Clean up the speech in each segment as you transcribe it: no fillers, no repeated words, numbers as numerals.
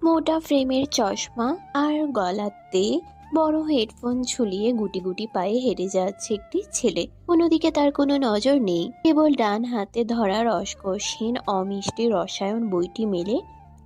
মোটা ফ্রেমের চশমা আর গলাতে বড় হেডফোন ঝুলিয়ে গুটি গুটি পায়ে হেঁটে যাচ্ছে একটি ছেলে। অন্যদিকে তার কোনো নজর নেই, কেবল ডান হাতে ধরা রসকসহীন অমিষ্টি রসায়ন বইটি মেলে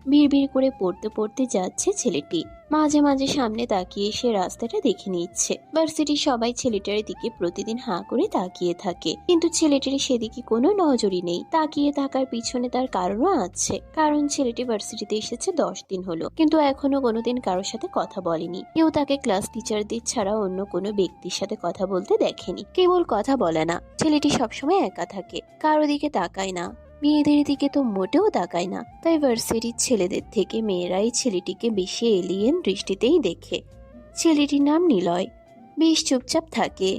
বিড়বিড় করে পড়তে পড়তে যাচ্ছে ছেলেটি। মাঝে মাঝে সামনে তাকিয়ে সে রাস্তাটা দেখে নিচ্ছে। ভার্সিটির সবাই ছেলেটার দিকে প্রতিদিন হাঁ করে তাকিয়ে থাকে, কিন্তু ছেলেটির সেদিকে কোনো নজরই নেই। তাকিয়ে থাকার পিছনে তার কারণও আছে, কারণ ছেলেটি ভার্সিটিতে এসেছে 10 দিন হলো, কিন্তু এখনো কোনোদিন কারোর সাথে কথা বলেনি। কেউ তাকে ক্লাস টিচারদের ছাড়া অন্য কোনো ব্যক্তির সাথে কথা বলতে দেখেনি। কেবল কথা বলে না, ছেলেটি সবসময় একা থাকে, কারো দিকে তাকায় না, মেয়েদের দিকে তো মোটেও তাকায় না। তাই ভার্সিটির ছেলেদের থেকে মেয়েরাই ছেলেটিকে বেশি এলিয়েন দৃষ্টিতেই দেখে। ছেলেটির নাম নিলয়। বেশ চুপচাপ থাকে।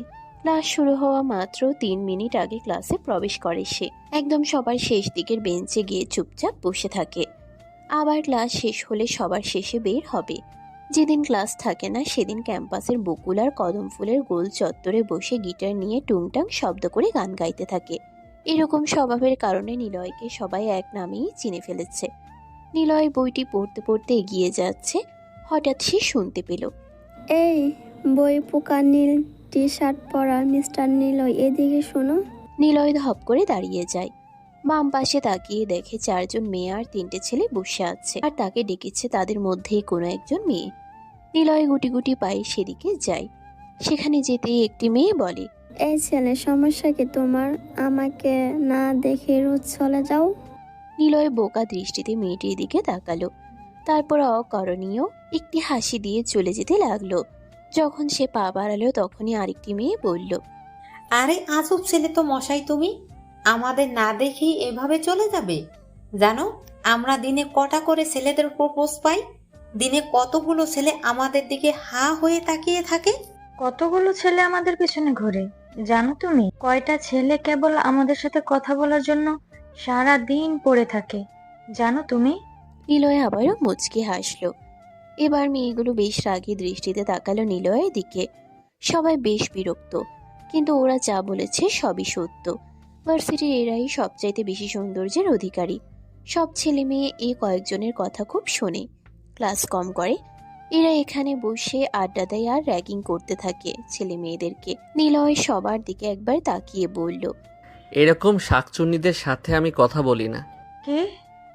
ক্লাস শুরু হওয়া মাত্র 3 মিনিট আগে ক্লাসে প্রবেশ করে সে। একদম সবার শেষ দিকের বেঞ্চে গিয়ে চুপচাপ বসে থাকে। আবার ক্লাস শেষ হলে সবার শেষে বের হবে। যেদিন ক্লাস থাকে না সেদিন ক্যাম্পাসের বকুল আর কদম ফুলের গোল চত্বরে বসে গিটার নিয়ে টুংটাং শব্দ করে গান গাইতে থাকে। এরকম স্বভাবের কারণে নিলয়কে সবাই এক নামেই চিনে ফেলেছে। নিলয় বইটি পড়তে পড়তে এগিয়ে যাচ্ছে, হঠাৎ সে শুনতে পেল, এই বই পোকা নীল টি শার্ট পরা মিস্টার নিলয়, এদিকে শোনো। নিলয় ধপ করে দাঁড়িয়ে যায়। বাম পাশে তাকিয়ে দেখে 4জন মেয়ে আর 3টে ছেলে বসে আছে, আর তাকে ডেকেছে তাদের মধ্যেই কোনো একজন মেয়ে। নিলয় গুটি গুটি পায়ে সেদিকে যায়। সেখানে যেতেই একটি মেয়ে বলে, এই ছেলে, সমস্যা কি তোমার? আমাকে না দেখে রোজ চলে যাও। নিলয় বোকা দৃষ্টিতে মেয়েটির দিকে তাকালো, তারপর অকরণীয় একটি হাসি দিয়ে চলে যেতে লাগলো। যখন সে পা বাড়ালো তখনই আরেকটি মেয়ে বলল, আরে আজব ছেলে তো মশাই, তুমি আমাদের না দেখেই এভাবে চলে যাবে? জানো আমরা দিনে কটা করে ছেলেদের প্রপোজ পাই? দিনে কতগুলো ছেলে আমাদের দিকে হা হয়ে তাকিয়ে থাকে? কতগুলো ছেলে আমাদের পেছনে ঘোরে জানো তুমি? কয়টা ছেলে কেবল আমাদের সাথে কথা বলার জন্য সারা দিন পড়ে থাকে জানো তুমি? নিলয় আবারও মুচকি হাসলো। এবার মেয়েগুলো বেশ রাগী দৃষ্টিতে তাকালো নিলয়ের দিকে। সবাই বেশ বিরক্ত, কিন্তু ওরা যা বলেছে সবই সত্য। ভার্সিটির এরাই সবচাইতে বেশি সৌন্দর্যের অধিকারী। সব ছেলে মেয়ে এই কয়েকজনের কথা খুব শোনে, ক্লাস কম করে। এরা এখানে বসে আড্ডা দেয় আর র্যাগিং করতে থাকে ছেলে মেয়েদেরকে। নিলয় সবার দিকে একবার তাকিয়ে বলল, এরকম শাকচুন্নিদের সাথে আমি কথা বলি না। কে?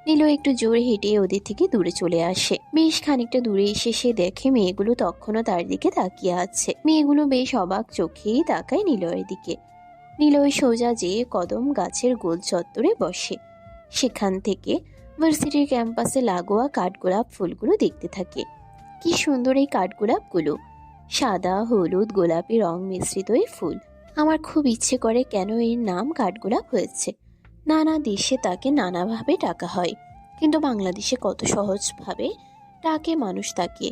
নীলু একটু জোরে হেঁটে ওদের থেকে দূরে চলে আসে। বেশ খানিকটা দূরে এসে সে দেখে মেয়েগুলো তখনও তার দিকে তাকিয়ে আছে। মেয়েগুলো বেশ অবাক চোখেই তাকায় নিলয়ের দিকে। নিলয় সোজা যেয়ে কদম গাছের গোল চত্বরে বসে। সেখান থেকে ভার্সিটির ক্যাম্পাসে লাগোয়া কাঠগোলাপ ফুলগুলো দেখতে থাকে। কি সুন্দর এই কাঠগোলাপগুলো! সাদা, হলুদ, গোলাপি রং মিশ্রিত এই ফুল। আমার খুব ইচ্ছে করে কেন এর নাম কাঠগোলাপ হয়েছে। নানা দেশে তাকে নানাভাবে ডাকা হয়, কিন্তু বাংলাদেশে কত সহজভাবে ডাকে মানুষ তাকে।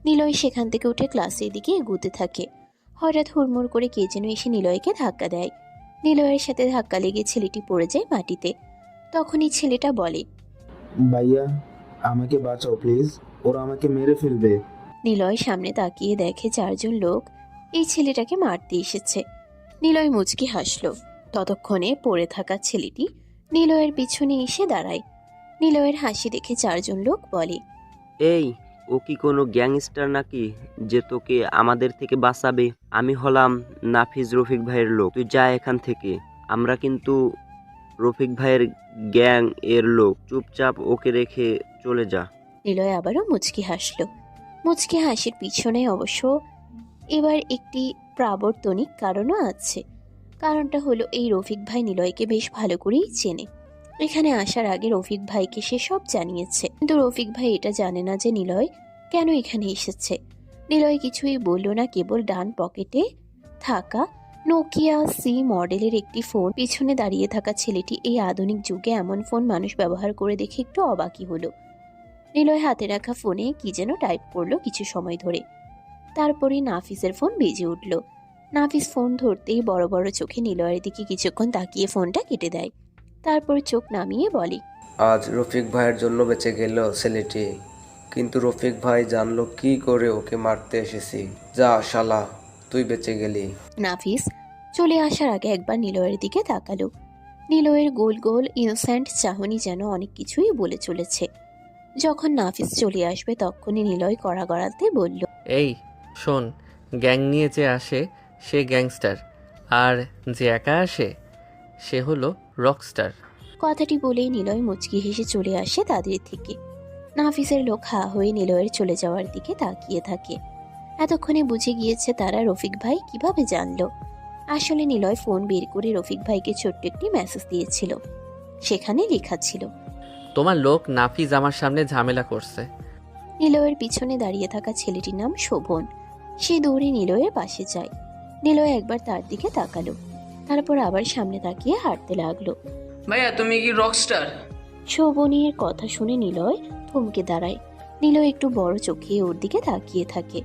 নিলয় সেখান থেকে উঠে ক্লাসের দিকে এগুতে থাকে। হঠাৎ হুড়মুড় করে কে যেন এসে নিলয়কে ধাক্কা দেয়। নিলয়ের সাথে ধাক্কা লেগে ছেলেটি পড়ে যায় মাটিতে। তখনই ছেলেটা বলে, ভাইয়া, আমাকে বাঁচাও প্লিজ, ওরা আমাকে মেরে ফেলবে। নিলয় সামনে তাকিয়ে দেখে 4জন লোক এই ছেলেটাকে মারতে এসেছে। নিলয় মুচকি হাসল। ততক্ষণে পড়ে থাকা ছেলেটি নিলয়ের পিছনে এসে দাঁড়ায়। নিলয়ের হাসি দেখে 4জন লোক বলে, এই, ও কি কোনো গ্যাংস্টার নাকি যে তোকে আমাদের থেকে বাঁচাবে? আমি হলাম নাফিজ, রফিক ভাইয়ের লোক। তুই যা এখান থেকে। আমরা কিন্তু রফিক ভাইয়ের গ্যাং এর লোক। চুপচাপ ওকে রেখে চলে যা। নিলয় আবারও মুচকি হাসল। মুচকি হাসির পিছনে অবশ্য এবার একটি প্রাবর্তনিক কারণও আছে। কারণটা হলো এই রফিক ভাই নিলয়কে বেশ ভালো করেই চেনে। এখানে আসার আগে রফিক ভাইকে সে সব জানিয়েছে, কিন্তু রফিক ভাই এটা জানে না যে নিলয় কেন এখানে এসেছে। নিলয় কিছুই বলল না, কেবল ডান পকেটে থাকা নোকিয়া সি মডেলের একটি ফোন পিছনে দাঁড়িয়ে থাকা ছেলেটি এই আধুনিক যুগে এমন ফোন মানুষ ব্যবহার করে দেখে একটু অবাকই হলো। নিলয় হাতে রাখা ফোনে কি যেন টাইপ করলো কিছু সময় ধরে। তারপরে নাফিসের ফোন বেজে উঠল। নাফিস ফোন ধরতেই বড় বড় চোখে নিলয়ের দিকে কিছুক্ষণ তাকিয়ে ফোনটা কেটে দেয়। তারপর চোখ নামিয়ে বলে, আজ রফিক ভাইয়ের জন্য বেঁচে গেল ছেলেটি, কিন্তু রফিক ভাই জানলো কি করে ওকে মারতে এসেছি। যা শালা, তুই বেঁচে গেলি। নাফিস চলে আসার আগে একবার নিলয়ের দিকে তাকালো। নিলয়ের গোল গোল ইনোসেন্ট চাহনি যেন অনেক কিছুই বলে চলেছে। যখন নাফিস চলে আসবে তখনই নিলয় কড়া গড়াতে বলল, এই শোন, গ্যাং নিয়ে যে আসে সে গ্যাংস্টার, আর যে একা আসে সে হলো রকস্টার। কথাটি বলেই নিলয় মুচকি হেসে চলে আসে তাদের থেকে। নাফিসের লোক হা হয়ে নিলয়ের চলে যাওয়ার দিকে তাকিয়ে থাকে। এতক্ষণে বুঝে গিয়েছে তারা রফিক ভাই কিভাবে জানলো। আসলে নিলয় ফোন বের করে রফিক ভাইকে ছোট্ট একটি মেসেজ দিয়েছিল। সেখানে লেখা ছিল, তোমার লোক নাফিজ আমার সামনে ঝামেলা করছে। নিলয়ের পিছনে দাঁড়িয়ে থাকা ছেলেটির নাম শোভন। সে দৌড়ে নিলয়ের পাশে যায়। নিলয় একবার তার দিকে তাকালো, তারপর আবার সামনে তাকিয়ে হাঁটতে লাগলো। ভাইয়া তুমি কি রকস্টার? শোভনের কথা শুনে নিলয় থমকে দাঁড়ায়। নিলয় একটু বড় চোখে ওর দিকে তাকিয়ে থাকে।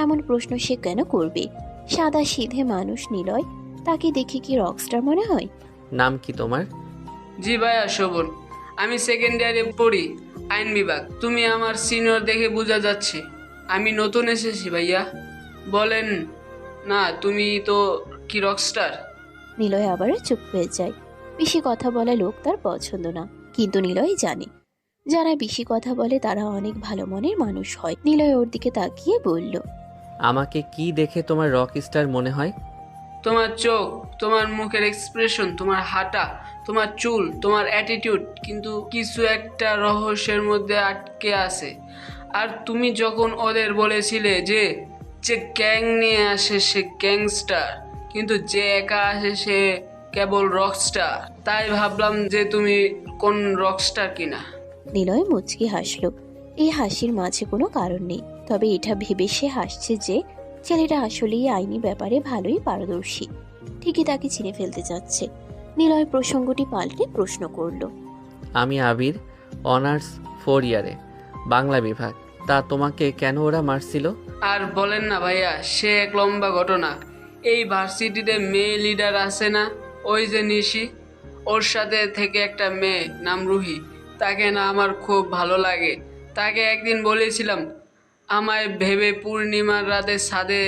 এমন প্রশ্ন সে কেন করবে? সাদা সিধে মানুষ নিলয়, তাকে দেখে কি রকস্টার মনে হয়? নাম কি তোমার? জি ভাইয়া, শোভন। আমি সেকেন্ড ইয়ারে পড়ি, আইন বিভাগ। তুমি আমার সিনিয়র দেখে বোঝা যাচ্ছে। আমি নতুন এসেছি ভাইয়া। বলেন না, তুমি তো কি রকস্টার? নিলয় আবারও চুপ হয়ে যায়। বেশি কথা বলা লোক তার পছন্দ না, কিন্তু নিলয় জানে যারা বেশি কথা বলে তারা অনেক ভালো মনের মানুষ হয়। নিলয় ওর দিকে তাকিয়ে বলল, আমাকে কি দেখে তোমার রক স্টার মনে হয়? তোমার চোখ, তোমার মুখের এক্সপ্রেশন, তোমার হাঁটা, তোমার চুল, তোমার অ্যাটিটিউড, কিন্তু কিছু একটা রহস্যের মধ্যে আটকে আছে। আর তুমি যখন ওদের বলেছিলে যে যে গ্যাং নিয়ে আসে সে গ্যাংস্টার, কিন্তু যে একা আসে সে কেবল রকস্টার, তাই ভাবলাম যে তুমি কোন রকস্টার কিনা। নিলয় মুচকি হাসলো। এই হাসির মাঝে কোনো কারণ নেই, তবে এটা ভেবে সে হাসছে যে ছেলেটা আসলেই আইনি ব্যাপারে ভালোই পারদর্শী, ঠিকই তাকে চিনে ফেলতে যাচ্ছে। নিলয় প্রসঙ্গটি পাল্টে প্রশ্ন করলো, আমি আবির, অনার্স 4 ইয়ারে, বাংলা বিভাগ। তা তোমাকে কেন ওরা মারছিল? আর বলেন না ভাইয়া, সে এক লম্বা ঘটনা। এই ভার্সিটিতে মেয়ে লিডার আছে না, ওই যে নিশি, ওর সাথে থেকে একটা মেয়ে নাম রুহি, তাকে না আমার খুব ভালো লাগে। তাকে একদিন বলেছিলাম আমায় ভেবে পূর্ণিমার রাতে ছাদে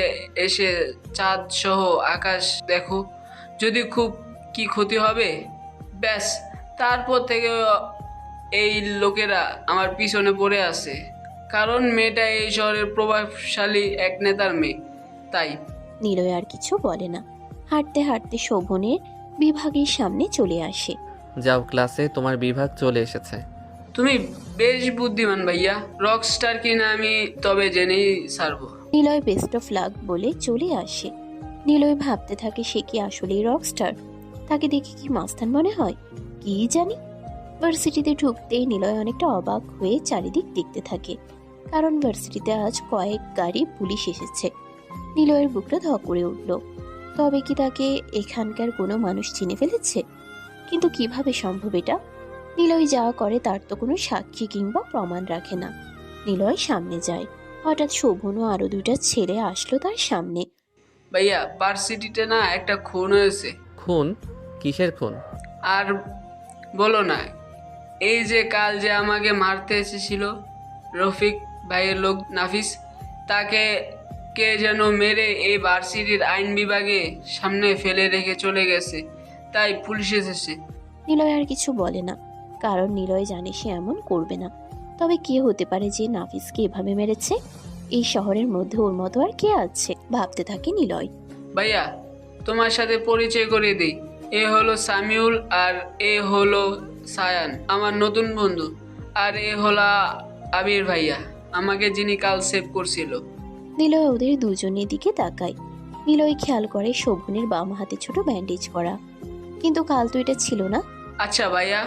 এসে চাঁদ সহ আকাশ দেখো, যদি খুব কি ক্ষতি হবে। ব্যাস, তারপর থেকে এই লোকেরা আমার পিছনে পড়ে আছে, কারণ মেয়েটা এই শহরের প্রভাবশালী এক নেতার মেয়ে, তাই। নিলয় আর কিছু বলে না। হাঁটতে হাঁটতে শোভনের বিভাগের সামনে চলে আসে। যাও ক্লাসে, তোমার বিভাগ চলে এসেছে। তুমি বেশ বুদ্ধিমান ভাইয়া। রকস্টার কিনা আমি তবে জেনেই ছাড়বো। নিলয় বেস্ট অফ লাক বলে চলে আসে। নিলয় ভাবতে থাকে সে কি আসলেই রকস্টার? তাকে দেখে কি মাস্তান মনে হয়? কি জানি। ভার্সিটিতে ঢুকতেই নিলয় অনেকটা অবাক হয়ে চারিদিক দেখতে থাকে, কারণ ভার্সিটিতে আজ কয়েক গাড়ি পুলিশ এসেছে। নিলয়ের বুকটা ধক করে উঠল। তবে কি তাকে এখানকার কোনো মানুষ চিনে ফেলেছে? কিন্তু কিভাবে সম্ভব এটা? নিলয় যা করে তার তো কোনো সাক্ষী কিংবা প্রমাণ রাখে না। নিলয় সামনে যায়। হঠাৎ শোভন ও আরো দুইটা ছেলে আসলো তার সামনে। ভাইয়া, ভার্সিটিতে না একটা খুন হয়েছে। খুন? কিসের খুন? আর বলো না, এই যে কাল যে আমাকে মারতে এসেছিল রফিক ভাইয়ের লোক নাফিস, তাকে কে যেন মেরে এই ভার্সিটির আইন বিভাগে সামনে ফেলে রেখে চলে গেছে, তাই পুলিশ এসেছে। নিলয় আর কিছু বলে না, কারণ নিলয় জানে সে এমন করবে না। তবে কে হতে পারে যে নাফিসকে এভাবে মেরেছে? এই শহরের মধ্যে ওর মতো আর কে আছে ভাবতে থাকে নিলয়। ভাইয়া, তোমার সাথে পরিচয় করিয়ে দিই। এ হলো সামিউল, আর এ হলো সায়ান, আমার নতুন বন্ধু। আর এ হলো আবির ভাইয়া, আমাকে যিনি কাল সেভ করছিল। নিলয় ওদের দুজনের দিকে তাকায়। নিলয় খেয়াল করে শোভনের বাম হাতে ছোট ব্যান্ডেজ করা, কিন্তু কাল তো এটা ছিল না। আচ্ছা ভাইয়া,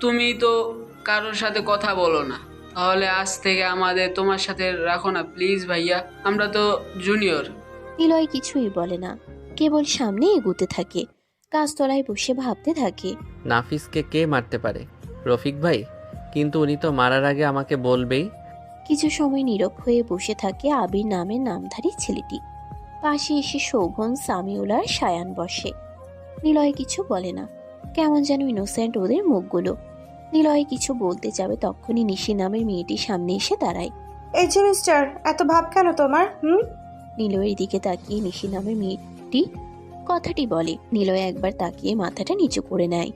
তুমি তো কারোর সাথে কথা বলো না, তাহলে আজ থেকে আমাদের তোমার সাথে রাখো না প্লিজ ভাইয়া, আমরা তো জুনিয়র। নিলয় কিছুই বলে না, কেবল সামনে এগুতে থাকে। গাছতলায় বসে ভাবতে থাকে, নাফিসকে কে মারতে পারে? রফিক ভাই? কিন্তু উনি তো মারার আগে আমাকে বলবেই। কিছু সময় নীরব হয়ে বসে থাকে আবির নামের নামধারী ছেলেটি। পাশে এসে শোভন, সামিউল আর সায়ান বসে। নিলয় কিছু বলে না, কেমন যেন ইনোসেন্ট ওদের মুখগুলো। নিলয় কিছু বলতে যাবে তখনই নিশি নামের মেয়েটি সামনে এসে দাঁড়ায়। এই যে মিস্টার, এত ভাব কেন তোমার? নিলয়ের দিকে তাকিয়ে নিশি নামের মেয়েটি কথাটি বলে। নিলয় একবার তাকিয়ে মাথাটা নিচু করে নেয়।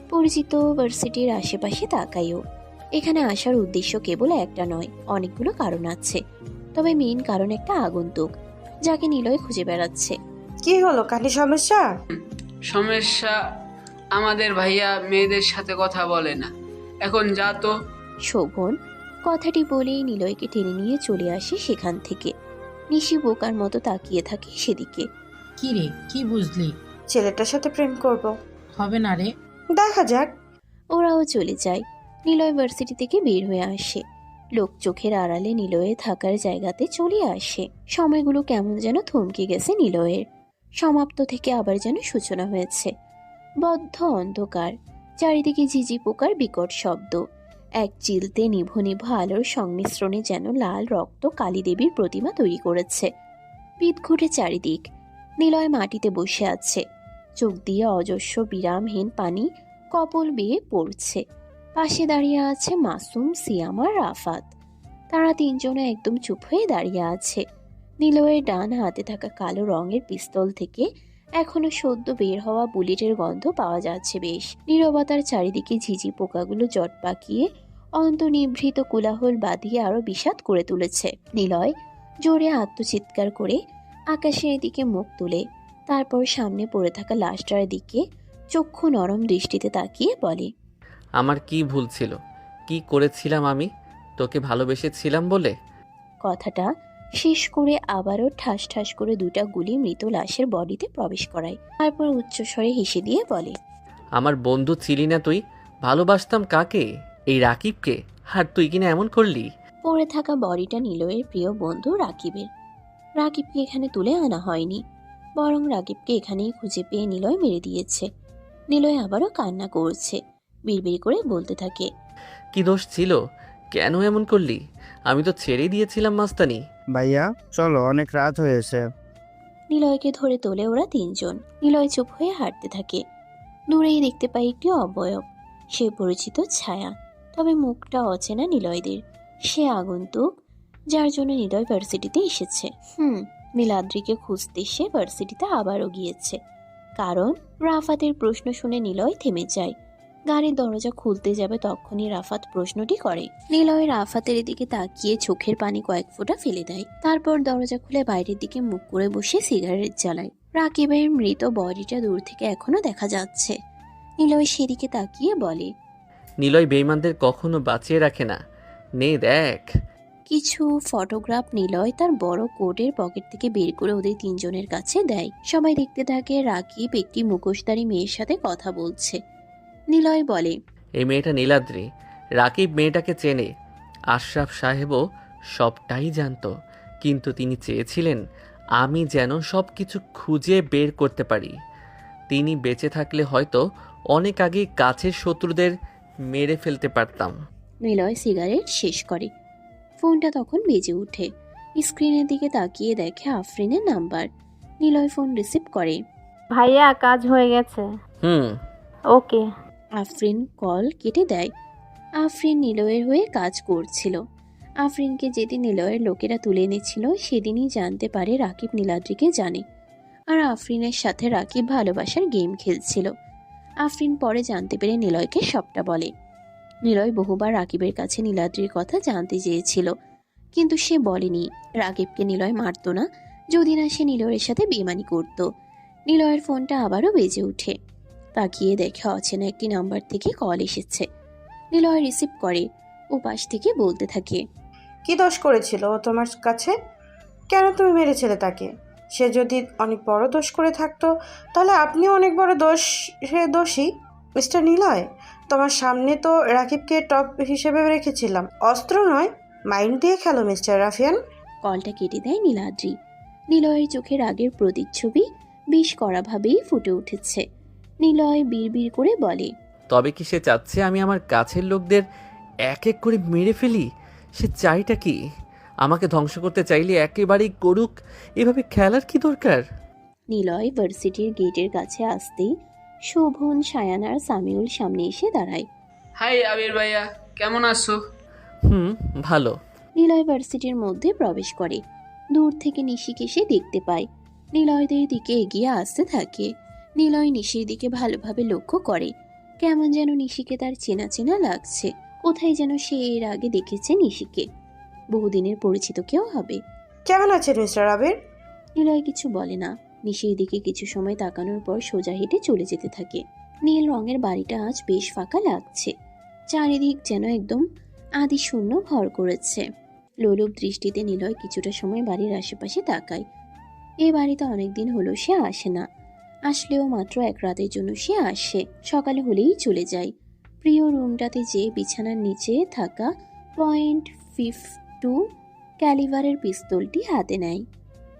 পরিচিত ভার্সিটির আশেপাশে তাকাইও। এখানে আসার উদ্দেশ্য কেবল একটা নয়, অনেকগুলো কারণ আছে। তবে মেইন কারণ একটা আগন্তুক, যাকে নিলয় খুঁজে বেড়াচ্ছে। কি হলো, কানে সমস্যা? সমস্যা, আমাদের ভাইয়া মেয়েদের সাথে কথা বলে না। এখন যা তো। শোভন কথাটি বলেই নিলয়কে টেনে নিয়ে চলে আসে সেখান থেকে। নিশি বোকার মতো তাকিয়ে থাকে সেদিকে। কি রে, কি বুঝলি? ছেলেটার সাথে প্রেম করব। হবে না রে। দেখা যাক। ওরাও চলে যায়। নিলয় ভার্সিটি থেকে বের হয়ে আসে। লোক চোখের আড়ালে নিলয়ে থাকার জায়গাতে চলে আসে। সময়গুলো কেমন যেন থমকে গেছে নিলয়ের। সমাপ্ত থেকে আবার যেন সূচনা হয়েছে। বদ্ধ অন্ধকার, চারিদিকে ঝিঝি পোকার বিকট শব্দ। এক চিলতে নিভো নিভো আলোর সংমিশ্রণে যেন লাল রক্ত কালী দেবীর প্রতিমা তৈরি করেছে। পিঠ ঘুটে চারিদিক। নিলয় মাটিতে বসে আছে। চোখ দিয়ে অজস্র বিরামহীন পানি কপল বেয়ে পড়ছে। পাশে দাঁড়িয়ে আছে মাসুম, সিয়াম আর রাফাত। তারা তিনজনে একদম চুপ হয়ে দাঁড়িয়ে আছে। নিলয়ের ডান হাতে থাকা কালো রঙের পিস্তল থেকে এখনো সদ্য বের হওয়া বুলেটের গন্ধ পাওয়া যাচ্ছে বেশ। নীরবতার চারিদিকে ঝিঝি পোকাগুলো জট পাকিয়ে অন্তর্নিভৃত কোলাহল বাঁধিয়ে আরো বিষাদ করে তুলেছে। নিলয় জোরে আত্মচিৎকার করে আকাশের দিকে মুখ তুলে, তারপর সামনে পড়ে থাকা লাশটার দিকে চক্ষু নরম দৃষ্টিতে তাকিয়ে বলে, আমার কি ভুল ছিল? কি করেছিলাম আমি? তোকে ভালোবেসেছিলাম বলে? কথাটা শেষ করে আবারও ঠাস ঠাস করে দুটা গুলি মৃত লাশের বডিতে প্রবেশ করায়। তারপর উচ্চস্বরে হেসে দিয়ে বলে, আমার বন্ধু ছিলি না তুই? ভালোবাসতাম কাকে? এই রাকিবকে। আর তুই কিনা এমন করলি। পড়ে থাকা বডিটা নিলয়ের প্রিয় বন্ধু রাকিবের। রাকিবকে এখানে তুলে আনা হয়নি, বরং রাকিবকে এখানেই খুঁজে পেয়ে নিলয় মেরে দিয়েছে। নিলয় আবারও কান্না করছে, বিড়বিড় করে বলতে থাকে, কি দোষ ছিল? কেন এমন করলি? আমি তো ছেড়েই দিয়েছিলাম মাস্তানি। ভাইয়া চলো, অনেক রাত হয়েছে। নিলয়কে ধরে তোলে ওরা তিনজন। নিলয় চুপ হয়ে হাঁটতে থাকে। দূরেই দেখতে পাই একটি অবয়ব, সে পরিচিত ছায়া, তবে মুখটা অচেনা নিলয়দের। সে আগন্তুক, যার জন্য নিলয় ভার্সিটিতে এসেছে। নীলাদ্রিকে খুঁজতে সে ভার্সিটিতে আবারও গিয়েছে। কারণ রাফাতের প্রশ্ন শুনে নিলয় থেমে যায়। গাড়ির দরজা খুলতে যাবে তখনই রাফাত প্রশ্নটি করে। নিলয় রাফাতের দিকে তাকিয়ে চোখের পানি কয়েক ফোঁটা ফেলে দেয়। তারপর দরজা খুলে বাইরের দিকে মুখ করে বসে সিগারেট জ্বালায়। রাকিবের মৃত বডিটা দূর থেকে এখনো দেখা যাচ্ছে। নিলয় সেদিকে তাকিয়ে বলে, নিলয় বেঈমানদের কখনো বাঁচিয়ে রাখে না। নে দেখ। কিছু ফটোগ্রাফ নিলয় তার বড় কোটের পকেট থেকে বের করে ওদের তিনজনের কাছে দেয়। সবাই দেখতে থাকে রাকিব একটি মুখোশধারী মেয়ের সাথে কথা বলছে। নিলয় বলে, এই মেয়েটা নীলাদ্রি। রাকিব মেয়েটাকে চেনে। আশরাফ সাহেবও সবটাই জানতো, কিন্তু তিনি চেয়েছিলেন আমি যেন সব কিছু খুঁজে বের করতে পারি। তিনি বেঁচে থাকলে হয়তো অনেক আগেই কাছের শত্রুদের মেরে ফেলতে পারতাম। নিলয় সিগারেট শেষ করে। ফোনটা তখন বেজে ওঠে। স্ক্রিনের দিকে তাকিয়ে দেখে আফরিনের নাম্বার। নিলয় ফোন রিসিভ করে। ভাইয়া কাজ হয়ে গেছে। ওকে। আফরিন কল কেটে দেয়। আফরিন নিলয়ের হয়ে কাজ করছিল। আফরিনকে যেদিন নিলয়ের লোকেরা তুলে এনেছিল সেদিনই জানতে পারে রাকিব নীলাদ্রিকে জানে, আর আফরিনের সাথে রাকিব ভালোবাসার গেম খেলছিল। আফরিন পরে জানতে পেরে নিলয়কে সবটা বলে। নিলয় বহুবার রাকিবের কাছে নীলাদ্রির কথা জানতে চেয়েছিল, কিন্তু সে বলেনি। রাকিবকে নিলয় মারত না যদি না সে নিলয়ের সাথে বেমানি করত। নিলয়ের ফোনটা আবারও বেজে ওঠে। তাকিয়ে দেখে অচেনা একটি নাম্বার থেকে কল এসেছে। নিলয় রিসিভ করে। ও পাশ থেকে বলতে থাকে, কি দোষ করেছিল ও তোমার কাছে? কেন তুমি মেরেছিলে তাকে? সে যদি অনেক বড় দোষ করে থাকতো তাহলে আপনিও অনেক বড় দোষী মিস্টার নিলয়। তোমার সামনে তো রাকিবকে টপ হিসেবে রেখেছিলাম, অস্ত্র নয়। মাইন্ড দিয়ে খেলো মিস্টার রাফিয়ান। কলটা কেটে দেয় নীলাদ্রি। নিলয়ের চোখে রাগের প্রতিচ্ছবি বিষ করাভাবেই ফুটে উঠেছে। নিলয় বিড়বিড় করে বলে, তবে কি সে চাচ্ছে আমি আমার কাছের লোকদের এক এক করে মেরে ফেলি? সে চাইটা কি? আমাকে ধ্বংস করতে চাইলে একেবারেই করুক, এভাবে খেলার কি দরকার? নিলয় ভার্সিটির গেটের কাছে আসতেই শোভন, সায়ান আর সামিউল সামনে এসে দাঁড়ায়। হাই আবির ভাইয়া, কেমন আছো? ভালো। নিলয় ভার্সিটির মধ্যে প্রবেশ করে। দূর থেকে নিশিকে সে দেখতে পায়। নিলয়দের দিকে এগিয়ে আসতে থাকে। নিলয় নিশির দিকে ভালোভাবে লক্ষ্য করে। কেমন যেন নিশিকে তার চেনা চেনা লাগছে। কোথায় যেন সে এর আগে দেখেছে নিশিকে। বহুদিনের পরিচিত কেউ হবে। কেমন আছেন মিস্টার আবির? নিলয় কিছু বলে না। নিশির দিকে কিছু সময় তাকানোর পর সোজা হেঁটে চলে যেতে থাকে। নীল রঙের বাড়িটা আজ বেশ ফাঁকা লাগছে। চারিদিক যেন একদম আদি শূন্য ভর করেছে। লোলুপ দৃষ্টিতে নিলয় কিছুটা সময় বাড়ির আশেপাশে তাকায়। এই বাড়িতে অনেকদিন হলো সে আসে না। আসলেও মাত্র এক রাতের জন্য সে আসে। সকালে হলেই চলে যায়। প্রিয় রুমটাতে যে বিছানার নিচে থাকা .52 ক্যালিভারের পিস্তলটি হাতে নেয়।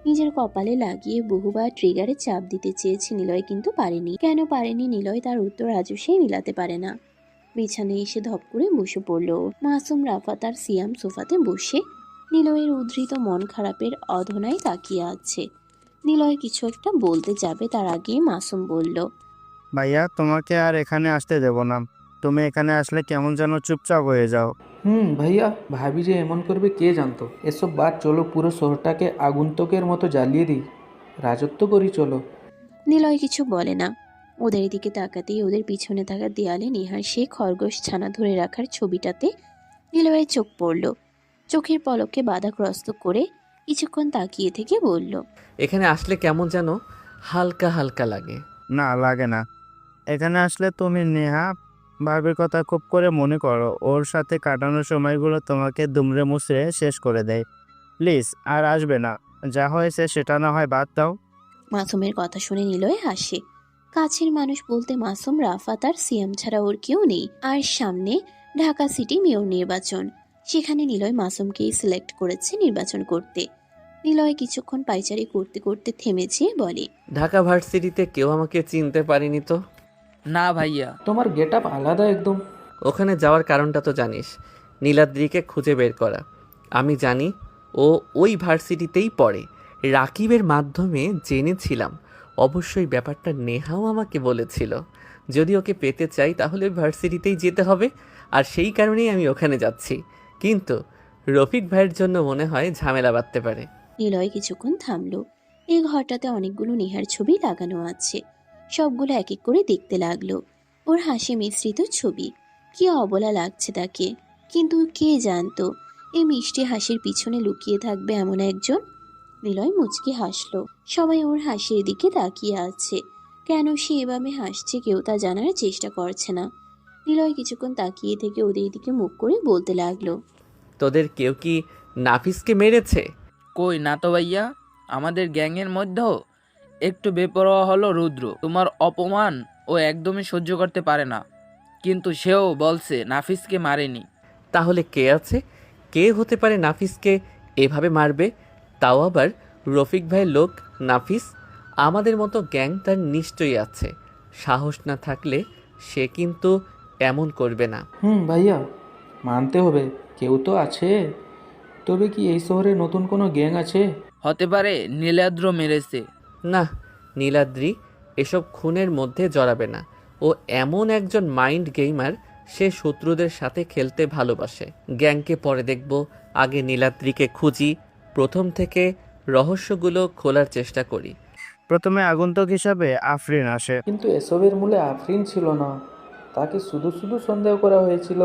নিজের কপালে লাগিয়ে বহুবার ট্রিগারে চাপ দিতে চেয়েছে নিলয়, কিন্তু পারেনি। কেন পারেনি নিলয় তার উত্তর আজও সে মিলাতে পারে না। বিছানায় এসে ধপ করে বসে পড়ল। মাসুম, রাফাত আর সিয়াম সোফাতে বসে নিলয়ের উদ্ধৃত মন খারাপের অধনায় তাকিয়ে আছে। নিলয় কিছু একটা বলতে যাবে তার আগে মাসুম বলল, ভাইয়া তোমাকে আর এখানে আসতে দেব না। তুমি এখানে আসলে কেমন যেন চুপচাপ হয়ে যাও। ভাইয়া, ভাবি যে এমন করবে কে জানতো। এসব বাদ, চলো পুরো শহরটাকে আগন্তুকের মতো জ্বালিয়ে দিই, রাজত্ব করি চলো। নিলয় কিছু বলে না। ওদের দিকে তাকাতেই ওদের পিছনে থাকা দেয়ালে নেহার সেই খরগোশ ছানা ধরে রাখার ছবিটাতে নিলয়ের চোখ পড়ল। চোখের পলকে বাধাগ্রস্ত করে কিছুক্ষণ তাকিয়ে থেকে বলল, এখানে আসলে কেমন যেন হালকা হালকা লাগে। না লাগে না। এখানে আসলে তুমি নেহা ভাবির কথা খুব করে মনে করো। ওর সাথে কাটানোর সময়গুলো তোমাকে দুমড়ে মুচড়ে শেষ করে দেয়। প্লিজ আর আসবে না। যা হয়েছে সেটা না হয় বাদ দাও। মাসুমের কথা শুনে নিলয় হাসে। কাছের মানুষ বলতে মাসুম, রাফাত আর সিয়াম ছাড়া ওর কেউ নেই। আর সামনে ঢাকা সিটি মেয়র নির্বাচন। সেখানে নিলয় মাসুমকেই সিলেক্ট করেছে নির্বাচন করতে। নিলয় কিছুক্ষণ পাইচারি করতে করতে থেমে যেয়ে বলে, ঢাকা ভার্সিটিতে কেউ আমাকে চিনতে পারেনি তো? না ভাইয়া, তোমার গেট আপ আলাদা একদম। ওখানে যাওয়ার কারণটা তো জানিস, নীলাদ্রিকে খুঁজে বের করা। আমি জানি ও ওই ভার্সিটিতেই পড়ে। রাকিবের মাধ্যমে জেনেছিলাম। অবশ্যই ব্যাপারটা নেহাও আমাকে বলেছিল। যদি ওকে পেতে চাই তাহলে ওই ভার্সিটিতেই যেতে হবে, আর সেই কারণেই আমি ওখানে যাচ্ছি। কিন্তু রফিক ভাইয়ের জন্য মনে হয় ঝামেলা বাঁধতে পারে। নিলয় কিছুক্ষণ থামলো। এই ঘরটাতে অনেকগুলো নেহার ছবি লাগানো আছে। সবগুলো এক এক করে দেখতে লাগলো। ওর হাসি মিশ্রিত ছবি। কি অবলা লাগছে তাকে। কিন্তু কে জানতো এই মিষ্টি হাসির পিছনে লুকিয়ে থাকবে এমন একজন। নিলয় মুচকি হাসলো। সবাই ওর হাসির দিকে তাকিয়ে আছে। কেন সে এভাবে হাসছে কেউ তা জানার চেষ্টা করছে না। নিলয় কিছুক্ষণ তাকিয়ে থেকে ওদের দিকে মুখ করে বলতে লাগলো, তোদের কেউ কি নাফিসকে মেরেছে? কই না তো ভাইয়া, আমাদের গ্যাংয়ের মধ্যেও একটু বেপরোয়া হলো রুদ্র। তোমার অপমান ও একদমই সহ্য করতে পারে না, কিন্তু সেও বলছে নাফিসকে মারেনি। তাহলে কে আছে? কে হতে পারে নাফিসকে এভাবে মারবে? তাও আবার রফিক ভাইয়ের লোক নাফিস। আমাদের মতো গ্যাং তার নিশ্চয়ই আছে। সাহস না থাকলে সে কিন্তু এমন করবে না। ভাইয়া, মানতে হবে কেউ তো আছে। তবে কি এই শহরে নতুন কোনো গ্যাং আছে? হতে পারে নীলাদ্র মেরেছে। না, নীলাদ্রি এসব খুনের মধ্যে জড়াবে না। ও এমন একজন মাইন্ড গেমার, সে শত্রুদের সাথে খেলতে ভালোবাসে। গ্যাংকে পরে দেখব, আগে নীলাদ্রিকে খুঁজি। প্রথম থেকে রহস্যগুলো খোলার চেষ্টা করি। প্রথমে আগন্তুক হিসাবে আফরিন আসে। কিন্তু এসবের মূলে আফরিন ছিল না, তাকে শুধু শুধু সন্দেহ করা হয়েছিল।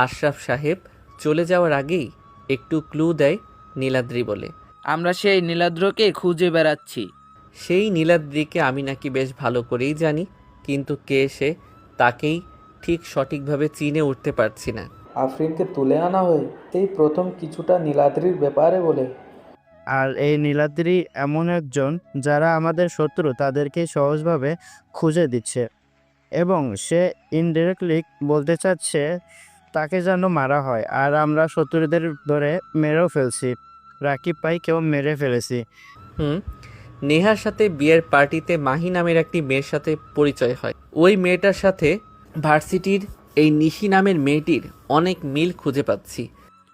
আশরাফ সাহেব চলে যাওয়ার আগেই একটু ক্লু দেয় নীলাদ্রি বলে। আমরা সেই নীলাদ্রকে খুঁজে বেড়াচ্ছি। সেই নীলাদ্রিকে আমি নাকি বেশ ভালো করেই জানি, কিন্তু কে সে তাকেই ঠিক সঠিকভাবে চিনে উঠতে পারছি না। আফরিনকে তুলে আনা হয় এই প্রথম কিছুটা নীলাদ্রির ব্যাপারে বলে। আর এই নীলাদ্রি এমন একজন যারা আমাদের শত্রু তাদেরকে সহজভাবে খুঁজে দিচ্ছে, এবং সে ইনডিরেক্টলি বলতে চাচ্ছে তাকে যেন মারা হয়। আর আমরা শত্রুদের ধরে মেরেও ফেলছি। রাকিব ভাইকেও মেরে ফেলেছি। নেহার সাথে বিয়ের পার্টিতে মাহি নামের একটি মেয়ের সাথে পরিচয় হয়। ওই মেয়েটার সাথে ভার্সিটির এই নিশি নামের মেয়েটির অনেক মিল খুঁজে পাচ্ছি।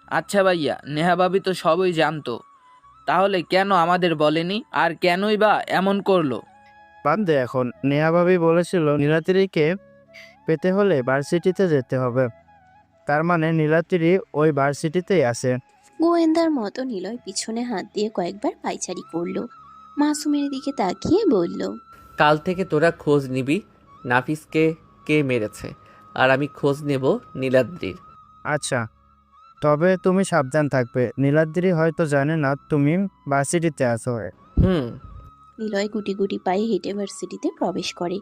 আচ্ছা ভাইয়া, নেহা ভাবি তো সবই জানতো, তাহলে কেন আমাদের বলেনি? আর কেনই বা এমন করলো? বাদ দে এখন। নেহা ভাবি বলেছিল নীলাদ্রিকে পেতে হলে ভার্সিটিতে যেতে হবে। তার মানে নীলাদ্রি ওই ভার্সিটিতেই আছে। গোয়েন্দার মতো নিলয় পিছনে হাত দিয়ে কয়েকবার পায়চারি করলো। মাসুমের দিকে তাকিয়ে বলল, কাল থেকে তোরা খোঁজ নিবি নাফিসকে কে মেরেছে, আর আমি খোঁজ নেব নীলাদ্রির। আচ্ছা, তবে তুমি সাবধান থাকবে। নীলাদ্রি হয়তো জানে না তুমি ভার্সিটিতে আছো। হুম। নিলয় গুটি গুটি পায়ে হেঁটে ভার্সিটিতে প্রবেশ করে।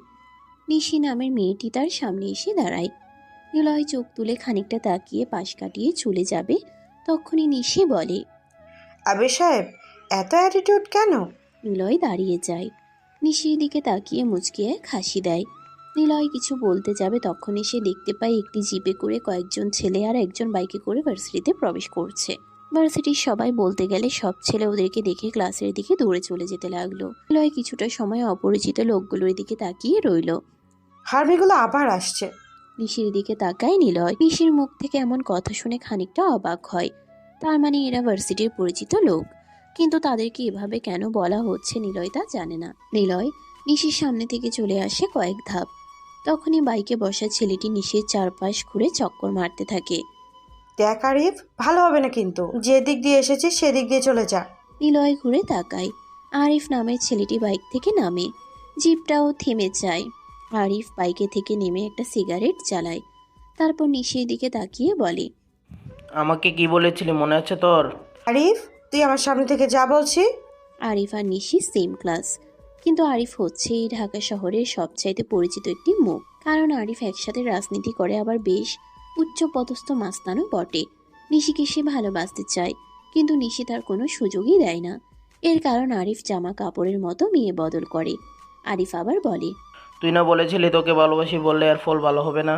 নিশি নামের মেয়েটি তার সামনে এসে দাঁড়ায়। নিলয় চোখ তুলে খানিকটা তাকিয়ে পাশ কাটিয়ে চলে যাবে, তখনই নিশি বলে, আবির সাহেব, এত অ্যাটিটিউড কেন? নিলয় দাঁড়িয়ে যায়। নিশির দিকে তাকিয়ে মুচকে এক হাসি দেয়। নিলয় কিছু বলতে যাবে, তখনই সে দেখতে পায় একটি জিপে করে কয়েকজন ছেলে আর একজন বাইকে করে ভার্সিটিতে প্রবেশ করছে। ভার্সিটির সবাই বলতে গেলে সব ছেলে ওদেরকে দেখে ক্লাসের দিকে দৌড়ে চলে যেতে লাগলো। নিলয় কিছুটা সময় অপরিচিত লোকগুলোর দিকে তাকিয়ে রইল। হার্মিগুলো আবার আসছে। নিশির দিকে তাকায় নিলয়। নিশির মুখ থেকে এমন কথা শুনে খানিকটা অবাক হয়। তার মানে এরা ভার্সিটির পরিচিত লোক, কিন্তু তাদেরকে এভাবে কেন বলা হচ্ছে নিলয় তা জানে না। নিলয় নিশির সামনে থেকে চলে আসে কয়েক ধাপ। তখনই বাইকে বসা ছেলেটি নিশির চারপাশ ঘুরে চক্কর মারতে থাকে। দেখ আরিফ, ভালো হবে না কিন্তু। যে দিক দিয়ে এসেছিস সেদিক দিয়ে চলে যা। নিলয় ঘুরে তাকায়। আরিফ নামের ছেলেটি বাইক থেকে নামে। জিপটাও থেমে যায়। আরিফ বাইকে থেকে নেমে একটা সিগারেট জ্বালায়। তারপর নিশির দিকে তাকিয়ে বলে, আমাকে কি বলেছিলি মনে আছে তোর? আরিফ, তুই আমার সামনে থেকে যা বলছি। আরিফ আর নিশি সেম ক্লাস, কিন্তু আরিফ হচ্ছে এই ঢাকা শহরের সবচাইতে পরিচিত একটি মুখ। কারণ আরিফ একসাথে রাজনীতি করে, আবার বেশ উচ্চ পদস্থ মাস্তানও বটে। নিশিকে সে ভালোবাসতে চায়, কিন্তু নিশি তার কোনো সুযোগই দেয় না। এর কারণ আরিফ জামা কাপড়ের মতো মেয়ে বদল করে। আরিফ আবার বলে, তুই না বলেছিলি তোকে ভালোবাসি বললে আর ফল ভালো হবে না?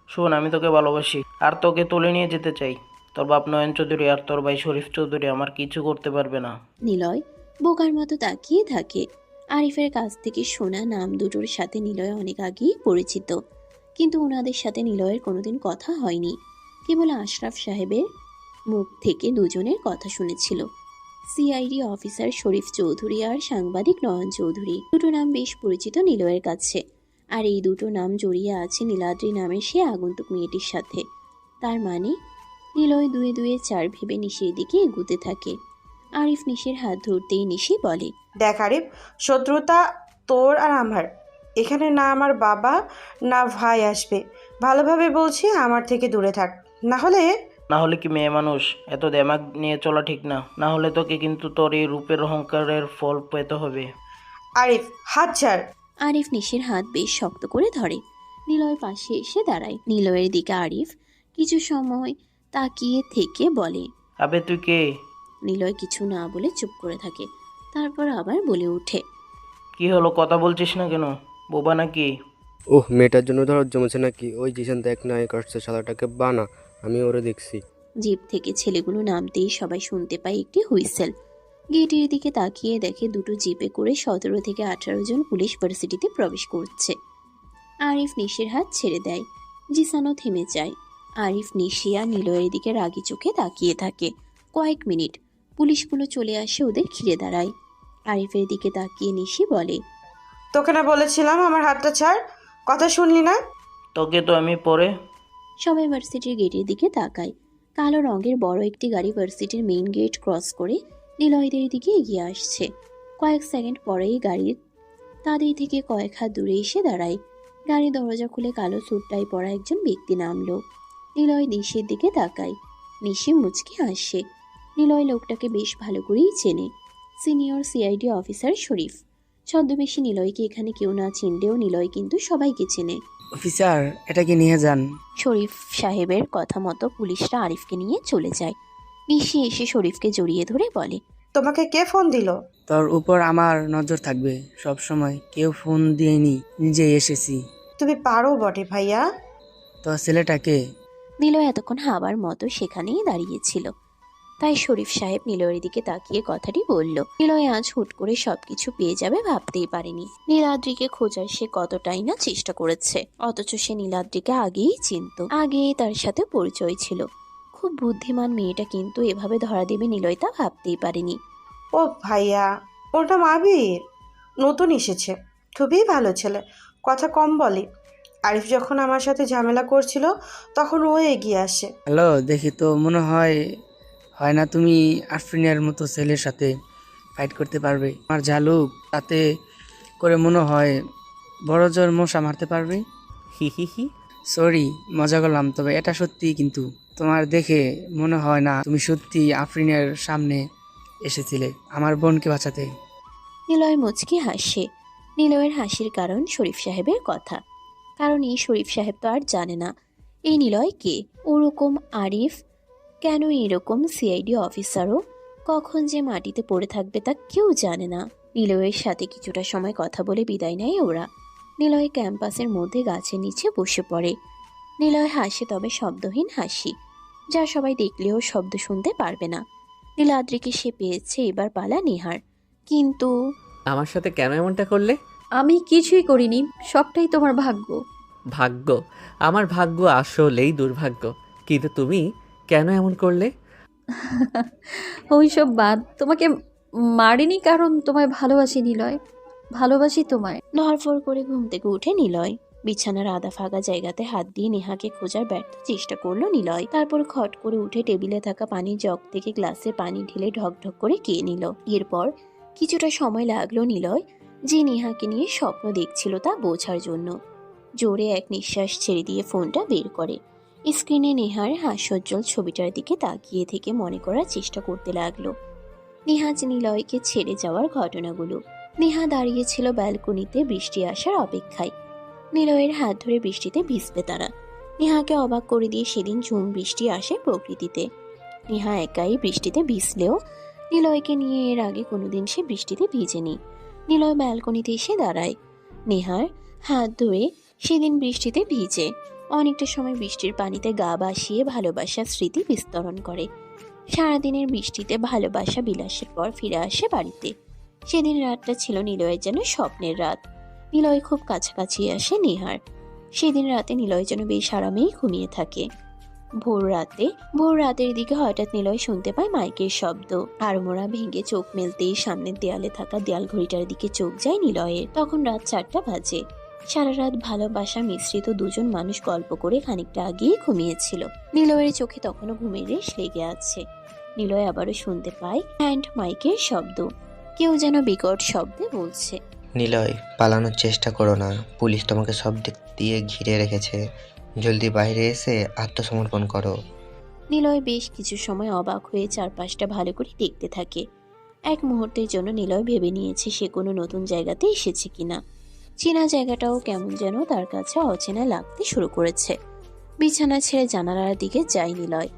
শোন, আমি তোকে ভালোবাসি আর তোকে তুলে নিয়ে যেতে চাই। তোর বাপ নয়ন চৌধুরী আর তোর ভাই শরীফ চৌধুরী আমার কিছু করতে পারবে না। নিলয় বোকার মতো তাকিয়ে থাকে। আরিফের কাছ থেকে শোনা নাম দুটোর সাথে নিলয় অনেক আগেই পরিচিত, কিন্তু ওনাদের সাথে নিলয়ের কোনোদিন কথা হয়নি। কেবল আশরাফ সাহেবের মুখ থেকে দুজনের কথা শুনেছিল। সিআইডি অফিসার শরীফ চৌধুরী আর সাংবাদিক নয়ন চৌধুরী, দুটো নাম বেশ পরিচিত নিলয়ের কাছে। আর এই দুটো নাম জড়িয়ে আছে নীলাদ্রি নামের সে আগন্তুক মেয়েটির সাথে। তার মানে নিলয় দুয়ে দুয়ে চার ভেবে নিশির দিকে এগুতে থাকে। আরিফ নিশির হাত ধরতেই নিশি বলে, দেখ আরিফ, শত্রুতা তোর আর আমার। এখানে না আমার বাবা না ভাই আসবে। ভালোভাবে বলছি, আমার থেকে দূরে থাক। না হলে কি মেয়ে মানুষ এত দেমাগ নিয়ে চলা ঠিক না? না হলে তোকে কিন্তু তোর এই রূপের অহংকারের ফল পেতে হবে। আরিফ, হাত ছাড়। আরিফ নিশির হাত বেশ শক্ত করে ধরে। নিলয়ের পাশে এসে দাঁড়ায়। নিলয়ের দিকে আরিফ কিছু সময় তাকিয়ে থেকে বলে, আবে তুই কে? নিলয় কিছু না বলে চুপ করে থাকে। তারপর আবার বলে ওঠে, কি হলো, কথা বলছিস না কেন? বোবা নাকি? ওহ, মেয়েটার জন্য ধরো জমেছে নাকি? ওই জিসান দেখ নায়ক আসছে, শালাটাকে বানা, আমি ওরে দেখছি। জিপ থেকে ছেলেগুলো নামতেই সবাই শুনতে পায় একটি হুইসেল। গেটের দিকে তাকিয়ে দেখে দুটো জিপে করে 17 থেকে 18 জন পুলিশ ভার্সিটিতে প্রবেশ করছে। আরিফ নিশির হাত ছেড়ে দেয়। জিসানও থেমে যায়। আরিফ নিশি আর নিলয়ের দিকে রাগি চোখে তাকিয়ে থাকে। কয়েক মিনিট পুলিশগুলো চলে আসে, ওদের ঘিরে দাঁড়ায়। আরিফের দিকে তাকিয়ে নিশি বলে, তোকে না বলেছিলাম আমার হাতটা ছাড়? কথা শুনলি না? তোকে তো আমি পরে। সবাই ভার্সিটির গেটের দিকে তাকায়। কালো রঙের বড় একটি গাড়ি ভার্সিটির মেইন গেট ক্রস করে নিলয়দের দিকে এগিয়ে আসছে। কয়েক সেকেন্ড পরেই গাড়ির তাদের থেকে কয়েক হাত দূরে এসে দাঁড়ায়। গাড়ির দরজা খুলে কালো স্যুটটাই পরা একজন ব্যক্তি নামলো। নিলয় নিশির দিকে তাকায়। নিশি মুচকি হাসে। নিলয় লোকটাকে বেশ ভালো করেই চেনে। সিনিয়র সিআইডি অফিসার শরীফ। ছদ্মবেশী নিলয়কে এখানে কেউ না চিনলেও নিলয় কিন্তু সবাইকে চেনে। অফিসার, এটাকে নিয়ে যান। শরীফ সাহেবের কথা মতো পুলিশরা আরিফকে নিয়ে চলে যায়। নিশি এসে শরীফকে জড়িয়ে ধরে বলে, তোমাকে কে ফোন দিল? তোর উপর আমার নজর থাকবে সব সময়। কেউ ফোন দিয়েনি, নিজেই এসেছি। তুমি পারো বটে ভাইয়া। তো ছেলেটাকে? নিলয় এতক্ষণ হাবার মতো সেখানেই দাঁড়িয়েছিল, তাই শরীফ সাহেব নিলয়ের দিকে তাকিয়ে কথাটি বলল। নিলয় আজ হুট করে সবকিছু পেয়ে যাবে ভাবতেই পারেনি। নীলাদ্রিকে খোঁজার সে কতটাই না চেষ্টা করেছে, অথচ সে নীলাদ্রিকে আগেই চিনত, আগেই তার সাথে পরিচয় ছিল। খুব বুদ্ধিমান মেয়েটা, কিন্তু এভাবে ধরা দেবে নিলয় তা ভাবতেই পারেনি। ও ভাইয়া, ওটা আবির, নতুন এসেছে, খুবই ভালো ছেলে, কথা কম বলে। আরিফ যখন আমার সাথে ঝামেলা করছিল তখন ও এগিয়ে আসে। হ্যালো, দেখি তো মনে হয় না তুমি আফরিনের মতো ছেলের সাথে ফাইট করতে পারবে। আমার ঝালুক তাতে করে মনে হয় বড় জোর মশা মারতে পারবে। হি হি হি। সরি, মজা করলাম, তবে এটা সত্যি কিন্তু তোমার দেখে মনে হয় না তুমি সত্যি আফরিনের সামনে এসেছিলে আমার বোনকে বাঁচাতে। নিলয় মুচকি হাসে। নিলয়ের হাসির কারণ শরীফ সাহেবের কথা। কারণ এই শরীফ সাহেব তো আর জানে না এই নিলয় কে। ওরকম আরিফ কেন এরকম সিআইডি অফিসারও কখন যে মাটিতে পড়ে থাকবে তা কেউ জানে না। নিলয়ের সাথে কিছুটা সময় কথা বলে বিদায় নেয় ওরা। নিলয় ক্যাম্পাসের মধ্যে গাছের নিচে বসে পড়ে। নিলয় হাসে, তবে শব্দহীন হাসি, যা সবাই দেখলেও শব্দ শুনতে পারবে না। নীলাদ্রিকে সে পেয়েছে, এবার পালা নেহার। কিন্তু আমার সাথে কেন এমনটা করলে? আমি কিছুই করিনি, সবটাই তোমার ভাগ্য। ভাগ্য? আমার ভাগ্য আসলেই দুর্ভাগ্য, কিন্তু তুমি কেন এমন করলে? ওইসব বাদ, তোমাকে মারিনি কারণ তোমায় ভালোবাসি নিলয়, ভালোবাসি তোমায়। ধরফর করে ঘুম থেকে উঠে নিলয়। বিছানার আধা ফাঁকা জায়গাতে হাত দিয়ে নেহাকে খোঁজার ব্যর্থ চেষ্টা করলো নিলয়। তারপর খট করে উঠে টেবিলে থাকা পানির জগ থেকে গ্লাসে পানি ঢেলে ঢকঢক করে খেয়ে নিল। এরপর কিছুটা সময় লাগলো নিলয় যে নেহাকে নিয়ে স্বপ্ন দেখছিল তা বোঝার জন্য। জোরে এক নিঃশ্বাস ছেড়ে দিয়ে ফোনটা বের করে স্ক্রিনে নেহার হাস্যোজ্জ্বল ছবিটার দিকে তাকিয়ে থেকে মনে করার চেষ্টা করতে লাগলো নেহাজ নিলয়কে ছেড়ে যাওয়ার ঘটনাগুলো। নেহা দাঁড়িয়েছিল ব্যালকনিতে বৃষ্টি আসার অপেক্ষায়। নিলয়ের হাত ধরে বৃষ্টিতে ভিজবে তারা। নেহাকে অবাক করে দিয়ে সেদিন ঝুম বৃষ্টি আসে প্রকৃতিতে। নেহা একাই বৃষ্টিতে ভিজলেও নিলয়কে নিয়ে এর আগে কোনোদিন সে বৃষ্টিতে ভিজেনি। নিলয় ব্যালকনিতে এসে দাঁড়ায়। নেহার হাত ধরে সেদিন বৃষ্টিতে ভিজে অনেকটা সময় বৃষ্টির পানিতে গা ভাসিয়ে ভালোবাসার স্মৃতি বিস্তরণ করে। সারাদিনের বৃষ্টিতে ভালোবাসা বিলাসের পর ফিরে আসে বাড়িতে। সেদিন রাতটা ছিল নিলয়ের যেন স্বপ্নের রাত। নিলয় খুব কাছাকাছি আসে নেহার। সেদিন রাতে নিলয় যেন বেশ আরামেই ঘুমিয়ে থাকে। ভোর রাতের দিকে হঠাৎ নিলয় শুনতে পায় মাইকের শব্দ। আড়মোড়া ভেঙে চোখ মেলতেই সামনের দেয়ালে থাকা দেয়াল ঘড়িটার দিকে চোখ যায় নিলয়ের। তখন রাত 4টা বাজে। সারা রাত ভালোবাসা মিশ্রিত দুজন মানুষ গল্প করে খানিকটা আগেই ঘুমিয়েছিল। নিলয়ের চোখে তখনও ঘুমের রেশ লেগে আছে। নিলয় আবারও শুনতে পায় হ্যান্ড মাইকের শব্দ। কেউ যেন বিকট শব্দে বলছে, নিলয়, পালানোর চেষ্টা করো না, পুলিশ তোমাকে সব দিক দিয়ে ঘিরে রেখেছে, জলদি বাইরে এসে আত্মসমর্পণ করো। নিলয় বেশ কিছু সময় অবাক হয়ে চারপাশটা ভালো করে দেখতে থাকে। এক মুহূর্তের জন্য নিলয় ভেবে নিয়েছে সে কোনো নতুন জায়গাতে এসেছে কিনা। চেনা জায়গাটাও কেমন যেন তার কাছে অচেনা লাগতে শুরু করেছে। বিছানা ছেড়ে জানালার দিকে যায় নিলয়।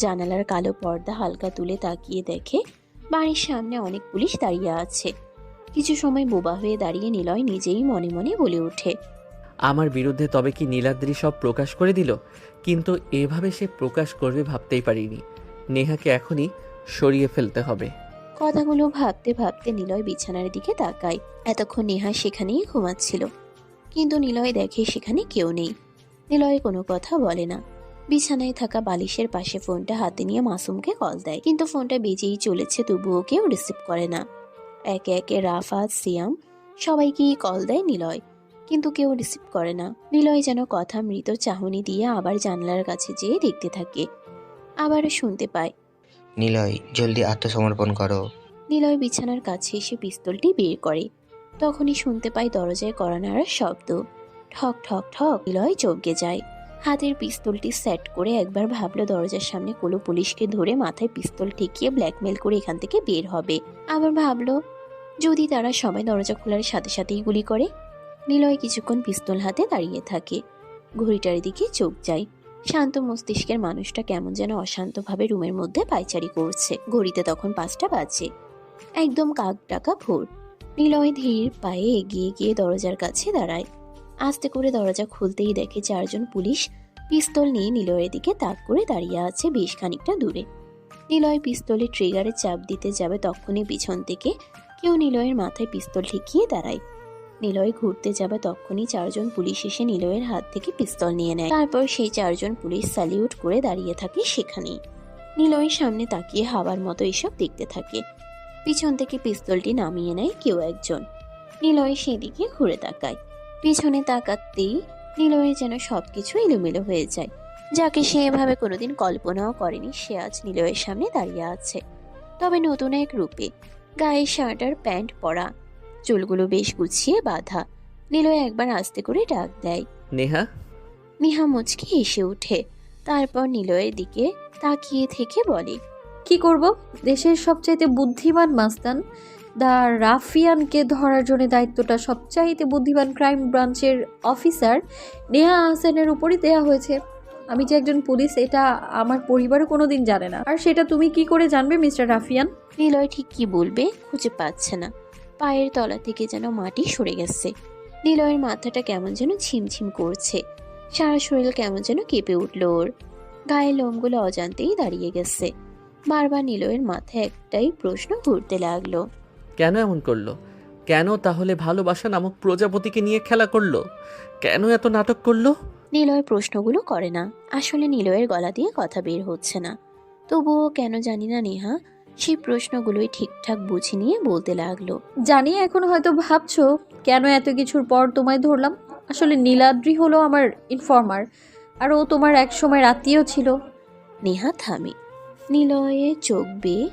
জানালার কালো পর্দা হালকা তুলে তাকিয়ে দেখে বাড়ির সামনে অনেক পুলিশ দাঁড়িয়ে আছে। কিছু সময় বোবা হয়ে দাঁড়িয়ে নিলয় নিজেই মনে মনে বলে ওঠে, আমার বিরুদ্ধে তবে কি নীলাদ্রি সব প্রকাশ করে দিল? কিন্তু এভাবে সে প্রকাশ করবে ভাবতেই পারিনি। নেহাকে এখনই সরিয়ে ফেলতে হবে। কথাগুলো ভাবতে ভাবতে নিলয় বিছানার দিকে তাকায়। এতক্ষণ নেহা সেখানেই ঘুমাচ্ছিল, কিন্তু নিলয় দেখে সেখানে কেউ নেই। নিলয় কোনো কথা বলে না। বিছানায় থাকা বালিশের পাশে ফোনটা হাতে নিয়ে মাসুমকে কল দেয়, কিন্তু ফোনটা বেজেই চলেছে, তবুও কেউ রিসিভ করে না। একে একে রাফাত, সিয়াম সবাইকেই কল দেয় নিলয়, কিন্তু কেউ রিসিভ করে না। নিলয় যেন কথা মৃত চাহনি দিয়ে আবার জানলার কাছে যেয়ে দেখতে থাকে। আবারও শুনতে পায়, নিলয়, জলদি আত্মসমর্পণ করো। নিলয় বিছানার কাছে এসে পিস্তলটি বের করে। তখনই শুনতে পায় দরজায় কড়া নাড়ার শব্দ। ঠক ঠক ঠক। নিলয় চমকে যায়। হাতের পিস্তলটি সেট করে একবার ভাবলো দরজার সামনে কোনো পুলিশকে ধরে মাথায় পিস্তল ঠেকিয়ে ব্ল্যাকমেল করে এখান থেকে বের হবে। আবার ভাবলো যদি তারা সবাই দরজা খোলার সাথে সাথেই গুলি করে। নিলয় কিছুক্ষণ পিস্তল হাতে দাঁড়িয়ে থাকে। ঘড়িটার দিকে চোখ যায়। শান্ত মস্তিষ্কের মানুষটা কেমন যেন অশান্তভাবে রুমের মধ্যে পায়চারি করছে। ঘড়িতে তখন 5টা বাজে। একদম কাক ডাকা ভোর। নিলয় ধীর পায়ে এগিয়ে গিয়ে দরজার কাছে দাঁড়ায়। আস্তে করে দরজা খুলতেই দেখে 4 জন পুলিশ পিস্তল নিয়ে নিলয়ের দিকে তাক করে দাঁড়িয়ে আছে বেশ খানিকটা দূরে। নিলয় পিস্তলের ট্রিগারে চাপ দিতে যাবে, তখনই পিছন থেকে কেউ নিলয়ের মাথায় পিস্তল ঠেকিয়ে দাঁড়ায়। নিলয় ঘুরতে যাবে, তখনই 4 জন পুলিশ এসে নিলয়ের হাত থেকে পিস্তল নিয়ে নেয়। তারপর সেই 4 জন পুলিশ স্যালিউট করে দাঁড়িয়ে থাকে সেখানেই। নিলয়ের সামনে তাকিয়ে হাওয়ার মতো এসব দেখতে থাকে। পিছন থেকে পিস্তলটি নামিয়ে নেয় কেউ একজন। নিলয় সেদিকে ঘুরে তাকায়। পিছনে তাকাতেই নিলয়ের যেন সবকিছু এলোমেলো হয়ে যায়। যাকে সে এভাবে কোনোদিন কল্পনাও করেনি সে আজ নিলয়ের সামনে দাঁড়িয়ে আছে, তবে নতুন এক রূপে। গায়ে শার্ট আর প্যান্ট পরা, চুলগুলো বেশ গুছিয়ে বাঁধা। নিলয় একবার আস্তে করে ডাক দেয়, নেহা? নেহা মুচকি এসে ওঠে, তারপর নিলয়ের দিকে তাকিয়ে থেকে বলে, কি করব? দেশের সবচাইতে বুদ্ধিমান মাস্তান দা রাফিয়ানকে ধরার জন্য দায়িত্বটা সবচাইতে বুদ্ধিমান ক্রাইম ব্রাঞ্চের অফিসার নেহা আহসানের উপরই দেয়া হয়েছে। আমি যে একজন পুলিশ এটা আমার পরিবারও কোনোদিন জানে না, আর সেটা তুমি কি করে জানবে মিস্টার রাফিয়ান? নিলয় ঠিক কি বলবে খুঁজে পাচ্ছে না। পায়ের তলা থেকে যেন মাটি সরে গেছে। নিলয়ের মাথাটা কেমন যেন ঝিমঝিম করছে, সারা শরীর কেমন যেন কেঁপে উঠল ওর। গায়ের লোমগুলো অজান্তেই দাঁড়িয়ে গেছে। বারবার নিলয়ের মাথায় একটাই প্রশ্ন ঘুরতে লাগলো, কেন এমন করলো? কেন তাহলে ভালোবাসা নামক প্রজাপতিকে নিয়ে খেলা করলো? কেন এত নাটক করলো? নিলয় প্রশ্নগুলো করে না, আসলে নিলয়ের গলা দিয়ে কথা বের হচ্ছে না। তবুও কেন জানি না নেহা সেই প্রশ্নগুলোই ঠিকঠাক বুঝে নিয়ে বলতে লাগলো, জানি এখন হয়তো ভাবছো কেন এত কিছুর পর তোমায় ধরলাম। আসলে নীলাদ্রি হলো আমার ইনফর্মার, আর ও তোমার এক সময় আত্মীয় ছিল। নেহা থামে। নিলয়ের চোখ বেয়ে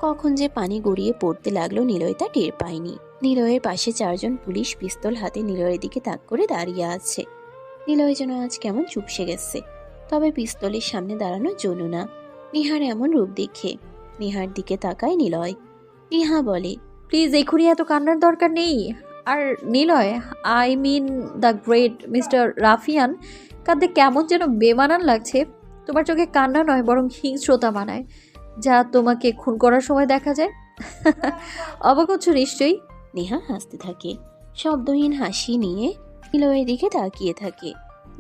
কখন যে পানি গড়িয়ে পড়তে লাগলো নিলয় তা টের পায়নি। নিলয়ের পাশে 4 জন পুলিশ পিস্তল হাতে নিলয়ের দিকে তাক করে দাঁড়িয়ে আছে। নিলয় যেন আজ কেমন চুপসে গেছে। তবে পিস্তলের সামনে দাঁড়ানোর জন্য না, নেহার এমন রূপ দেখে। নেহার দিকে তাকায় নিলয়। নেহা বলে, প্লিজ এখনই এত কান্নার দরকার নেই। আর Niloy, I mean the great mister ruffian, কাঁদতে কেমন যেন বেমানান লাগছে। তোমার চোখে কান্না নয়, বরং হিংস্রতা মানায়, যা তোমাকে খুন করার সময় দেখা যায়। অবাক হচ্ছ নিশ্চয়ই। নেহা হাসতে থাকে, শব্দহীন হাসি নিয়ে নিলয়ের দিকে তাকিয়ে থাকে।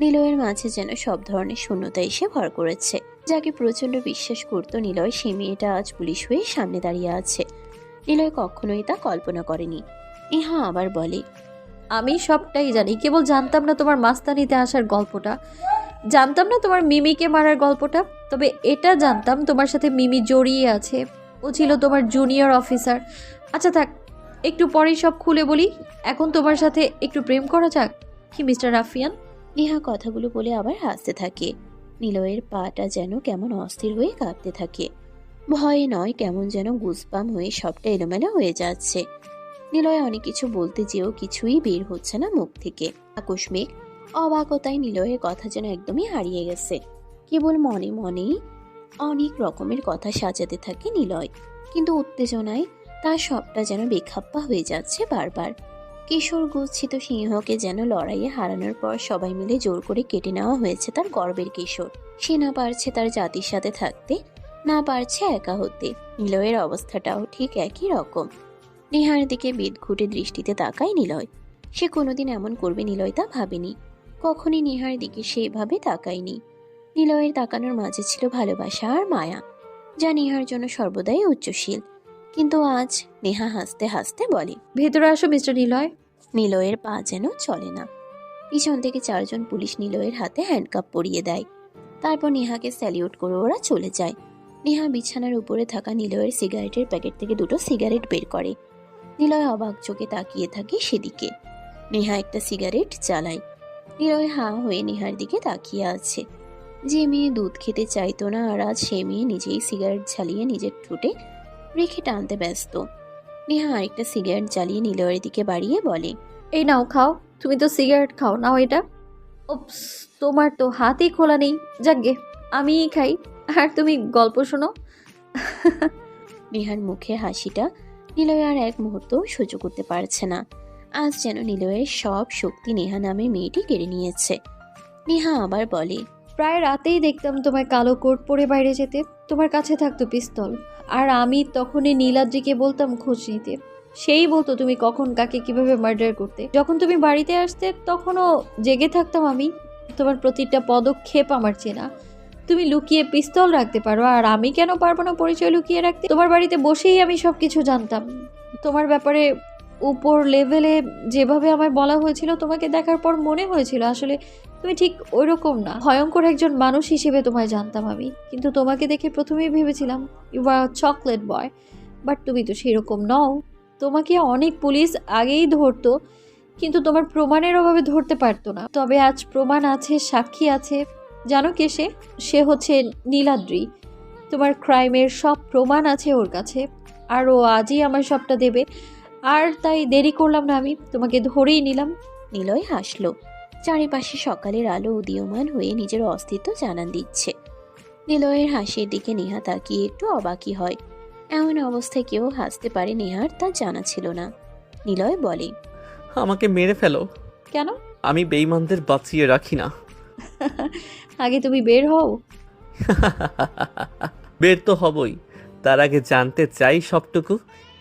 নিলয়ের মাঝে যেন সব ধরনের শূন্যতা এসে ভর করেছে। যাকে প্রচণ্ড বিশ্বাস করতো নিলয়, সে মেয়েটা আজ পুলিশ হয়ে সামনে দাঁড়িয়ে আছে। নিলয় কখনোই তা কল্পনা করেনি। নেহা আবার বলে, আমি সবটাই জানি, কেবল জানতাম না তোমার মাস্তানিতে আসার গল্পটা, জানতাম না তোমার মিমিকে মারার গল্পটা। তবে এটা জানতাম তোমার সাথে মিমি জড়িয়ে আছে, ও ছিল তোমার জুনিয়র অফিসার। আচ্ছা থাক, একটু পরেই সব খুলে বলি। এখন তোমার সাথে একটু প্রেম করা যাক কি মিস্টার রাফিয়ান? নেহা কথাগুলো বলে আবার হাসতে থাকে। নিলয়ের পাটা যেন কেমন অস্থির হয়ে কাঁপতে থাকে। ভয়ে নয়, কেমন যেন গুজবাম হয়ে সবটা এলোমেলো হয়ে যাচ্ছে। নিলয় অনেক কিছু বলতে যেও কিছুই বের হচ্ছে না মুখ থেকে। আকস্মিক অবাকতায় নিলয়ের কথা যেন একদমই হারিয়ে গেছে। কেবল মনে মনেই অনেক রকমের কথা সাজাতে থাকে নিলয়, কিন্তু উত্তেজনায় তার সবটা যেন বেখাপ্পা হয়ে যাচ্ছে বারবার। কিশোর গচ্ছিত সিংহকে যেন লড়াইয়ে হারানোর পর সবাই মিলে জোর করে কেটে নেওয়া হয়েছে তার গর্বের কিশোর। সে না পারছে তার জাতির সাথে থাকতে, না পারছে একা হতে। নিলয়ের অবস্থাটাও ঠিক একই রকম। নেহার দিকে বিদঘুটে দৃষ্টিতে তাকায় নিলয়। সে কোনোদিন এমন করবে নিলয় তা ভাবেনি। কখনই নেহার দিকে সে এভাবে তাকায়নি। নিলয়ের তাকানোর মাঝে ছিল ভালোবাসা আর মায়া, যা নেহার জন্য সর্বদাই উচ্চশীল। কিন্তু আজ নেহা হাসতে হাসতে বলে, ভেতরে আসো মিস্টার নিলয়। নিলয়ের পা যেন চলে না। পিছন থেকে 4 জন পুলিশ নিলয়ের হাতে হ্যান্ডকাপ পরিয়ে দেয়। তারপর নেহাকে স্যালিউট করে ওরা চলে যায়। নেহা বিছানার উপরে থাকা নিলয়ের সিগারেটের প্যাকেট থেকে 2টো সিগারেট বের করে। নিলয় অবাক চোখে তাকিয়ে থাকে সেদিকে। নেহা একটা সিগারেট জ্বালায়। নিলয় হাঁ হয়ে নেহার দিকে তাকিয়ে আছে। যে মেয়ে দুধ খেতে চাইতো না, আর আজ সে মেয়ে নিজেই সিগারেট জ্বালিয়ে নিজের ঠোঁটে রেখে টানতে ব্যস্ত। নেহা আরেকটা সিগারেট জ্বালিয়ে নিলয়ের দিকে বাড়িয়ে বলে, এই নাও খাও, তুমি তো সিগারেট খাও, নাও এটা। ওপস, তোমার তো হাতই খোলা নেই। যাকগে, আমিই খাই, আর তুমি গল্প শোনো। নেহার মুখে হাসিটা নিলয় আর এক মুহূর্ত সহ্য করতে পারছে না। আজ যেন নিলয়ের সব শক্তি নেহা নামে মেয়েটি কেড়ে নিয়েছে। নেহা আবার বলে, প্রায় রাতেই দেখতাম তোমায় কালো কোট পরে বাইরে যেতে, তোমার কাছে থাকতো পিস্তল, আর আমি তখনই নীলাদ্রিকে বলতাম খোঁজ নিতে। সেই বলতো তুমি কখন কাকে কিভাবে মার্ডার করতে। যখন তুমি বাড়িতে আসতে তখনও জেগে থাকতাম আমি। তোমার প্রতিটা পদক্ষেপ আমার চেনা। তুমি লুকিয়ে পিস্তল রাখতে পারো, আর আমি কেন পারবো না পরিচয় লুকিয়ে রাখতে? তোমার বাড়িতে বসেই আমি সব কিছু জানতাম। তোমার ব্যাপারে উপর লেভেলে যেভাবে আমায় বলা হয়েছিল, তোমাকে দেখার পর মনে হয়েছিল আসলে তুমি ঠিক ওই রকম না। ভয়ঙ্কর একজন মানুষ হিসেবে তোমায় জানতাম আমি, কিন্তু তোমাকে দেখে প্রথমেই ভেবেছিলাম you are chocolate boy, but তুমি তো সেরকম নও। তোমাকে অনেক পুলিশ আগেই ধরতো, কিন্তু তোমার প্রমাণের অভাবে ধরতে পারতো না। তবে আজ প্রমাণ আছে, সাক্ষী আছে। জানো কে সে? সে হচ্ছে নীলাদ্রি। তোমার ক্রাইমের সব প্রমাণ আছে ওর কাছে, আর ও আজই আমার সবটা দেবে। আর তাই দেরি করলাম না, আমি তোমাকে ধরেই নিলাম। নিলয় হাসলো। চারিপাশে সকালের আলো উদীয়মান হয়ে নিজের অস্তিত্ব জানান দিচ্ছে। নিলয়ের হাসির দিকে নেহা তাকিয়ে একটু অবাকই হয়। এমন অবস্থায় কেউ হাসতে পারে নেহার তা জানা ছিল না। নিলয় বলে, আমাকে মেরে ফেলো, কেন? আমি বেঈমানদের বাঁচিয়ে রাখি না। আগে তুমি বের হও। বের তো হবই, তার আগে জানতে চাই সবটুকু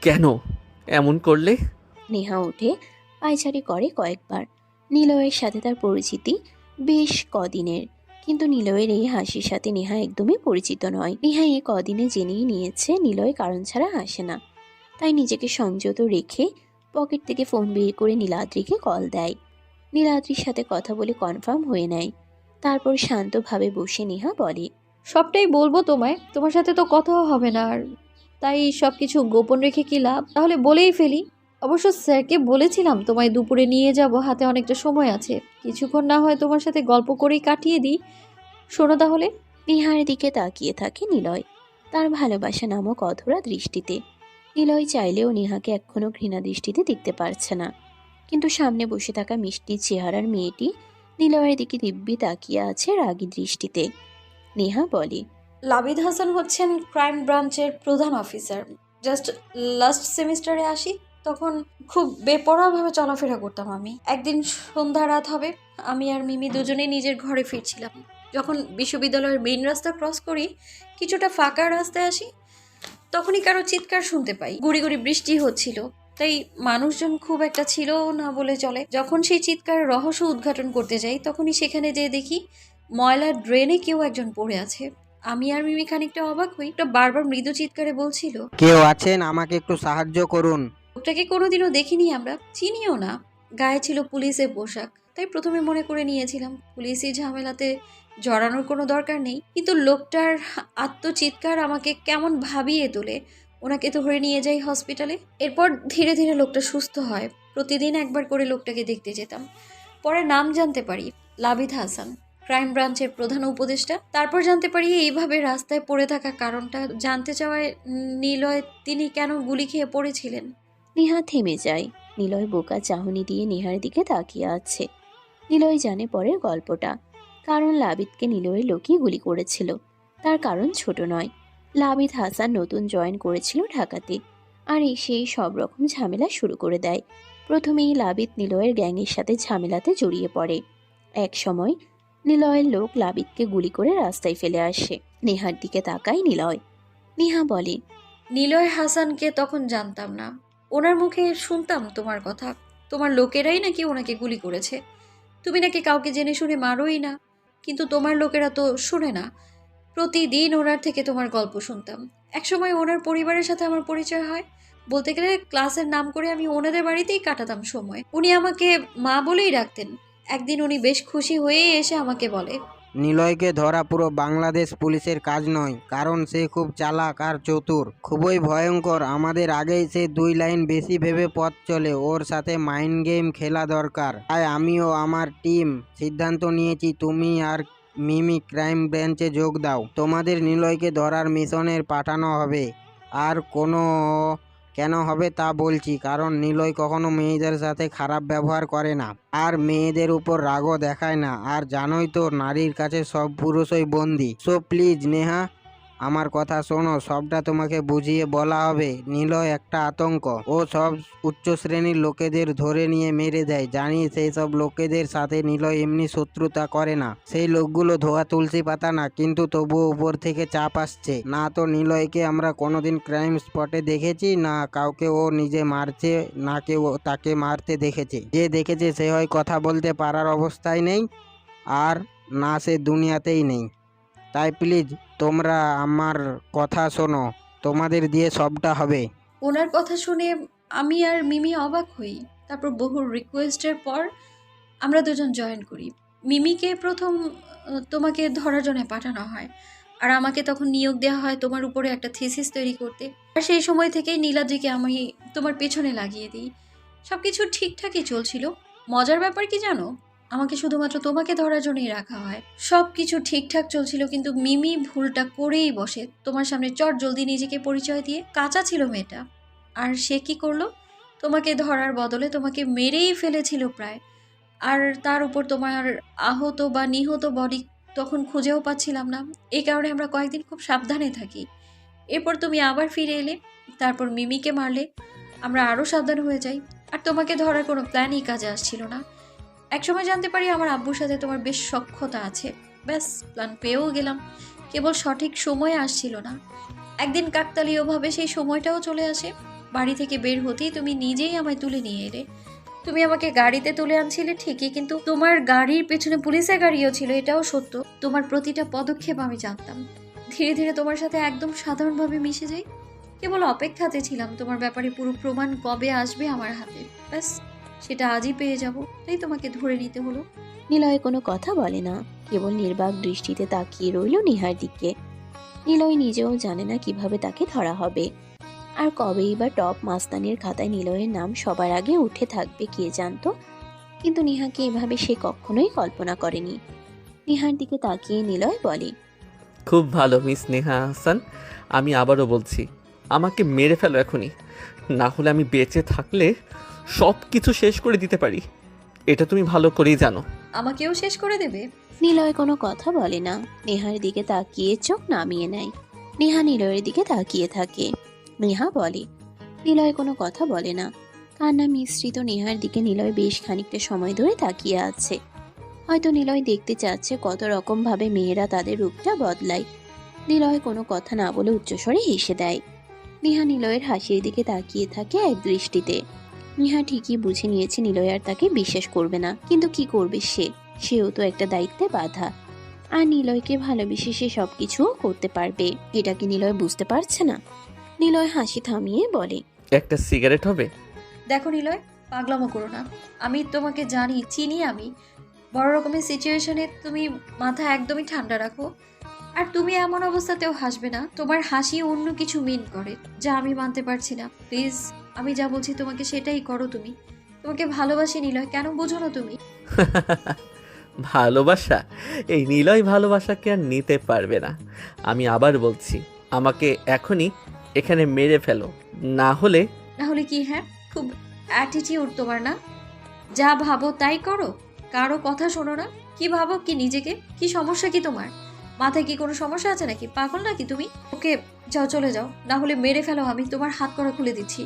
কেন এমন করলে। নেহা উঠে পায়চারি করে কয়েকবার। নিলয়ের সাথে তার পরিচিতি বেশ কদিনের, কিন্তু নিলয়ের এই হাসির সাথে নেহা একদমই পরিচিত নয়। নেহা এই কদিনে জেনেই নিয়েছে নিলয় কারণ ছাড়া হাসে না। তাই নিজেকে সংযত রেখে পকেট থেকে ফোন বের করে নীলাদ্রিকে কল দেয়। নীলাদ্রির সাথে কথা বলে কনফার্ম হয়ে নেয়। তারপর শান্তভাবে বসে নেহা বলে, সবটাই বলবো তোমায়, তোমার সাথে তো কথাও হবে না, আর তাই সব কিছু গোপন রেখে কি লাভ? তাহলে বলেই ফেলি। অবশ্য স্যারকে বলেছিলাম তোমায় দুপুরে নিয়ে যাব, হাতে অনেকটা সময় আছে, কিছুক্ষণ না হয় তোমার সাথে গল্প করেই কাটিয়ে দিই। শোনো তাহলে। নেহার দিকে তাকিয়ে থাকে নিলয়, তার ভালোবাসা নামক অধরা দৃষ্টিতে। নিলয় চাইলেও নেহাকে এখনো ঘৃণা দৃষ্টিতে দেখতে পারছে না, কিন্তু সামনে বসে থাকা মিষ্টি চেহারার মেয়েটি নিলয়ের দিকে দিব্যি তাকিয়ে আছে রাগী দৃষ্টিতে। নেহা বলে, লাবিদ হাসান হচ্ছেন ক্রাইম ব্রাঞ্চের প্রধান অফিসার। জাস্ট লাস্ট সেমিস্টারে আসি, তখন খুব বেপরোয়াভাবে চলাফেরা করতাম আমি। একদিন সন্ধ্যা রাত হবে, আমি আর মিমি দুজনেই নিজের ঘরে ফিরছিলাম। যখন বিশ্ববিদ্যালয়ের মেইন রাস্তা ক্রস করি, কিছুটা ফাঁকা রাস্তায় আসি, তখনই কারো চিৎকার শুনতে পাই। গুড়ি গুড়ি বৃষ্টি হচ্ছিল, তাই মানুষজন খুব একটা ছিল না বলে চলে। যখন সেই চিৎকারের রহস্য উদ্ঘাটন করতে যাই, তখনই সেখানে যেয়ে দেখি ময়লার ড্রেনে কেউ একজন পড়ে আছে। আমি আর মিমি খানিকটা অবাক হই। একটা বারবার মৃদু চিৎকারে বলছিল, কেউ আছেন, আমাকে একটু সাহায্য করুন। লোকটাকে কোনোদিনও দেখিনি, আমরা চিনিও না। গায়ে ছিল পুলিশের পোশাক, তাই প্রথমে মনে করে নিয়েছিলাম পুলিশি ঝামেলাতে জড়ানোর কোনো দরকার নেই। কিন্তু লোকটার আত্মচিৎকার আমাকে কেমন ভাবিয়ে তোলে। ওনাকে ধরে নিয়ে যাই হসপিটালে। এরপর ধীরে ধীরে লোকটা সুস্থ হয়। প্রতিদিন একবার করে লোকটাকে দেখতে যেতাম। পরে নাম জানতে পারি, লাবিদ হাসান, ক্রাইম ব্রাঞ্চের প্রধান উপদেষ্টা। তারপর জানতে পারি এইভাবে রাস্তায় পড়ে থাকা কারণটা জানতে চাওয়ায় নিলয় তিনি কেন গুলি খেয়ে পড়েছিলেন। নেহা থেমে যায়। নিলয় বোকা চাহনি দিয়ে নেহার দিকে তাকিয়ে আছে। নিলয় জানে পরের গল্পটা, কারণ লাবিদকে নিলয়ের লোকই গুলি করেছিল। তার কারণ ছোট নয়। লাবিদ হাসান নতুন জয়েন করেছিল ঢাকাতে, আর এসেই সব রকম ঝামেলা শুরু করে দেয়। প্রথমেই লাবিদ নিলয়ের গ্যাংয়ের সাথে ঝামেলাতে জড়িয়ে পড়ে। এক সময় নিলয়ের লোক লাবিদকে গুলি করে রাস্তায় ফেলে আসে। নেহার দিকে তাকায় নিলয়। নেহা বলে, নিলয় হাসানকে তখন জানতাম না, ওনার মুখে শুনতাম তোমার কথা। তোমার লোকেরাই নাকি ওনাকে গুলি করেছে। তুমি নাকি কাউকে জেনে শুনে মারোই না, কিন্তু তোমার লোকেরা তো শুনে না। প্রতিদিন ওনার থেকে তোমার গল্প শুনতাম। একসময় ওনার পরিবারের সাথে আমার পরিচয় হয়। বলতে গেলে ক্লাসের নাম করে আমি ওনাদের বাড়িতেই কাটাতাম সময়। উনি আমাকে মা বলেই ডাকতেন। একদিন উনি বেশ খুশি হয়ে এসে আমাকে বলে, নিলয়কে ধরা পুরো বাংলাদেশ পুলিশের কাজ নয়, কারণ সে খুব চালাক আর চতুর, খুবই ভয়ঙ্কর। আমাদের আগেই সে 2 লাইন বেশি ভেবে পথ চলে। ওর সাথে মাইন্ড গেম খেলা দরকার। তাই আমিও আমার টিম সিদ্ধান্ত নিয়েছি, তুমি আর মিমি ক্রাইম ব্রাঞ্চে যোগ দাও। তোমাদের নিলয়কে ধরার মিশনের পাঠানো হবে। আর কেন হবে তা বলছি, কারণ নিলয় কখনো মেয়েদের সাথে খারাপ ব্যবহার করে না, আর মেয়েদের উপর রাগও দেখায় না। আর জানোই তো, নারীর কাছে সব পুরুষই বন্দী। সো প্লিজ নেহা, আমার কথা শোনো, সবটা তোমাকে বুঝিয়ে বলা হবে। নিলয় একটা আতঙ্ক। ও সব উচ্চ শ্রেণীর লোকেদের ধরে নিয়ে মেরে দেয়। জানি সেই সব লোকেদের সাথে নিলয় এমনি শত্রুতা করে না। সেই লোকগুলো ধোয়া তুলসী পাতা না, কিন্তু তবুও উপর থেকে চাপ আসছে। না তো নিলয়কে আমরা কোনোদিন ক্রাইম স্পটে দেখেছি, না কাউকে ও নিজে মারছে, না কেউ তাকে মারতে দেখেছে। যে দেখেছে সে হয় কথা বলতে পারার অবস্থায় নেই, আর না সে দুনিয়াতেই নেই। তাই প্লিজ তোমরা আমার কথা শোনো, তোমাদের দিয়ে সবটা হবে। ওনার কথা শুনে আমি আর মিমি অবাক হই। তারপর বহু রিকোয়েস্টের পর আমরা দুজন জয়েন করি। মিমিকে প্রথম তোমাকে ধরার জন্য পাঠানো হয়, আর আমাকে তখন নিয়োগ দেওয়া হয় তোমার উপরে একটা থিসিস তৈরি করতে। আর সেই সময় থেকেই নীলাদ্রিকে আমি তোমার পেছনে লাগিয়ে দিই। সব কিছু ঠিকঠাকই চলছিল। মজার ব্যাপার কি জানো, আমাকে শুধুমাত্র তোমাকে ধরার জন্যই রাখা হয়। সব কিছু ঠিকঠাক চলছিল, কিন্তু মিমি ভুলটা করেই বসে তোমার সামনে চট জলদি নিজেকে পরিচয় দিয়ে। কাঁচা ছিল মেয়েটা, আর সে কি করলো, তোমাকে ধরার বদলে তোমাকে মেরেই ফেলেছিল প্রায়। আর তার উপর তোমার আহত বা নিহত বডি তখন খুঁজেও পাচ্ছিলাম না। এই কারণে আমরা কয়েকদিন খুব সাবধানে থাকি। এরপর তুমি আবার ফিরে এলে, তারপর মিমিকে মারলে, আমরা আরও সাবধান হয়ে যাই। আর তোমাকে ধরার কোনো প্ল্যানই কাজে আসছিল না। একসময় জানতে পারি আমার আব্বুর সাথে তোমার বেশ সখ্যতা আছে। ব্যাস, প্ল্যান পেয়েও গেলাম, কেবল সঠিক সময়ে আসছিল না। একদিন কাকতালীয়ভাবে সেই সময়টাও চলে আসে। বাড়ি থেকে বের হতেই তুমি নিজেই আমায় তুলে নিয়ে এলে। তুমি আমাকে গাড়িতে তুলে আনছিলে ঠিকই, কিন্তু তোমার গাড়ির পেছনে পুলিশের গাড়িও ছিল, এটাও সত্য। তোমার প্রতিটা পদক্ষেপ আমি জানতাম। ধীরে ধীরে তোমার সাথে একদম সাধারণভাবে মিশে যাই। কেবল অপেক্ষাতে ছিলাম তোমার ব্যাপারে পুরো প্রমাণ কবে আসবে আমার হাতে। ব্যাস, সেটা আজই পেয়ে যাব, তাই তোমাকে ধরে নিতে হলো। নিলয় কোনো কথা বলে না, কেবল নির্বাক দৃষ্টিতে তাকিয়ে রইল নিহার দিকে। নিলয় নিজেও জানে না কিভাবে তাকে ধরা হবে, আর কবেই বা টপ মাস্তানির খাতায় নিলয়ের নাম সবার আগে উঠে থাকবে কে জানতো। কিন্তু নিহাকে এভাবে সে কখনোই কল্পনা করেনি। নিহার দিকে তাকিয়ে নিলয় বলে, খুব ভালো মিস নেহা হাসান, আমি আবারও বলছি, আমাকে মেরে ফেলো এখনই, না হলে আমি বেঁচে থাকলে সব কিছু শেষ করে দিতে পারি। এটা তুমি ভালো করেই জানো। আমাকেও শেষ করে দেবে? নিলয় কোনো কথা বলে না, নেহার দিকে তাকিয়ে চোখ নামিয়ে নেয়। নেহা নিলয়ের দিকে তাকিয়ে থাকে। নেহা বলে, নিলয় কোনো কথা বলে না। কান্না মিশ্রিত নেহার দিকে নিলয় বেশ খানিকটা সময় ধরে তাকিয়ে আছে। হয়তো নিলয় দেখতে চাচ্ছে কত রকম ভাবে মেয়েরা তাদের রূপটা বদলায়। নিলয় কোনো কথা না বলে উচ্চস্বরে হেসে দেয়। নেহা নিলয়ের হাসির দিকে তাকিয়ে থাকে এক দৃষ্টিতে। নেহা ঠিকই বুঝে নিয়েছে নিলয় আর তাকে বিশ্বাস করবে না, কিন্তু কি করবে সেও তো একটা দায়িত্বে বাঁধা। আর নিলয়কে ভালোবেসে সে সবকিছুও করতে পারবে, এটা কি নিলয় বুঝতে পারছে না? নিলয় হাসি থামিয়ে বলে, একটা সিগারেট হবে? দেখো নিলয়, পাগলামো করো না। আমি তোমাকে জানি, চিনি। আমি বড় রকমের সিচুয়েশনে তুমি মাথা একদমই ঠান্ডা রাখো। আর তুমি এমন অবস্থাতেও হাসবে না। তোমার হাসি অন্য কিছু মিন করে, যা আমি মানতে পারছি না। প্লিজ, আমি যা বলছি তোমাকে সেটাই করো। তোমাকে ভালোবাসি নিলয়, কেন বোঝো না তুমি? ভালোবাসা? এই নিলয় ভালোবাসাকে আর নিতে পারবে না। আমি আবার বলছি, আমাকে এখনই এখানে মেরে ফেলো, না হলে কি? হ্যাঁ, খুব অ্যাটিটিউড তোমার না? যা ভাবো তাই করো, কারো কথা শোনো না। কি ভাবো কি নিজেকে? কি সমস্যা কি তোমার? মাথায় কি কোনো সমস্যা আছে নাকি? পাগল নাকি তুমি? ওকে, যাও, চলে যাও, না হলে মেরে ফেলো, আমি তোমার হাত কড়া খুলে দিচ্ছি।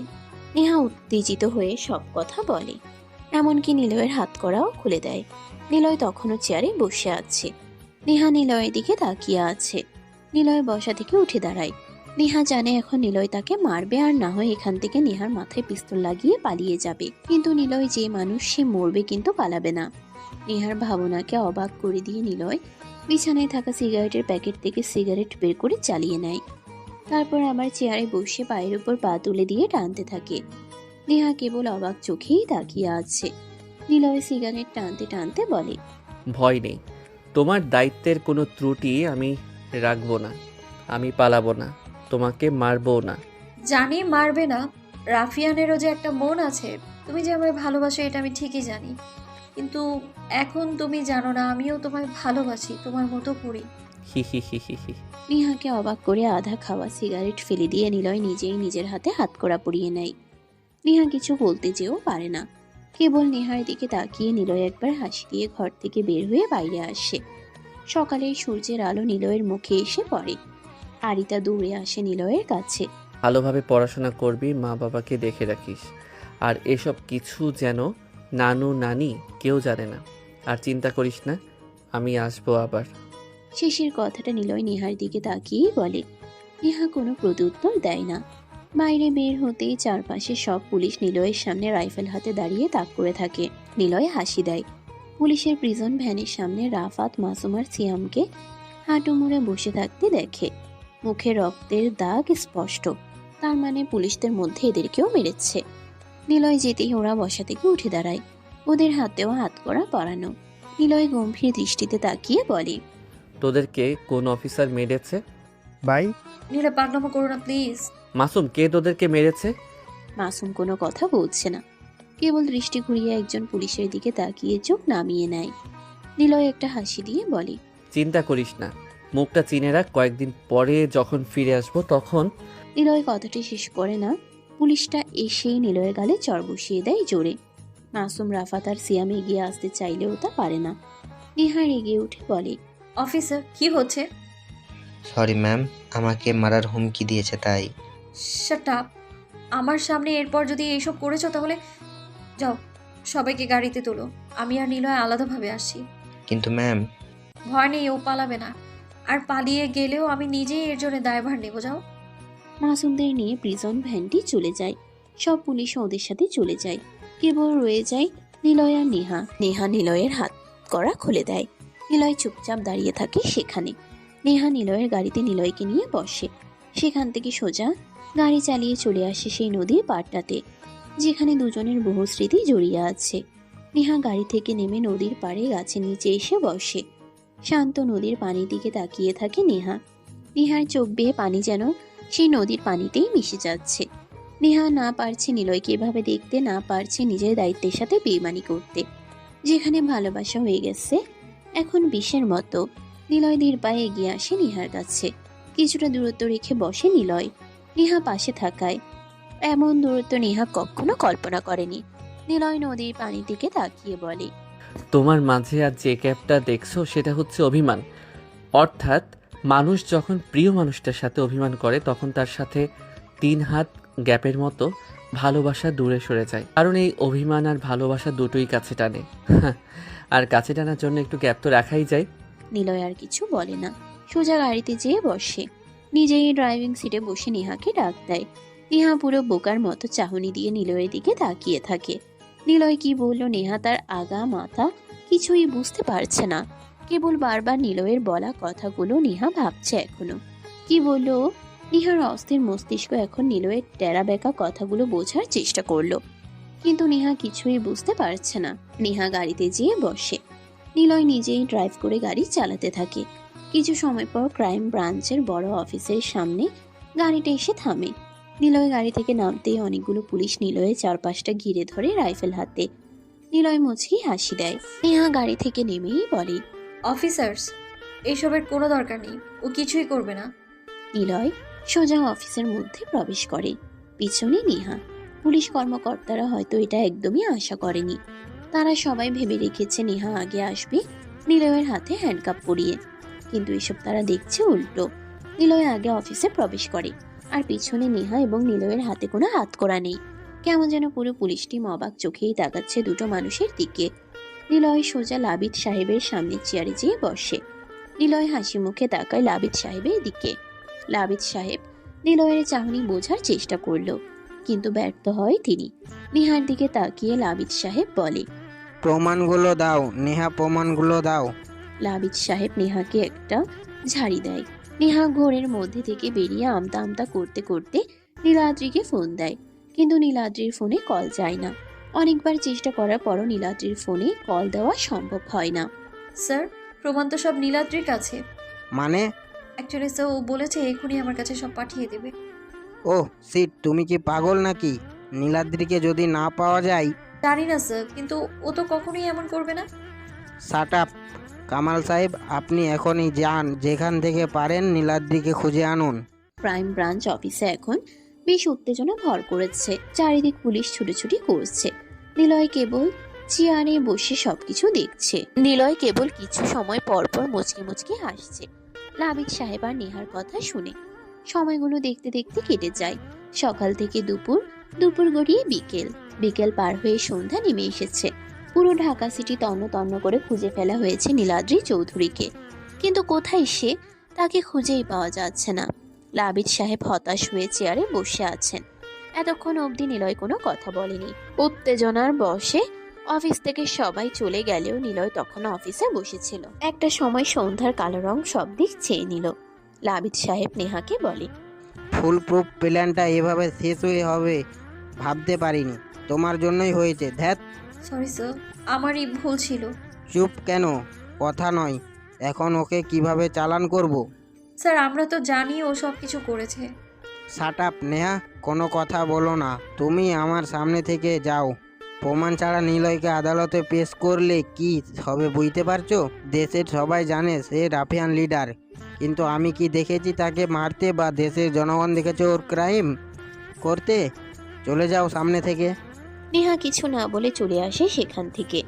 নেহা উত্তেজিত হয়ে সব কথা বলে, এমনকি নিলয়ের হাত করাও খুলে দেয়। নিলয় তখনও চেয়ারে বসে আছে। নেহা নিলয়ের দিকে তাকিয়ে আছে। নিলয় বসা থেকে উঠে দাঁড়ায়। নেহা জানে এখন নিলয় তাকে মারবে, আর না হয় এখান থেকে নেহার মাথায় পিস্তল লাগিয়ে পালিয়ে যাবে। কিন্তু নিলয় যে মানুষ, সে মরবে কিন্তু পালাবে না। নেহার ভাবনাকে অবাক করে দিয়ে নিলয় বিছানায় থাকা সিগারেটের প্যাকেট থেকে সিগারেট বের করে চালিয়ে নেয়। তারপর আবার চেয়ারে বসে পায়ের উপর পা তুলে দিয়ে টানতে থাকে। নেহা কেবল অবাক চোখেই তাকিয়ে আছে। নিলয় সিগারেট টানতে টানতে বলে, ভয় নেই, তোমার দায়িত্বের কোনো ত্রুটি আমি রাখবো না। আমি পালাবো না, তোমাকে মারবো না। জানি মারবে না। রাফিয়ানেরও যে একটা মন আছে, তুমি যে আমায় ভালোবাসো এটা আমি ঠিকই জানি, কিন্তু এখন তুমি জানো না আমিও তোমায় ভালোবাসি, তোমার মতো করি। হি হি হি হি হি। নেহাকে অবাক করে আধা খাওয়া সিগারেট ফেলে দিয়ে নিলয় নিজেই নিজের হাতে হাতকড়া পরিয়ে নেয়। নেহা কিছু বলতে যেও পারে না, কেবল নেহার দিকে তাকিয়ে নিলয় একবার হাসি দিয়ে ঘর থেকে বের হয়ে বাইরে আসে। সকালের সূর্যের আলো নিলয়ের মুখে এসে পড়ে। আরিতা দৌড়ে আসে নিলয়ের কাছে। ভালোভাবে পড়াশোনা করবি, মা বাবাকে দেখে রাখিস, আর এসব কিছু যেন নানু নানি কেউ জানে না। আর চিন্তা করিস না, আমি আসবো আবার। শেষের কথাটা নিলয় নেহার দিকে তাকিয়েই বলে। নেহা কোনো প্রত্যুত্তর দেয় না। বাইরে বের হতেই চারপাশে সব পুলিশ নিলয়ের সামনে রাইফেল হাতে দাঁড়িয়ে তাক করে থাকে। নিলয় হাসি দেয়। পুলিশের প্রিজন ভ্যানের সামনে রাফাত, মাসুম আর সিয়ামকে হাঁটু মুড়ে বসে থাকতে দেখে। মুখে রক্তের দাগ স্পষ্ট, তার মানে পুলিশদের মধ্যে এদেরকেও মেরেছে। নিলয় যেতেই ওরা বসা থেকে উঠে দাঁড়ায়। ওদের হাতেও হাতকড়া পরানো। নিলয় গম্ভীর দৃষ্টিতে তাকিয়ে বলে, তোদেরকে কোন অফিসার মেরেছে? ভাই, নিলয়, পাগলামো করো না প্লিজ। মাসুম, কে তোদেরকে মেরেছে? মাসুম কোনো কথা বলছে না, কেবল দৃষ্টি ঘুরিয়ে একজন পুলিশের দিকে তাকিয়ে চোখ নামিয়ে নেয়। নিলয় একটা হাসি দিয়ে বলে, চিন্তা করিস না, মুখটা চিনে রাখ, কয়েকদিন পরে যখন ফিরে আসবো তখন। নিলয় কথাটি শেষ করে না, পুলিশটা এসেই নিলয়ের গালে চড় বসিয়ে দেয় জোরে। মাসুম, রাফাত আর সিয়াম এগিয়ে আসতে চাইলেও তা পারে না। নেহা এগিয়ে উঠে বলে, অফিসার কি হচ্ছে? সরি ম্যাম, আমাকে মারার হুমকি দিয়েছে তাই। Shut up. আমার সামনে এরপর যদি এইসব করেছো তাহলে যাও, সবাইকে গাড়িতে তোলো। আমি আর নিলয় আলাদাভাবে আসছি। কিন্তু ম্যাম। ভয় নেই, ও পালাবে না। আর পালিয়ে গেলেও আমি নিজেই এর জন্য দায়ভার নেব। যাও। মাসুমদের নিয়ে প্রিজন ভ্যানটি চলে যায়। সব পুলিশ ওদের সাথে চলে যায়। কেবল রয়ে যায় নিলয় আর নেহা। নেহা নিলয়ের হাত করা খুলে দেয়। নিলয় চুপচাপ দাঁড়িয়ে থাকে সেখানে। নেহা নিলয়ের গাড়িতে নিলয়কে নিয়ে বসে। সেখান থেকে সোজা গাড়ি চালিয়ে চলে আসে সেই নদীর পাড়টাতে, যেখানে দুজনের বহু স্মৃতি জড়িয়ে আছে। নেহা গাড়ি থেকে নেমে নদীর পাড়ে গাছের নিচে এসে বসে। শান্ত নদীর পানির দিকে তাকিয়ে থাকে নেহা। নেহার চোখ বেয়ে পানি যেন সেই নদীর পানিতেই মিশে যাচ্ছে। নেহা না পারছে নিলয়কে এভাবে দেখতে, না পারছে নিজের দায়িত্বের সাথে বেইমানি করতে। যেখানে ভালোবাসা হয়ে গেছে এখন বিষের মতো। নিলয় ধীর পায়ে এগিয়ে আসে নেহার কাছে। কিছুটা দূরত্ব রেখে বসে নিলয়। নেহা পাশে থাকায় এমন দূরত্ব নেহা কখনো কল্পনা করেনি। নিলয় নদীর পানির দিকে তাকিয়ে বলে, তোমার মাঝে আর যে গ্যাপটা দেখছো সেটা হচ্ছে অভিমান। অর্থাৎ মানুষ যখন প্রিয় মানুষটার সাথে অভিমান করে তখন তার সাথে 3 হাত গ্যাপের মতো ভালোবাসা দূরে সরে যায়। কারণ এই অভিমান আর ভালোবাসা দুটোই কাছে টানে। আর কাছে টানার জন্য একটু গ্যাপ তো রাখাই যায়। নিলয় আর কিছু বলে না, সোজা গাড়িতে যেয়ে বসে। নিজেই ড্রাইভিং সিটে বসে নেহাকে ডাক দেয়। নেহা পুরো বোকার মতো চাহনি দিয়ে নিলয়ের দিকে তাকিয়ে থাকে। নিলয় কি বলল নেহা তার আগা মাথা কিছুই বুঝতে পারছে না। কেবল বারবার নিলয়ের বলা কথাগুলো নেহা ভাবছে এখনো। কি বলল? নেহার অস্থির মস্তিষ্ক এখন নিলয়ের টেরা বেঁকা কথাগুলো বোঝার চেষ্টা করলো, কিন্তু নেহা কিছুই বুঝতে পারছে না। নেহা গাড়িতে যেয়ে বসে। নিলয় নিজেই ড্রাইভ করে গাড়ি চালাতে থাকে। কিছু সময় পর ক্রাইম ব্রাঞ্চের বড় অফিসের সামনে গাড়িটা এসে থামে। নিলয় গাড়ি থেকে নামতেই অনেকগুলো পুলিশ নিলয়ের চারপাশটা ঘিরে ধরে রাইফেল হাতে। নিলয় মুচকি হাসি দেয়। নেহা গাড়ি থেকে নেমেই বলে, অফিসার্স, এইসবের কোনো দরকার নেই, ও কিছুই করবে না। নিলয় সোজা অফিসের মধ্যে প্রবেশ করে। পিছনে নেহা। পুলিশ কর্মকর্তারা হয়তো এটা একদমই আশা করেনি। তারা সবাই ভেবে রেখেছে নেহা আগে আসবে নিলয়ের হাতে হ্যান্ডকাপ পরিয়ে, কিন্তু এসব তারা দেখছে উল্টো। নিলয় আগে অফিসে প্রবেশ করে, আর পিছনে নেহা এবং নিলয়ের হাতে কোনো হাতকড়া নেই। কেমন যেন পুরো পুলিশ টিম অবাক চোখেই তাকাচ্ছে দুটো মানুষের দিকে। নিলয় সোজা লাবিদ সাহেবের সামনে চেয়ারে যেয়ে বসে। নিলয় হাসি মুখে তাকায় লাবিদ সাহেবের দিকে। লাবিদ সাহেব নিলয়ের চাহনি বোঝার চেষ্টা করলো, কিন্তু ব্যর্থ হয় তিনি। নেহার দিকে তাকিয়ে লাবিদ সাহেব বলে, প্রমাণগুলো দাও নেহা, প্রমাণগুলো দাও। লাবিদ সাহেব নেহাকে একটা ঝাড়ি দেয়। নেহা ঘোরের মধ্যে থেকে বেরিয়ে আমতা আমতা করতে করতে নীলাদ্রিকে ফোন দেয়, কিন্তু নীলাদ্রির ফোনে কল যায় না। অনেকবার চেষ্টা করার পরও নীলাদ্রির ফোনে কল দেওয়া সম্ভব হয় না। স্যার, প্রমাণ তো সব নীলাদ্রির কাছে। মানে? অ্যাকচুয়ালি স্যার, ও বলেছে এখনই আমার কাছে সব পাঠিয়ে দেবে। ওহ সিট, তুমি কি পাগল নাকি? নীলাদ্রিকে যদি না পাওয়া যায়। জানি না স্যার, কিন্তু ও তো কখনোই এমন করবে না। Shut up. কামাল সাহেব, আপনি এখনই যান, যেখান থেকে পারেন নীলাদ্রিকে খুঁজে আনুন। ক্রাইম ব্রাঞ্চ অফিসে এখন বেশ উত্তেজনা ভর করেছে। চারিদিক পুলিশ ছুটোছুটি করছে। নিলয় কেবল চেয়ারে বসে সবকিছু দেখছে। নিলয় কেবল কিছু সময় পর পর মুচকি মুচকি হাসছে লাবিদ সাহেব আর নেহার কথা শুনে। সময়গুলো দেখতে দেখতে কেটে যায়। সকাল থেকে দুপুর, দুপুর গড়িয়ে বিকেল, বিকেল পার হয়ে সন্ধ্যা নেমে এসেছে। পুরো ঢাকা সিটি তন্ন তন্ন করে খুঁজে ফেলা হয়েছে নীলাদ্রি চৌধুরীকে, কিন্তু কোথায় সে, তাকে খুঁজেই পাওয়া যাচ্ছে না। লাবিদ সাহেব হতাশ হয়ে চেয়ারে বসে আছেন। এতক্ষণ অবধি নিলয় কোনো কথা বলেনি। উত্তেজনার বশে অফিস থেকে সবাই চলে গেলেও নিলয় তখনও অফিসে বসেছিল। একটা সময় সন্ধ্যার কালো রং সব দিক চেয়ে নিল। লাবিদ সাহেব নেহাকে বলে, ফুল প্রুফ প্ল্যানটা এভাবে শেষ হয়ে হবে ভাবতে পারিনি। তোমার জন্যই হয়েছে। ধ্যাত। সরি স্যার, আমারই ভুল ছিল। চুপ কেন? কথা নয়, এখন ওকে কিভাবে চালান করব? স্যার, আমরা তো জানি ও সব কিছু করেছে। শাট আপ নেহা, কোনো কথা বলো না। তুমি আমার সামনে থেকে যাও। প্রমাণ ছাড়া নিলয়কে আদালতে পেশ করলে কি হবে বুঝতে পারছো? দেশের সবাই জানে সে রাফিয়ান লিডার, কিন্তু আমি কি দেখেছি তাকে মারতে, বা দেশের জনগণ দেখেছে ওর ক্রাইম করতে? চলে যাও সামনে থেকে। নেহা কিছু না বলে চলে আসে সেখান থেকে।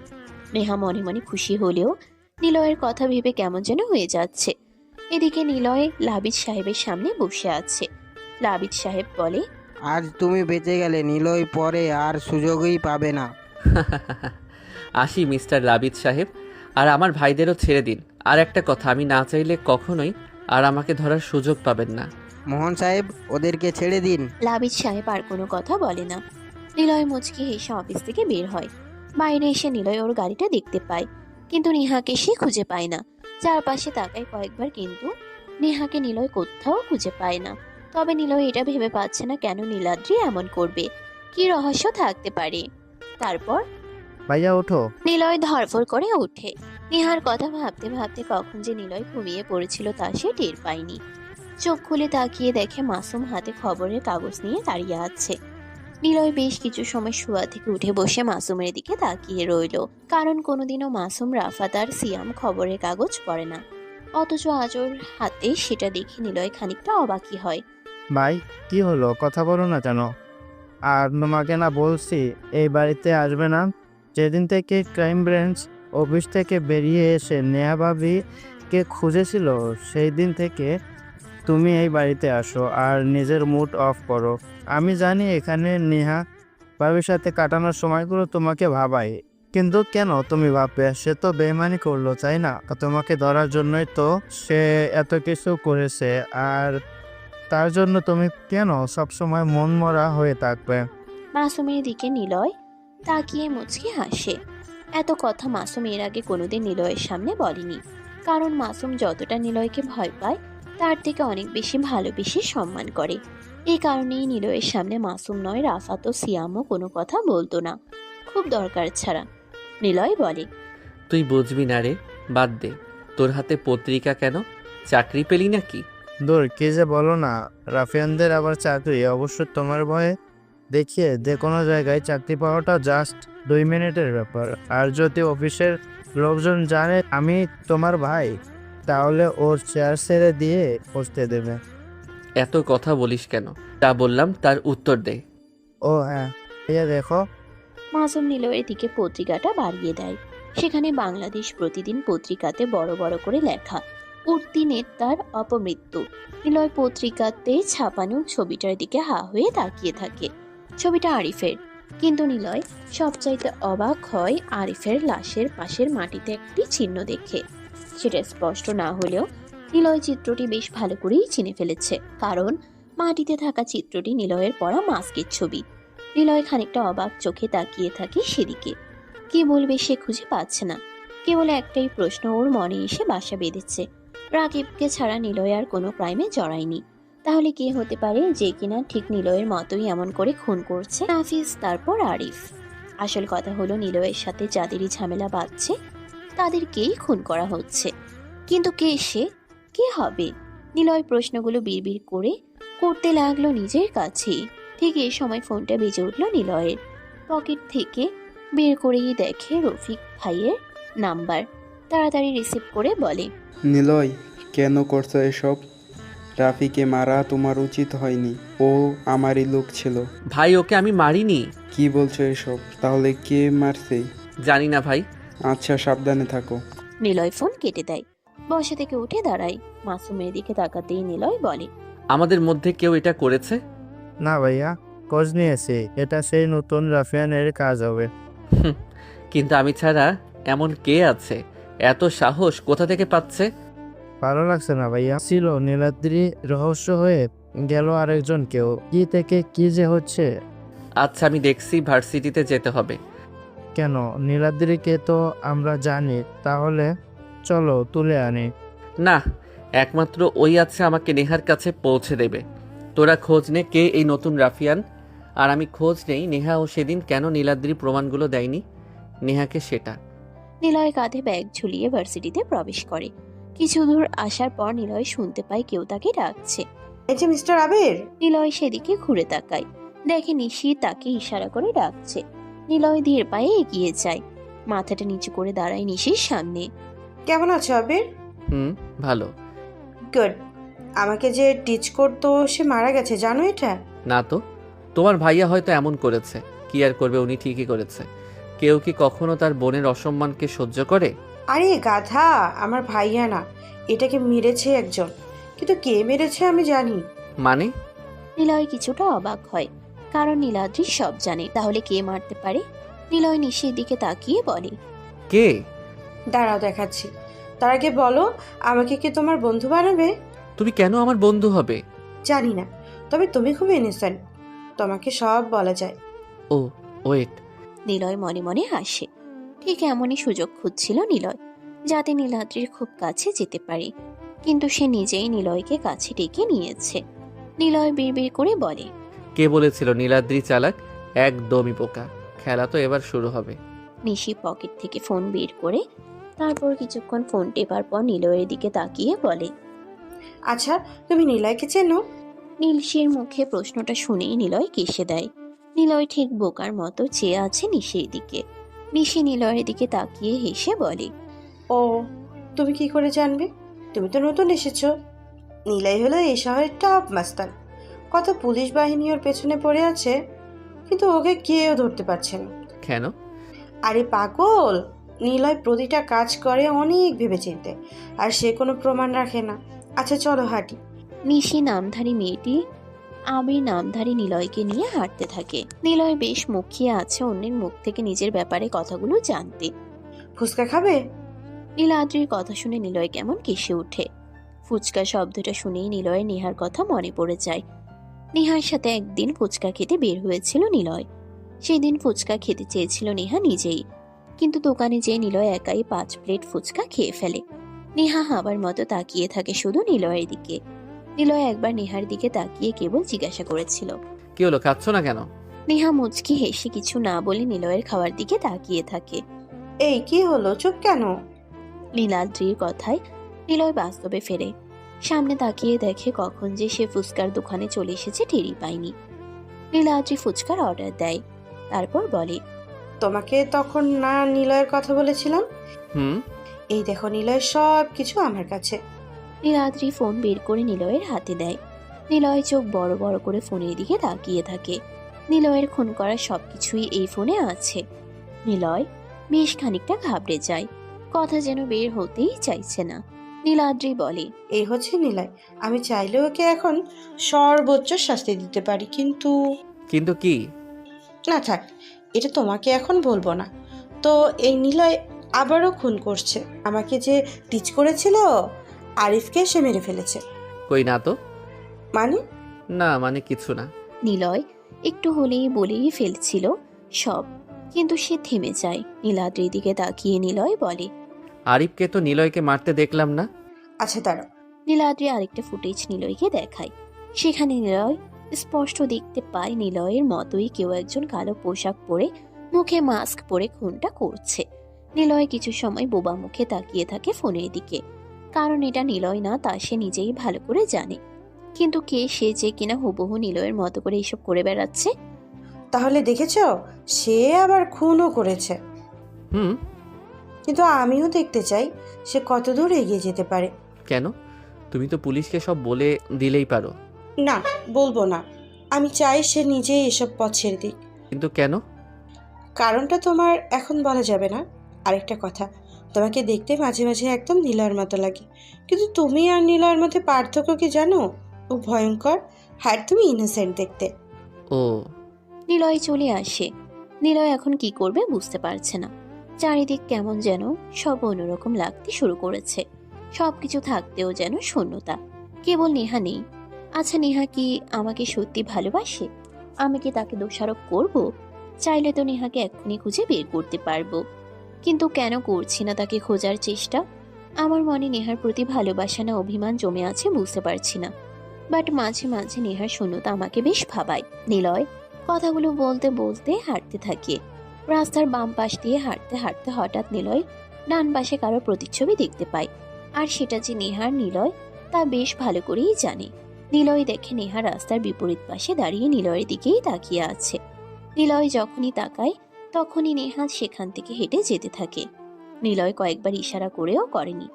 নেহা মনে মনে খুশি হলেও নিলয়ের কথা ভেবে কেমন যেন হয়ে যাচ্ছে। এদিকে নিলয় লাবিদ সাহেবের সামনে বসে আছে। লাবিদ সাহেব বলে, আজ তুমি বেঁচে গেলে, নিলয় পরে আর সুযোগই পাবে না। আসি মিস্টার লাবিদ সাহেব, আর আমার ভাইদেরও ছেড়ে দিন। আর একটা কথা, আমি না চাইলে কখনোই আর আমাকে ধরার সুযোগ পাবেন না। মোহন সাহেব, ওদেরকে ছেড়ে দিন। লাবিদ সাহেব আর কোনো কথা বলে না। নিলয় মুচকি হেসে অফিস থেকে বের হয়। বাইরে এসে নিলয় ওর গাড়িটা দেখতে পায়, কিন্তু নেহাকে সে খুঁজে পায় না। চারপাশে তাকায় কয়েকবার, কিন্তু নেহাকে নিলয় কোথাও খুঁজে পায় না। তবে নিলয় এটা ভেবে পাচ্ছে না কেন নীলাদ্রি এমন করবে, কি রহস্য থাকতে পারে। তারপর ভাইয়া ওঠো। নিলয় ধরফর করে ওঠে। নেহার কথা ভাবতে ভাবতে কখন যে নিলয় ঘুমিয়ে পড়েছিল তা সে টের পায়নি। চোখ খুলে তাকিয়ে দেখে মাসুম হাতে খবরের কাগজ নিয়ে দাঁড়িয়ে আছে। নিলয় বেশ কিছু সময় শোয়া থেকে উঠে বসে মাসুমের দিকে তাকিয়ে রইল, কারণ কোনোদিনও মাসুম, রাফাত আর সিয়াম খবরের কাগজ পড়ে না। অথচ আজ ওর হাতে সেটা দেখে নিলয় খানিকটা অবাকই হয়। ভাই কি হলো, কথা বলো না কেন? আর তোমাকে না বলছি এই বাড়িতে আসবে না? যেদিন থেকে ক্রাইম ব্রাঞ্চ অফিস থেকে বেরিয়ে এসে নেহা ভাবিকে খুঁজেছিল, সেই দিন থেকে তুমি এই বাড়িতে আসো আর নিজের মুড অফ করো। আমি জানি এখানে নেহা ভাবির সাথে কাটানোর সময়গুলো তোমাকে ভাবাই, কিন্তু কেন তুমি ভাববে? সে তো বেইমানি করলো, তাই না? তোমাকে ধরার জন্যই তো সে এত কিছু করেছে, আর তার জন্য তুমি কেন সবসময় মনমরা হয়ে থাকবে? মাসুমের দিকে নিলয় তাকিয়ে মুচকি হাসে। এত কথা মাসুম এর আগে কোনোদিন নিলয়ের সামনে বলেনি, কারণ মাসুম যতটা নিলয়কে ভয় পায় তার থেকে অনেক বেশি ভালোবেসে সম্মান করে। এই কারণেই নিলয়ের সামনে মাসুম নয়, রাফাত ও সিয়ামও কোনো কথা বলতো না, খুব দরকার ছাড়া। নিলয় বলে, তুই বুঝবি না রে, বাদ দে। তোর হাতে পত্রিকা কেন? চাকরি পেলি নাকি? দূর, কি যে বলো না। রাফিয়ানদের আবার চাকরি? অবশ্য তোমার ভয়ে দেখিয়ে যে কোনো জায়গায় চাকরি পাওয়াটা জাস্ট 2 মিনিটের ব্যাপার। আর যদি অফিসের লোকজন জানে আমি তোমার ভাই, তাহলে ওর চেয়ার ছেড়ে দিয়ে বসতে দেবে। এত কথা বলিস কেন? তা বললাম, তার উত্তর দে। ও হ্যাঁ, দেখো। মাসুম নিলয়ের দিকে পত্রিকাটা বাড়িয়ে দেয়। সেখানে বাংলাদেশ প্রতিদিন পত্রিকাতে বড় বড় করে লেখা, উঠতি নেতার অপমৃত্যু। নিলয় পত্রিকাতে ছাপানো ছবিটার দিকে হা হয়ে তাকিয়ে থাকে। ছবিটা আরিফের, কিন্তু নিলয় সবচাইতে অবাক হয় আরিফের লাশের পাশের মাটিতে একটি চিহ্ন দেখে। সেটা স্পষ্ট না হলেও নিলয় চিত্রটি বেশ ভালো করেই চিনে ফেলেছে, কারণ মাটিতে থাকা চিত্রটি নিলয়ের পরা মাস্কের ছবি। নিলয় খানিকটা অবাক চোখে তাকিয়ে থাকে সেদিকে। কি বলবে সে খুঁজে পাচ্ছে না। কেবল একটাই প্রশ্ন ওর মনে এসে বাসা বেঁধেছে, রাকিবকে ছাড়া নিলয় আর কোনো ক্রাইমে জড়ায়নি। তাহলে কে হতে পারে যে কিনা ঠিক নিলয়ের মতোই এমন করে খুন করছে? নাফিস, তারপর আরিফ। আসল কথা হলো নিলয়ের সাথে যাদেরই ঝামেলা বাঁধছে তাদেরকেই খুন করা হচ্ছে। কিন্তু কে সে, কে হবে? নিলয় প্রশ্নগুলো বিড়বিড় করতে লাগলো নিজের কাছেই। ঠিক এই সময় ফোনটা বেজে উঠল নিলয়ের। পকেট থেকে বের করেই দেখে রফিক ভাইয়ের নাম্বার। তাড়াতাড়ি রিসিভ করে বলে, নিলয়, কেন করছো এসব? রাফিকে মারা তোমার উচিত হয়নি, ও আমারই লোক ছিল। ভাই, ওকে আমি মারিনি। কি বলছো এসব? তাহলে কে মারছে? জানি না ভাই। আচ্ছা, সাবধানে থাকো। নিলয় ফোন কেটে দেয়। বসা থেকে উঠে দাঁড়ায়। মাসুমের দিকে তাকাতেই নিলয় বলে, আমাদের মধ্যে কেউ এটা করেছে? না ভাইয়া, খোঁজ নিয়েছি, এটা সেই নতুন রাফিয়ানের কাজ হবে। কিন্তু আমি ছাড়া এমন কে আছে? এত সাহস কোথা থেকে পাচ্ছে? ভালো লাগছে না ভাইয়া। ছিল নীলাদ্রি, রহস্য হয়ে গেল আরেকজন কেউ। কি থেকে কি যে হচ্ছে। আচ্ছা, আমি দেখছি ভার্সিটিতে যেতে হবে। কেন? নীলাদ্রিকে তো আমরা জানি, তাহলে চলো তুলে আনি। না, একমাত্র ওই আছে আমাকে নেহার কাছে পৌঁছে দেবে। তোরা খোঁজ নে কে এই নতুন রাফিয়ান, আর আমি খোঁজ নেই নেহা ও সেদিন কেন নীলাদ্রি প্রমাণগুলো দেয়নি নেহাকে সেটা। নিলয় কাঁধে ব্যাগ ঝুলিয়ে ভার্সিটিতে প্রবেশ করে। কিছু দূর আসার পর নিলয় শুনতে পায় কেউ তাকে ডাকছে। এই যে মিস্টার আবির। নিলয় সেদিকে ঘুরে তাকায়, দেখে নিশি তাকে ইশারা করে ডাকছে। নিলয় ধীর পায়ে এগিয়ে যায়, মাথাটা নিচু করে দাঁড়ায় নিশির সামনে। কেমন আছো আবির? ভালো। গুড। আমাকে যে টিচ করতো সে মারা গেছে, জানো এটা? না তো, তোমার ভাইয়া হয়তো এমন করেছে। কি আর করবে, উনি ঠিকই করেছে। কেউ কি কখনো তার বোনের অসম্মানকে সহ্য করে? আরে গাধা, আমার ভাইয়া না, এটাকে মেরেছে একজন, কিন্তু কে মেরেছে আমি জানি। মানে? নিলয় কিছুটা অবাক হয়, কারণ নীলাদ্রি সব জানে। তাহলে কে মারতে পারে? নিলয় নিশির দিকে তাকিয়ে বলে, কে? দাঁড়াও দেখাচ্ছি, তার আগে বলো, আমাকে কি তোমার বন্ধু বানাবে? তুমি কেন আমার বন্ধু হবে? জানি না, তবে তুমি খুব ইনোসেন্ট, তোমাকে সব বলা যায়। ও ওয়েট। নিলয় মনে মনে হাসে। ঠিক এমনই সুযোগ খুঁজছিল নিলয়, যাতে নীলাদ্রির খুব কাছে যেতে পারে, কিন্তু সে নিজেই নিলয়কে কাছে ডেকে নিয়েছে। নিলয় বিড়বিড় করে বলে, কে বলেছিল নীলাদ্রি চালাক? একদমই বোকা। খেলা তো এবার শুরু হবে। নিশি পকেট থেকে ফোন বের করে তারপর কিছুক্ষণ ফোন টেপার পর নিলয়ের দিকে তাকিয়ে বলে, আচ্ছা, তুমি নিলয়কে চেনো? নীলশির মুখে প্রশ্নটা শুনেই নিলয় কেশে দেয়। নিলয় ঠিক বোকার মতো চেয়ে আছে নিশির দিকে। নিশি নিলয়ের দিকে তাকিয়ে হেসে বলে, ও, তুমি কি করে জানবে? তুমি তো নতুন এসেছো। নিলয় হলো এই শহরের টপ মাস্তান, কত পুলিশ বাহিনী ওর পেছনে পড়ে আছে, কিন্তু ওকে কেউ ধরতে পারছে না। কেন? আরে পাগল, নিলয় প্রতিটা কাজ করে অনেক ভেবেচিন্তে, আর সে কোনো প্রমাণ রাখে না। আচ্ছা চলো হাঁটি। নিশি নামধারী মেয়েটি আবির নামধারী নিলয়কে নিয়ে হাঁটতে থাকে। নিলয় বেশ মুখিয়ে আছে অন্যের মুখ থেকে নিজের ব্যাপারে কথাগুলো জানতে। ফুচকা খাবে? নীলাদ্রির কথা শুনে নিলয় কেমন কেসে ওঠে। ফুচকা শব্দটা শুনেই নিলয়ের নেহার কথা মনে পড়ে যায়। নেহার সাথে একদিন ফুচকা খেতে বের হয়েছিল নিলয়। সেদিন ফুচকা খেতে চেয়েছিল নেহা নিজেই, কিন্তু দোকানে যেয়ে নিলয় একাই 5 প্লেট ফুচকা খেয়ে ফেলে। নেহা হাবার মতো তাকিয়ে থাকে শুধু নিলয়ের দিকে। নিলয় একবার নেহার দিকে তাকিয়ে কেবল জিজ্ঞাসা করেছিল, কি হলো, খাচ্ছ না কেন? নেহা মুচকি হেসে কিছু না বলে নিলয়ের খাওয়ার দিকে তাকিয়ে থাকে। এই কি হলো, চুপ কেন? নীলাদ্রির কথায় নিলয় বাস্তবে ফেরে। সামনে তাকিয়ে দেখে কখন যে সে ফুচকার দোকানে চলে এসেছে টেরই পায়নি। নীলাদ্রি ফুচকার অর্ডার দেয়, তারপর বলে, তোমাকে তখন না নিলয়ের কথা বলেছিলাম? এই দেখো নিলয়ের সব কিছু আমার কাছে। নীলাদ্রি ফোন বের করে নিলয়ের হাতে দেয়। নিলয় চোখ বড় বড় করে ফোনের দিকে তাকিয়ে থাকে। নিলয়ের খুন করা সবকিছুই এই ফোনে আছে। নিলয় বেশ খানিকটা ঘাবড়ে যায়, কথা যেন বের হতেই চাইছে না। নীলাদ্রি বলে, এই হচ্ছে নিলয়, আমি চাইলে ওকে এখন সর্বোচ্চ শাস্তি দিতে পারি, কিন্তু কিন্তু কি? না থাক, এটা তোমাকে এখন বলবো না। তো এই নিলয় আবারও খুন করছে। আমাকে যে টিচ করেছিল আরিফকে সে মেরে ফেলেছে। কই না তো। মানে? না মানে কিছু না। নিলয় একটু হলেই বলেই ফেলছিল সব, কিন্তু সে থেমে যায়। নীলাদ্রির দিকে তাকিয়ে নিলয় বলে, আরিফকে তো নিলয়কে মারতে দেখলাম না। আচ্ছা দাঁড়াও। নীলাদ্রি আরেকটা ফুটেজ নিলয়কে দেখায়। সেখানে নিলয় স্পষ্ট দেখতে পায় নিলয়ের মতোই কেউ একজন কালো পোশাক পরে মুখে মাস্ক পরে খুনটা করছে। নিলয় কিছু সময় বোবা মুখে তাকিয়ে থাকে ফোনের দিকে, কারণ এটা নিলয় না তা সে নিজেই ভালো করে জানে। কিন্তু কে সে যে কিনা হুবহু নিলয়ের মতো করে এসব করে বেড়াচ্ছে? তাহলে দেখেছো, সে আবার খুনও করেছে। কিন্তু আমিও দেখতে চাই সে কত দূর এগিয়ে যেতে পারে। কেন? তুমি তো পুলিশকে সব বলে দিলেই পারো। না, বলবো না। আমি চাই সে নিজেই এসব পথ ছেড়ে দিক। কিন্তু কেন? কারণটা তোমার এখন বলা যাবে না। আরেকটা কথা, তোমাকে দেখতে মাঝে মাঝে একদম নীলয়ের মতো লাগে, কিন্তু তুমি আর নীলয়ের মধ্যে পার্থক্য কি জানো? ও ভয়ঙ্কর, আর তুমি ইনোসেন্ট দেখতে। ও। নিলয় চলে আসে। নিলয় এখন কি করবে বুঝতে পারছে না। চারিদিক কেমন যেন সব অন্যরকম লাগতে শুরু করেছে। সবকিছু থাকতেও যেন শূন্যতা, কেবল নেহা নেই। আচ্ছা, নেহা কি আমাকে সত্যি ভালোবাসে? আমি কি তাকে দোষারোপ করব? চাইলে তো নেহাকে এক্ষুনি খুঁজে বের করতে পারবো, কিন্তু কেন করছি না তাকে খোঁজার চেষ্টা? আমার মনে নেহার প্রতি ভালোবাসা না অভিমান জমে আছে বুঝতে পারছি না, বাট মাঝে মাঝে নেহার শূন্যতা আমাকে বেশ ভাবায়। নিলয় কথাগুলো বলতে বলতে হাঁটতে থাকে। রাস্তার বাম পাশ দিয়ে হাঁটতে হাঁটতে হঠাৎ নিলয় ডান পাশে কারো প্রতিচ্ছবি দেখতে পায়, আর সেটা যে নেহার নিলয় তা বেশ ভালো করেই জানে। নিলয় দেখে নেহা রাস্তার বিপরীত পাশে দাঁড়িয়ে নিলয়ের দিকেই তাকিয়ে আছে। নিলয় যখনই তাকায় তখনই নেহা সেখান থেকে হেঁটে যেতে থাকে। নিলয় কয়েকবার ইশারা করেও করেনি।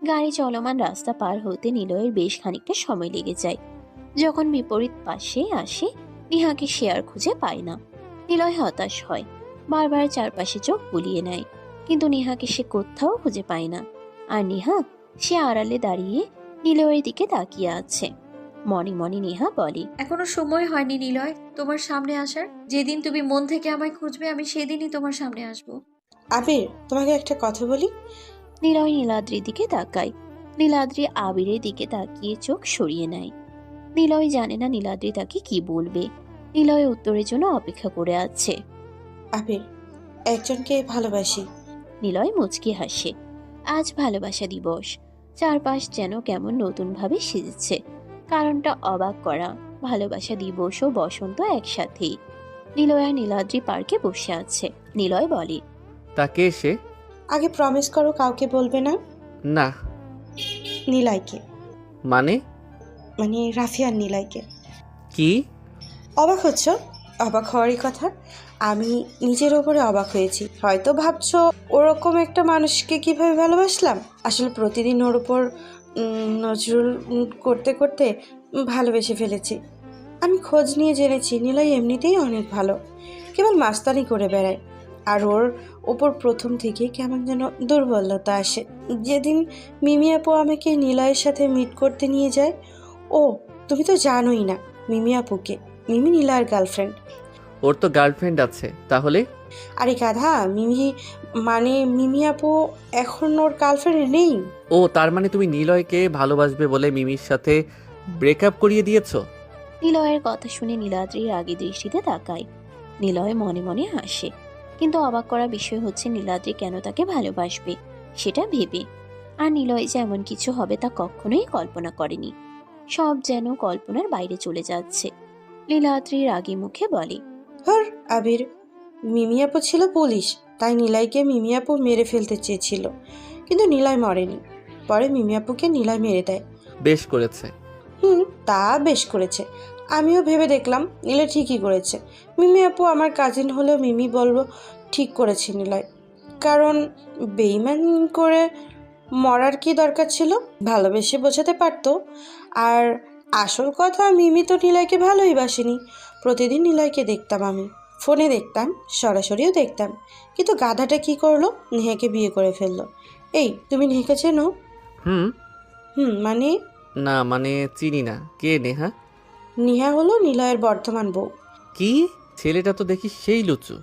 গাড়ি চলমান রাস্তা পার হতে নিলয়ের বেশ খানিকটা সময় লেগে যায়। যখন বিপরীত পাশে আসে নেহাকে সে আর খুঁজে পায় না। নিলয় হতাশ হয়, বারবার চারপাশে চোখ বুলিয়ে নেয়, কিন্তু নেহাকে সে কোথাও খুঁজে পায় না। আর নেহা, সে আড়ালে দাঁড়িয়ে নিলয়ের দিকে তাকিয়ে আছে। মনে মনে নেহা বলে, এখনো সময় হয়নি নিলয় তোমার সামনে আসার। যেদিন তুমি মন থেকে আমায় খুঁজবে আমি সেদিনই তোমার সামনে আসবো। আবির, তোমাকে একটা কথা বলি। নিলয় নীলাদ্রির দিকে তাকায়। নীলাদ্রি আবিরের দিকে তাকিয়ে চোখ সরিয়ে নেয়। নিলয় জানে না নীলাদ্রি তাকে কি বলবে। নিলয় উত্তরের জন্য অপেক্ষা করে আছে। আবির, একজনকে ভালোবাসি। নিলয় মুচকি হাসে। আজ ভালোবাসা দিবস। চারপাশ যেন কেমন নতুন ভাবে সেজেছে। কারণটা অবাক করা। ভালোবাসা দিবস ও বসন্ত একসাথেই। নিলয় আর নীলাদ্রি পার্কে বসে আছে। নিলয় বলে, তাকে এসে আগে প্রমিস করো কাউকে বলবে না। না। নিলয়কে। মানে? মানে রাফি আর নিলয়কে। কি? অবাক হচ্ছ? অবাক হওয়ারই কথা। আমি নিজের ওপরে অবাক হয়েছি। হয়তো ভাবছো ওরকম একটা মানুষকে কিভাবে ভালোবাসলাম। আসলে প্রতিদিন ওর ওপর নজরুল করতে করতে ভালোবেসে ফেলেছি। আমি খোঁজ নিয়ে জেনেছি নিলয় এমনিতেই অনেক ভালো, কেবল মাস্তানি করে বেড়ায়। আর ওর ওপর প্রথম থেকে কেমন যেন দুর্বলতা আসে। যেদিন মিমি আপু আমাকে নিলয়ের সাথে মিট করতে নিয়ে যায়। ও, তুমি তো জানোই না মিমি আপুকে। মিমি নিলয়ের গার্লফ্রেন্ড। ওর তো গার্লফ্রেন্ড আছে, তাহলে? আরে গাধা, মিমি আপু এখন ওর গার্লফ্রেন্ড নেই। ও, তার মানে তুমি নিলয়কে ভালোবাসবে বলে মিমির সাথে ব্রেকআপ করিয়ে দিয়েছো? নিলয়ের কথা শুনে নীলাদ্রি রাগী দৃষ্টিতে তাকায়। নিলয় মনে মনে হাসে, কিন্তু অবাক করা বিষয় হচ্ছে নীলাদ্রি কেন তাকে ভালোবাসবে সেটা ভেবে। আর নিলয় যে এমন কিছু হবে তা কখনোই কল্পনা করেনি। সব যেন কল্পনার বাইরে চলে যাচ্ছে। নীলাদ্রি রাগী মুখে বলে, হর আবির, মিমি আপু ছিল পুলিশ, তাই নিলয়কে মিমি আপু মেরে ফেলতে চেয়েছিল, কিন্তু নিলয় মরেনি। পরে মিমি আপুকে নিলয় মেরে দেয়। বেশ করেছে। তা বেশ করেছে। আমিও ভেবে দেখলাম নিলয় ঠিকই করেছে। মিমি আপু আমার কাজিন হলেও মিমি বলবো ঠিক করেছে নিলয়। কারণ বেইমান করে মরার কি দরকার ছিল? ভালোবেসে বোঝাতে পারতো। আর আসল কথা, মিমি তো নিলয়কে ভালোই বাসেনি। প্রতিদিন নিলয়কে দেখতাম, আমি ফোনে দেখতাম, সরাসরিও দেখতাম। কিন্তু গাধাটা কি করলো? নেহাকে বিয়ে করে ফেললো। এই, তুমি নেহাকে চেনো? মানে? না, মানে চিনি না। কে নেহা? নেহা হলো নিলয়ের বর্তমান বউ। কি? ছেলেটা তো দেখি সেই লুচু।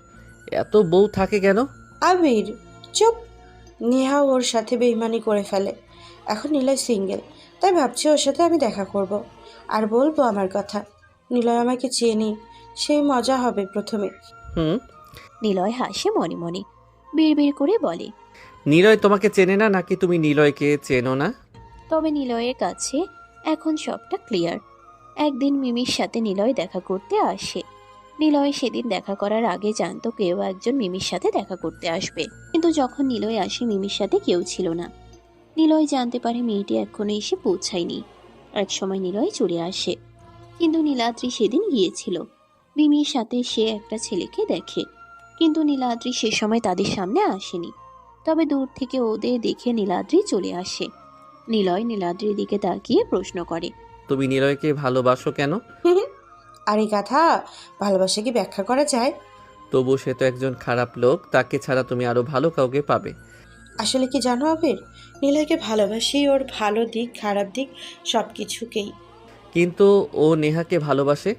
এত বউ থাকে কেন? আবির চুপ। নেহা ওর সাথে বেইমানি করে ফেলে। এখন নিলয় সিঙ্গেল, তাই ভাবছি ওর সাথে আমি দেখা করব। আর বলবো আমার কথা। নিলয় আমাকে চেনে, সেই মজা হবে প্রথমে। নিলয় হাসে মনে মনে, বিড়বিড় করে বলে, নিলয় তোমাকে চেনে না নাকি তুমি নিলয়কে চেনো না? তবে নিলয়ের কাছে এখন সবটা ক্লিয়ার। একদিন মিমির সাথে নিলয় দেখা করতে আসে। নিলয় সেদিন দেখা করার আগে জানতো কেউ একজন মিমির সাথে দেখা করতে আসবে, কিন্তু যখন নিলয় আসে মিমির সাথে কেউ ছিল না। নিলয় জানতে পারে মেয়েটি এখনো এসে পৌঁছায়নি। এক সময় নিলয় চলে আসে, কিন্তু নীলাদ্রি সেদিন গিয়েছিল। মিমির সাথে সে একটা ছেলেকে দেখে, কিন্তু নীলাদ্রি সে সময় তাদের সামনে আসেনি। তবে দূর থেকে ওদের দেখে নীলাদ্রি চলে আসে। নিলয় নীলাদ্রির দিকে তাকিয়ে প্রশ্ন করে, তুমি নিলয়কে ভালোবাসো কেন? আরে গাধা, ভালোবাসা কি ব্যাখ্যা করা যায়? তবু সে তো একজন খারাপ লোক, তাকে ছাড়া তুমি আরো ভালো কাউকে পাবে। আসলে কি জানো আবির, নিলয়কে ভালোবাসি ওর ভালো দিক খারাপ দিক সব কিছুকেই। কিন্তু ও নেহাকে ভালোবাসে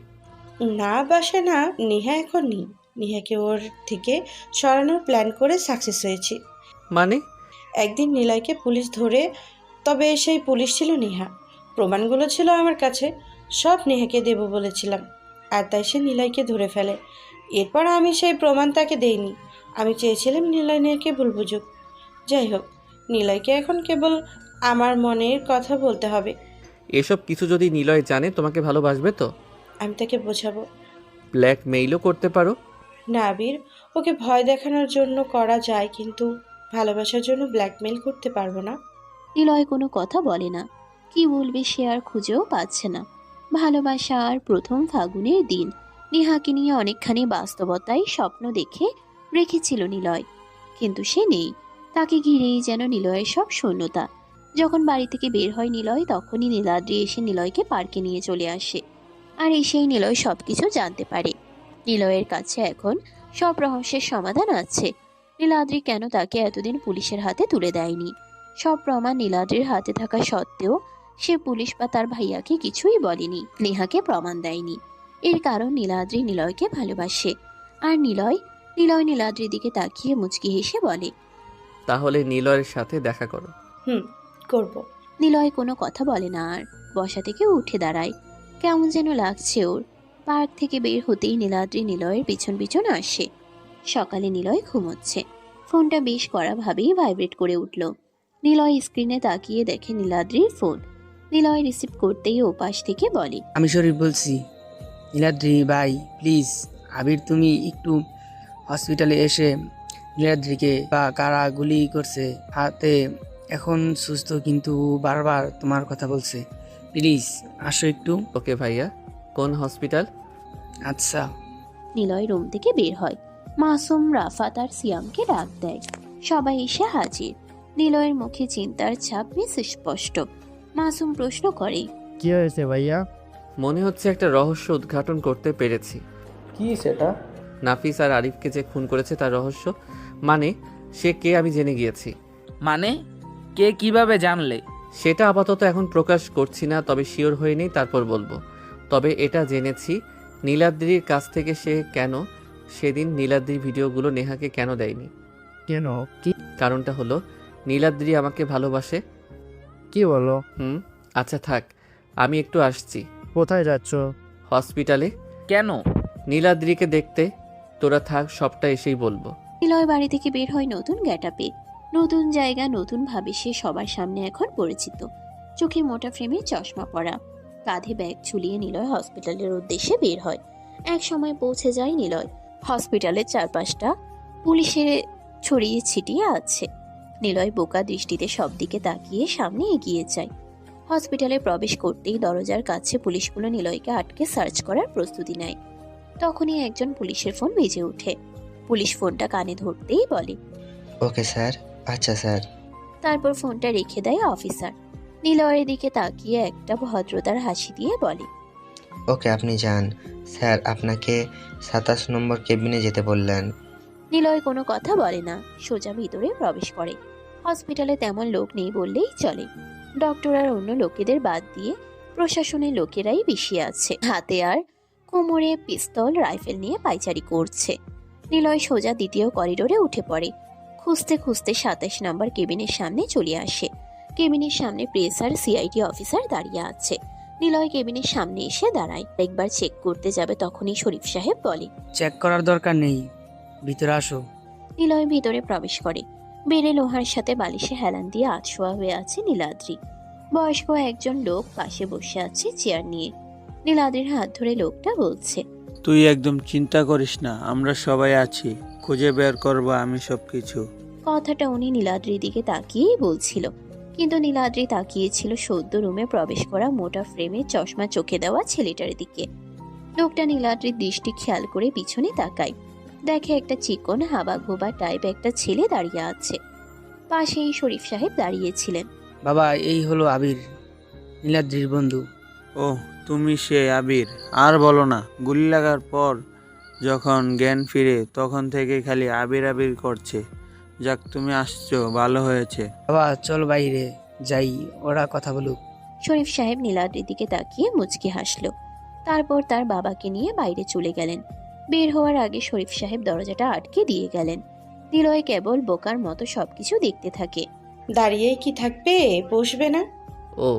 না? বাসে না। নেহা এখন নেই। নেহাকে ওর থেকে সরানোর প্ল্যান করে সাকসেস হয়েছি। মানে? একদিন নিলয়কে পুলিশ ধরে, তবে সেই পুলিশ ছিল নেহা। প্রমাণগুলো ছিল আমার কাছে, সব নেহাকে দেব বলেছিলাম। আর তাই সে নিলয়কে ধরে ফেলে। এরপর আমি সেই প্রমাণ তাকে দেইনি। আমি চেয়েছিলাম নিলয় নেহাকে ভুল বুঝুক। যাই হোক, নিলয়কে এখন কেবল আমার মনের কথা বলতে হবে। এসব কিছু যদি নিলয় জানে তোমাকে ভালোবাসবে তো? আমি তাকে বোঝাবো। ব্ল্যাকমেইলও করতে পারো। না আবির, ওকে ভয় দেখানোর জন্য করা যায়, কিন্তু ভালোবাসার জন্য ব্ল্যাকমেইল করতে পারবো না। নিলয় কোনো কথা বলে না। কি বলবে সে আর খুঁজেও পাচ্ছে না। ভালোবাসার প্রথম ফাগুনের দিন নেহাকে নিয়ে অনেকখানি বাস্তবতায় স্বপ্ন দেখে রেখেছিল নিলয়, কিন্তু সে নেই। তাকে ঘিরেই যেন নিলয়ের সব শূন্যতা। যখন বাড়ি থেকে বের হয় নিলয়, তখনই নীলাদ্রি এসে নিলয়কে পার্কে নিয়ে চলে আসে। আর এসেই নিলয় সবকিছু জানতে পারে। নিলয়ের কাছে এখন সব রহস্যের সমাধান আছে। নীলাদ্রি কেন তাকে এতদিন পুলিশের হাতে তুলে দেয়নি? সব প্রমাণ নীলাদ্রির হাতে থাকা সত্ত্বেও সে পুলিশ বা তার ভাইয়াকে কিছুই বলেনি, নেহাকে প্রমাণ দেয়নি। এর কারণ নীলাদ্রি নিলয়কে ভালোবাসে, আর নিলয় নীলাদ্রির দিকে তাকিয়ে মুচকি হেসে বলে, তাহলে নিলয়ের সাথে দেখা করো। করব। নিলয় কোনো কথা বলে না, আর বসা থেকে উঠে দাঁড়ায়। কেমন যেন লাগছে ওর। পার্ক থেকে বের হতেই নীলাদ্রি নিলয়ের পিছন পিছন আসে। সকালে নিলয় ঘুমোচ্ছে। ফোনটা বেশ কড়াভাবেই ভাইব্রেট করে উঠল। নিলয় স্ক্রিনে তাকিয়ে দেখে নীলাদ্রির ফোন। নিলয় রিসিভ করতেই ওপাশ থেকে বলে, আমি শরীফ বলছি। নীলাদ্রি ভাই, প্লিজ আবির তুমি একটু হসপিটালে এসে নীলাদ্রিকে বা কারা গুলি করছে হাতে এখন সুস্থ, কিন্তু বারবার তোমার কথা বলছে, প্লিজ আসো একটু। ওকে ভাইয়া, কোন হসপিটাল? আচ্ছা। নিলয় রুম থেকে বের হয়। মাসুম, রাফাত আর সিয়ামকে ডাক দেয়। সবাই এসে হাজির। নিলয়ের মুখে চিন্তার ছাপ বেশ স্পষ্ট। মাসুম প্রশ্ন করে, কি হয়েছে ভাইয়া? মনে হচ্ছে একটা রহস্য উদ্ঘাটন করতে পেরেছি। কি সেটা? নাফিস আর আরিফকে যে খুন করেছে তার রহস্য, মানে সে কে আমি জেনে গিয়েছি। মানে কে কিভাবে জানলে? সেটা আপাতত এখন প্রকাশ করছি না, তবে শিওর হয়ে নেই, তারপর বলবো। তবে এটা জেনেছি নীলাদ্রির কাছ থেকে সে কেন সেদিন নীলাদ্রির ভিডিওগুলো নেহাকে কেন দেয়নি। কেন? কি কারণটা হলো নীলাদ্রি আমাকে ভালোবাসে। কি বলো? আচ্ছা থাক, আমি একটু আসছি। কোথায় যাচ্ছ? হসপিটালে। কেন? নীলাদ্রিকে দেখতে। তোরা থাক, সবটা এসেই বলবো। নিলয় বাড়ি থেকে বের হয় নতুন গেটআপে। নতুন জায়গা, নতুন ভাবে সে সবার সামনে এখন পরিচিত। চোখে মোটা ফ্রেমে চশমা পরা, কাঁধে ব্যাগ ঝুলিয়ে নিলয় হসপিটালের উদ্দেশ্যে বের হয়। এক সময় পৌঁছে যায় নিলয়। হসপিটালের চারপাশটা পুলিশের ছড়িয়ে ছিটিয়ে আছে। নিলয় বোকা দৃষ্টিতে সব দিকে তাকিয়ে সামনে এগিয়ে যায়। হসপিটালে প্রবেশ করতেই দরজার কাছে পুলিশগুলো নিলয়কে আটকে সার্চ করার প্রস্তুতি নেয়। তখনই একজন পুলিশের ফোন বেজে ওঠে। পুলিশ ফোনটা কানে ধরতেই বলে, ওকে স্যার। আচ্ছা স্যার। তারপর ফোনটা রেখে দেয় অফিসার। নিলয়ের দিকে তাকিয়ে একটা ভদ্রতার হাসি দিয়ে বলে, ওকে আপনি যান। স্যার আপনাকে 27 নম্বর কেবিনে যেতে বললেন। নিলয় কোনো কথা বলে না, সোজা ভিতরে প্রবেশ করে। হসপিটালে তেমন লোক নেই বললেই চলে। ডক্টর আর অন্য লোকেদের বাদ দিয়ে প্রশাসনের লোকেরাই বেশি আছে। হাতে আর কোমরে পিস্তল, রাইফেল নিয়ে পাইচারি করছে। নিলয় সোজা দ্বিতীয় করিডোরে উঠে পড়ে। খুঁজতে খুঁজতে 27 নম্বর কেবিনের সামনে চলে আসে। কেবিনের সামনে প্রেস আর সিআইডি অফিসার দাঁড়িয়ে আছে। নিলয় কেবিনের সামনে এসে দাঁড়ায়। একবার চেক করতে যাবে, তখনই শরীফ সাহেব বলে, চেক করার দরকার নেই, ভিতরে আসো। নিলয় ভিতরে প্রবেশ করে। বেড়ে লোহার সাথে বালিশে হেলান দিয়ে আধশোয়া হয়ে আছে নীলাদ্রি। বয়স্ক একজন লোক পাশে বসে আছে চেয়ার নিয়ে। নীলাদ্রির হাত ধরে লোকটা বলছে, তুই একদম চিন্তা করিস না, আমরা সবাই আছি, খুঁজে বের করবো আমি সবকিছু। কথাটা উনি নীলাদ্রির দিকে তাকিয়েই বলছিল, কিন্তু নীলাদ্রি তাকিয়েছিল সদ্য রুমে প্রবেশ করা মোটা ফ্রেমে চশমা চোখে দেওয়া ছেলেটার দিকে। লোকটা নীলাদ্রির দৃষ্টি খেয়াল করে পিছনে তাকায়। দেখে একটা চিকন হাবা ঘোবা টাইপ একটা ছেলে দাঁড়িয়ে আছে। পাশেই শরীফ সাহেব দাঁড়িয়েছিলেন। বাবা, এই হলো আবির, নীলাদ্রির বন্ধু। ও তুমি সে আবির? আর বলো না, গুলি লাগার পর যখন জ্ঞান ফিরে তখন থেকে খালি আবির আবির করছে। যাক তুমি আসছো, ভালো হয়েছে। বাবা চল বাইরে যাই, ওরা কথা বলুক। শরীফ সাহেব নীলাদ্রির দিকে তাকিয়ে মুচকি হাসলো। তারপর তার বাবাকে নিয়ে বাইরে চলে গেলেন। বের হওয়ার আগে শরীফ সাহেব দরজাটা আটকে দিয়ে গেলেন। নিলয় কেবল বোকার মতো সবকিছু দেখতে থাকে। দাঁড়িয়েই কি থাকবে, বসবে না? ও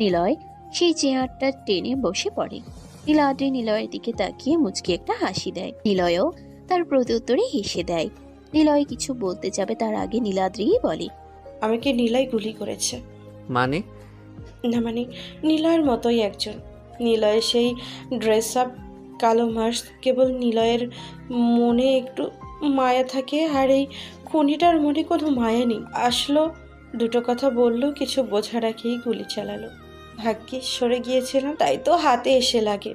নিলয় সেই চেয়ারটা টেনে বসে পড়ে। নীলাদ্রি নিলয়ের দিকে তাকিয়ে মুচকি একটা হাসি দেয়। নিলয়ও তার প্রত্যুত্তরে হেসে দেয়। নিলয় কিছু বলতে যাবে তার আগে নীলাদ্রিই বলে, আমাকে নিলয় গুলি করেছে। মানে? না মানে নিলয়ের মতোই একজন। নিলয়ের সেই ড্রেস আপ, কালো মাস্ক, কেবল নিলয়ের মনে একটু মায়া থাকে, আর এই খুনিটার মনে কোনো মায়া নেই। আসলো, দুটো কথা বললো, কিছু বোঝা রাখেই গুলি চালালো। ভাগ্যিস সরে গিয়েছিলাম, তাই তো হাতে এসে লাগে।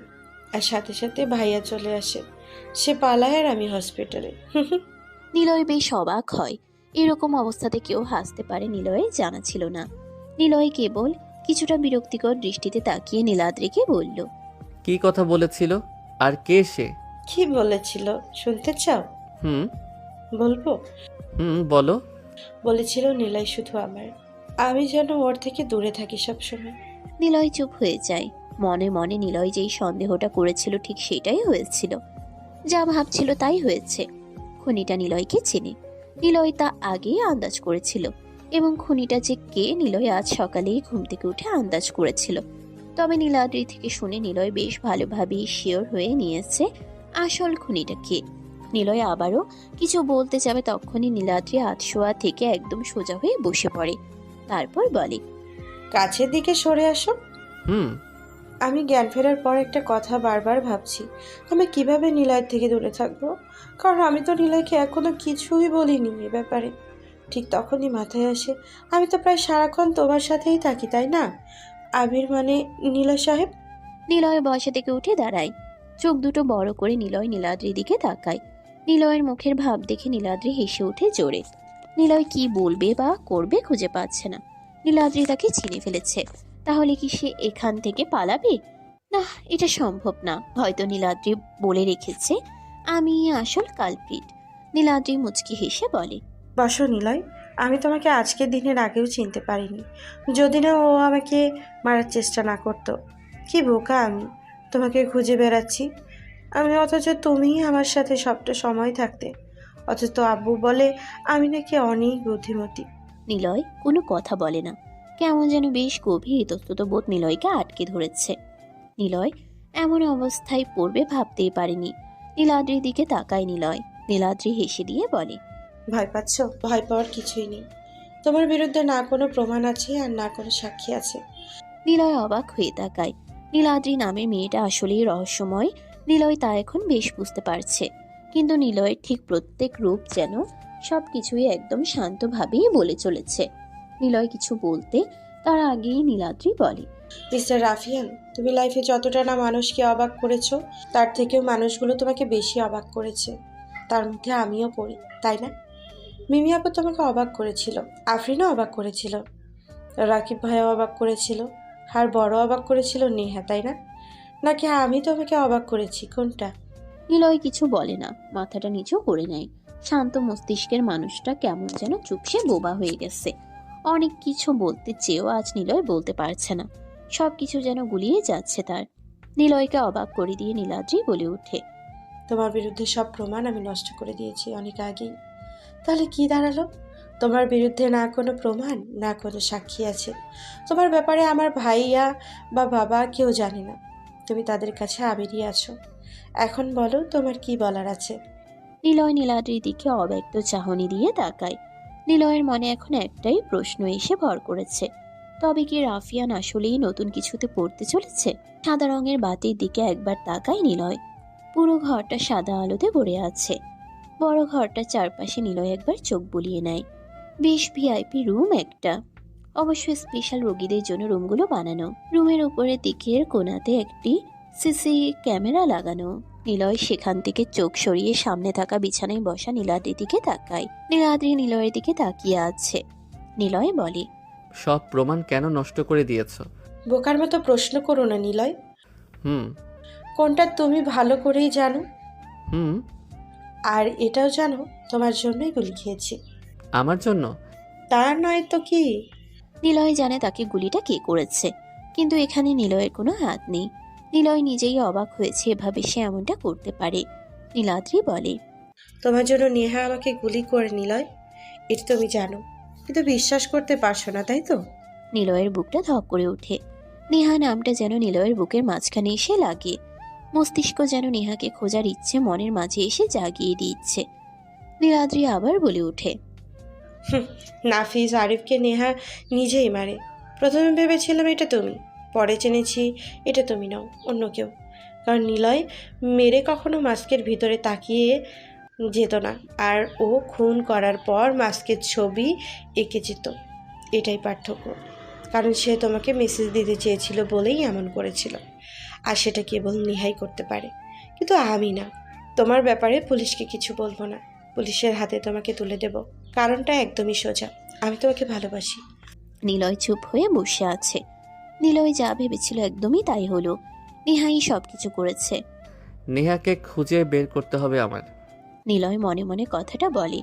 আর সাথে সাথে ভাইয়া চলে আসে, সে পালায় আর আমি হসপিটালে। নিলয় বেশ অবাক হয়। এরকম অবস্থাতে কেউ হাসতে পারে নিলয়ের জানা ছিল না। নিলয় কেবল কিছুটা বিরক্তিকর দৃষ্টিতে তাকিয়ে নীলাদ্রিকে বলল, কি কথা বলেছিল আর কে সে? কি বলেছিল শুনতে চাও? হুম বলবো? বলো। বলেছিল নিলয় শুধু আমার, আমি যেন ওর থেকে দূরে থাকি সবসময়। নিলয় চুপ হয়ে যায়। মনে মনে নিলয় যেই সন্দেহটা করেছিল ঠিক সেটাই হয়েছিল। যা ভাবছিল তাই হয়েছে। খুনিটা নিলয়কে চেনে। নিলয় তা আগেই আন্দাজ করেছিল, এবং খুনিটা যে কে নিলয় আজ সকালেই ঘুম থেকে উঠে আন্দাজ করেছিল। তবে নীলাদ্রি থেকে শুনে নিলয় বেশ ভালোভাবেই শিওর হয়ে নিয়েছে আসল খুনিটা কে। নিলয় আবারও কিছু বলতে যাবে, তখনই নীলাদ্রি আতশোয়া থেকে একদম সোজা হয়ে বসে পড়ে। তারপর বলে, কাছের দিকে সরে আসো। হুম আমি জ্ঞান ফেরার পর একটা কথা বারবার ভাবছি, আমি কিভাবে নিলয়ের থেকে দূরে থাকবো। কারণ আমি তো নিলয়কে এখনো কিছুই বলিনি এ ব্যাপারে। ঠিক তখনই মাথায় আসে, আমি তো প্রায় সারাক্ষণ তোমার সাথেই থাকি, তাই না? আবির মানে নিলয় সাহেব। নিলয় বসা থেকে উঠে দাঁড়ায়। চোখ দুটো বড় করে নিলয় নীলাদ্রির দিকে তাকায়। নিলয়ের মুখের ভাব দেখে নীলাদ্রি হেসে ওঠে জোরে। নিলয় কি বলবে বা করবে খুঁজে পাচ্ছে না। নীলাদ্রি তাকে চিনে ফেলেছে। তাহলে কি সে এখান থেকে পালাবে? না, এটা সম্ভব না। হয়তো নীলাদ্রি বলে রেখেছে আমি আসল কালপ্রিট। নীলাদ্রি মুচকি হেসে বলে, বসো নিলয়, আমি তোমাকে আজকের দিনের আগেও চিনতে পারিনি, যদি না ও আমাকে মারার চেষ্টা না করতো। কি বোকা আমি, তোমাকে খুঁজে বেড়াচ্ছি আমি, অথচ তুমিই আমার সাথে সবটা সময় থাকতে। অথচ আব্বু বলে আমি নাকি অনেক বুদ্ধিমতী। নিলয় কোনো কথা বলে না। কেমন যেন বেশ গভীর ইতস্তত বোধ নিলয়কে আটকে ধরেছে। নিলয় এমন অবস্থায় পড়বে ভাবতেই পারেনি। নীলাদ্রির দিকে তাকায় নিলয়। নীলাদ্রি হেসে দিয়ে বলে, ভয় পাচ্ছ? ভয় পাওয়ার কিছুই নেই। তোমার বিরুদ্ধে না কোনো প্রমাণ আছে আর না কোনো সাক্ষী আছে। নিলয় অবাক হয়ে তাকায়। নীলাদ্রি নামের মেয়েটা আসলেই রহস্যময়। নিলয় তা এখন বেশ বুঝতে পারছে। কিন্তু নিলয়ের ঠিক প্রত্যেক রূপ যেন সবকিছুই একদম শান্তভাবেই বলে চলেছে। নিলয় কিছু বলতে তার আগেই নীলাদ্রি বলে, মিস্টার রাফিয়ান, তুমি লাইফে যতটা না মানুষকে অবাক করেছো, তার থেকেও মানুষগুলো তোমাকে বেশি অবাক করেছে। তার মধ্যে আমিও পড়ি, তাই না? মিমি আপু তোমাকে অবাক করেছিল, আফরিনও অবাক করেছিল, রাকিব ভাইও অবাক করেছিল, আর বড় অবাক করেছিল নেহা, তাই না? নাকি আমি তোমাকে অবাক করেছি, কোনটা? নিলয় কিছু বলে না, মাথাটা নিচু করে নেয়। শান্ত মস্তিষ্কের মানুষটা কেমন যেন চুপসে বোবা হয়ে গেছে। অনেক কিছু বলতে চেয়েও আজ নিলয় বলতে পারছে না। সবকিছু যেন গুলিয়ে যাচ্ছে তার। নিলয়কে অবাক করে দিয়ে নীলাদ্রি বলে ওঠে, তোমার বিরুদ্ধে সব প্রমাণ আমি নষ্ট করে দিয়েছি অনেক আগেই। তাহলে কি দাঁড়ালো? তোমার বিরুদ্ধে না কোনো প্রমাণ, না কোনো সাক্ষী আছে। তোমার ব্যাপারে আমার ভাইয়া বা বাবা কেউ জানে না। তুমি তাদের কাছে আবিরই আছো। এখন বলো, তোমার কি বলার আছে? নিলয় নীলাদ্রির দিকে অব্যক্ত চাহনি দিয়ে তাকায়। নিলয়ের মনে এখন একটাই প্রশ্ন এসে ভর করেছে, তবে কি রাফিয়ান আসলেই নতুন কিছুতে পড়তে চলেছে? সাদা রঙের বাতির দিকে একবার তাকায় নিলয়। পুরো ঘরটা সাদা আলোতে ভরে আছে। বড় ঘরটার চারপাশে নিলয় একবার চোখ বুলিয়ে নেয়। বেশ ভিআইপি রুম একটা। অবশ্য স্পেশাল রোগীদের জন্য রুমগুলো বানানো। রুমের উপরের দিকের কোণাতে একটি সিসি ক্যামেরা লাগানো। নিলয় সেখান থেকে চোখ সরিয়ে সামনে থাকা বিছানায় বসা নীলাদ্রির দিকে তাকায়। নীলাদ্রি নিলয়ের দিকে তাকিয়ে আছে। নিলয় বলে, সব প্রমাণ কেন নষ্ট করে দিয়েছ? বোকার মতো প্রশ্ন করো না নিলয়। হুম কোনটা তুমি ভালো করেই জানো। হুম আর এটাও জানো তোমার জন্যই গুলি খেয়েছি। আমার জন্য? তার নয় তো কি? নিলয় জানে তাকে গুলিটা কে করেছে, কিন্তু এখানে নিলয়ের কোনো হাত নেই। নিলয় নিজেই অবাক হয়েছে এভাবে সে এমনটা করতে পারে। নীলাদ্রি বলে, তোমার জন্য নেহা আমাকে গুলি করে নিলয়, এটা তুমি জানো, কিন্তু বিশ্বাস করতে পারছো না, তাই তো? নিলয়ের বুকটা ধক করে ওঠে। নেহা নামটা যেন নিলয়ের বুকের মাঝখানে এসে লাগে। মস্তিষ্ক যেন নেহাকে খোঁজার ইচ্ছে মনের মাঝে এসে জাগিয়ে দিচ্ছে। নীলাদ্রি আবার বলে ওঠে, নাফিস আরিফকে নেহা নিজেই মারে। প্রথমে ভেবেছিলাম এটা তুমি, পরে জেনেছি এটা তুমি নাও, অন্য কেউ। কারণ নিলয় মেরে কখনো মাস্কের ভিতরে তাকিয়ে যেত না, আর ও খুন করার পর মাস্কের ছবি এঁকে যেত। এটাই পার্থক্য। কারণ সে তোমাকে মেসেজ দিতে চেয়েছিল বলেই এমন করেছিল, আর সেটা কেবল নেহাই করতে পারে, কিন্তু আমি না। তোমার ব্যাপারে পুলিশকে কিছু বলবো না, পুলিশের হাতে তোমাকে তুলে দেব। কারণটা একদমই সোজা, আমি তোমাকে ভালোবাসি। নিলয় চুপ হয়ে বসে আছে। নিলয় যা ভেবেছিল একদমই তাই হলো। নেহাই সবকিছু করেছে। নেহাকে খুঁজে বের করতে হবে আমার। নিলয় মনে মনে কথাটা বলে,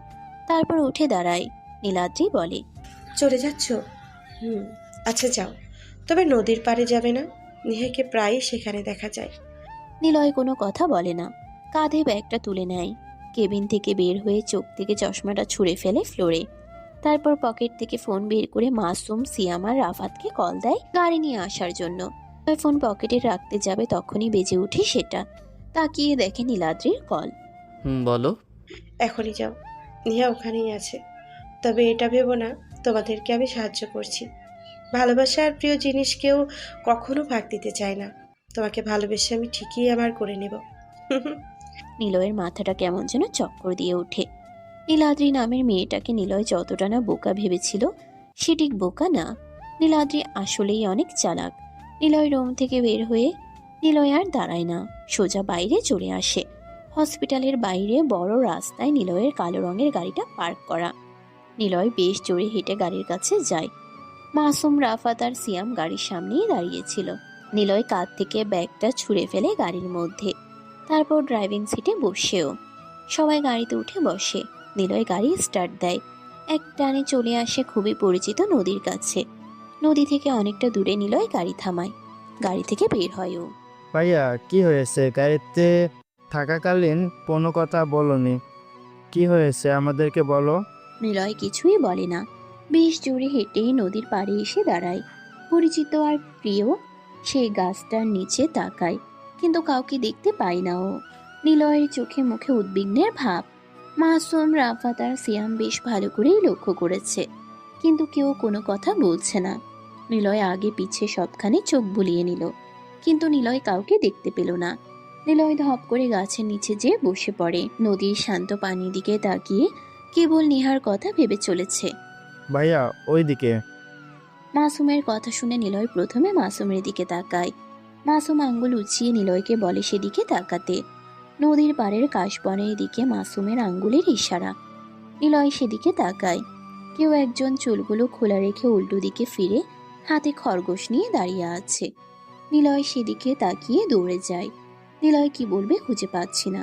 তারপর উঠে দাঁড়ায়। নীলাদ্রি বলে, চলে যাচ্ছ? আচ্ছা যাও, তবে নদীর পাড়ে যাবে না? নেহাকে প্রায়ই সেখানে দেখা যায়। নিলয় কোনো কথা বলে না, কাঁধে ব্যাগটা তুলে নেয়। কেবিন থেকে বের হয়ে চোখ থেকে চশমাটা ছুঁড়ে ফেলে ফ্লোরে। তারপর পকেট থেকে ফোন বের করে মাসুম, সিয়াম আর রাফাতকে কল দেয় গাড়ি নিয়ে আসার জন্য। ফোন পকেটে রাখতে যাবে তখনই বেজে উঠে সেটা। তাকিয়ে দেখে নীলাদ্রির কল। বলো। এখনই যাও, নেহা ওখানেই আছে। তবে এটা ভেবো না তোমাদেরকে আমি সাহায্য করছি। ভালোবাসা আর প্রিয় জিনিস কেউ কখনো ভাগ দিতে চায় না। তোমাকে ভালোবেসে আমি ঠিকই আমার করে নেব। নিলয়ের মাথাটা কেমন যেন চক্কর দিয়ে ওঠে। নীলাদ্রি নামের মেয়েটাকে নিলয় যতটা না বোকা ভেবেছিল, সে ঠিক বোকা না। নীলাদ্রি আসলেই অনেক চালাক। নিলয় রুম থেকে বের হয়ে নিলয় আর দাঁড়ায় না, সোজা বাইরে চলে আসে। হসপিটালের বাইরে বড় রাস্তায় নিলয়ের কালো রঙের গাড়িটা পার্ক করা। নিলয় বেশ জোরে হেঁটে গাড়ির কাছে যায়। মাসুম, রাফাত আর সিয়াম গাড়ির সামনেই দাঁড়িয়েছিল। নিলয় কাঁধ থেকে ব্যাগটা ছুঁড়ে ফেলে গাড়ির মধ্যে, তারপর ড্রাইভিং সিটে বসেও। সবাই গাড়িতে উঠে বসে। নিলয় গাড়ি স্টার্ট দেয়। এক টানে চলে আসে খুবই পরিচিত নদীর কাছে। নদী থেকে অনেকটা দূরে নিলয় গাড়ি থামায়। গাড়ি থেকে বের হয় ও। ভাইয়া কি হয়েছে? গাড়িতে থাকাকালীন কোনো কথা বলনি, কি হয়েছে আমাদেরকে বলো। নিলয় কিছুই বলে না, বেশ জোরে হেঁটে নদীর পাড়ে এসে দাঁড়ায়। পরিচিত আর প্রিয় সেই গাছটার নিচে তাকায়, কিন্তু কাউকে দেখতে পায় না ও। নিলয়ের চোখে মুখে উদ্বিগ্নের ভাব। মাসুম, রাফাত আর সিয়াম বেশ ভালো করেই লক্ষ্য করেছে, কিন্তু কেউ কোনো কথা বলছে না। নিলয় আগে পিছে সবখানে চোখ বুলিয়ে নিল, কিন্তু নিলয় কাউকে দেখতে পেল না। নিলয় ধপ করে গাছের নিচে যেয়ে বসে পড়ে। নদীর শান্ত পানির দিকে তাকিয়ে কেবল নেহার কথা ভেবে চলেছে। ভাইয়া ওইদিকে। মাসুমের কথা শুনে নিলয় প্রথমে মাসুমের দিকে তাকায়। মাসুম আঙ্গুল উঁচিয়ে নিলয়কে বলে সেদিকে তাকাতে। নদীর পাড়ের কাশবনের দিকে মাসুমের আঙ্গুলের ইশারা। নিলয় সেদিকে তাকায়। কেউ একজন চুলগুলো খোলা রেখে উল্টো দিকে ফিরে হাতে খরগোশ নিয়ে দাঁড়িয়ে আছে। নিলয় সেদিকে তাকিয়ে দৌড়ে যায়। নিলয় কি বলবে খুঁজে পাচ্ছি না।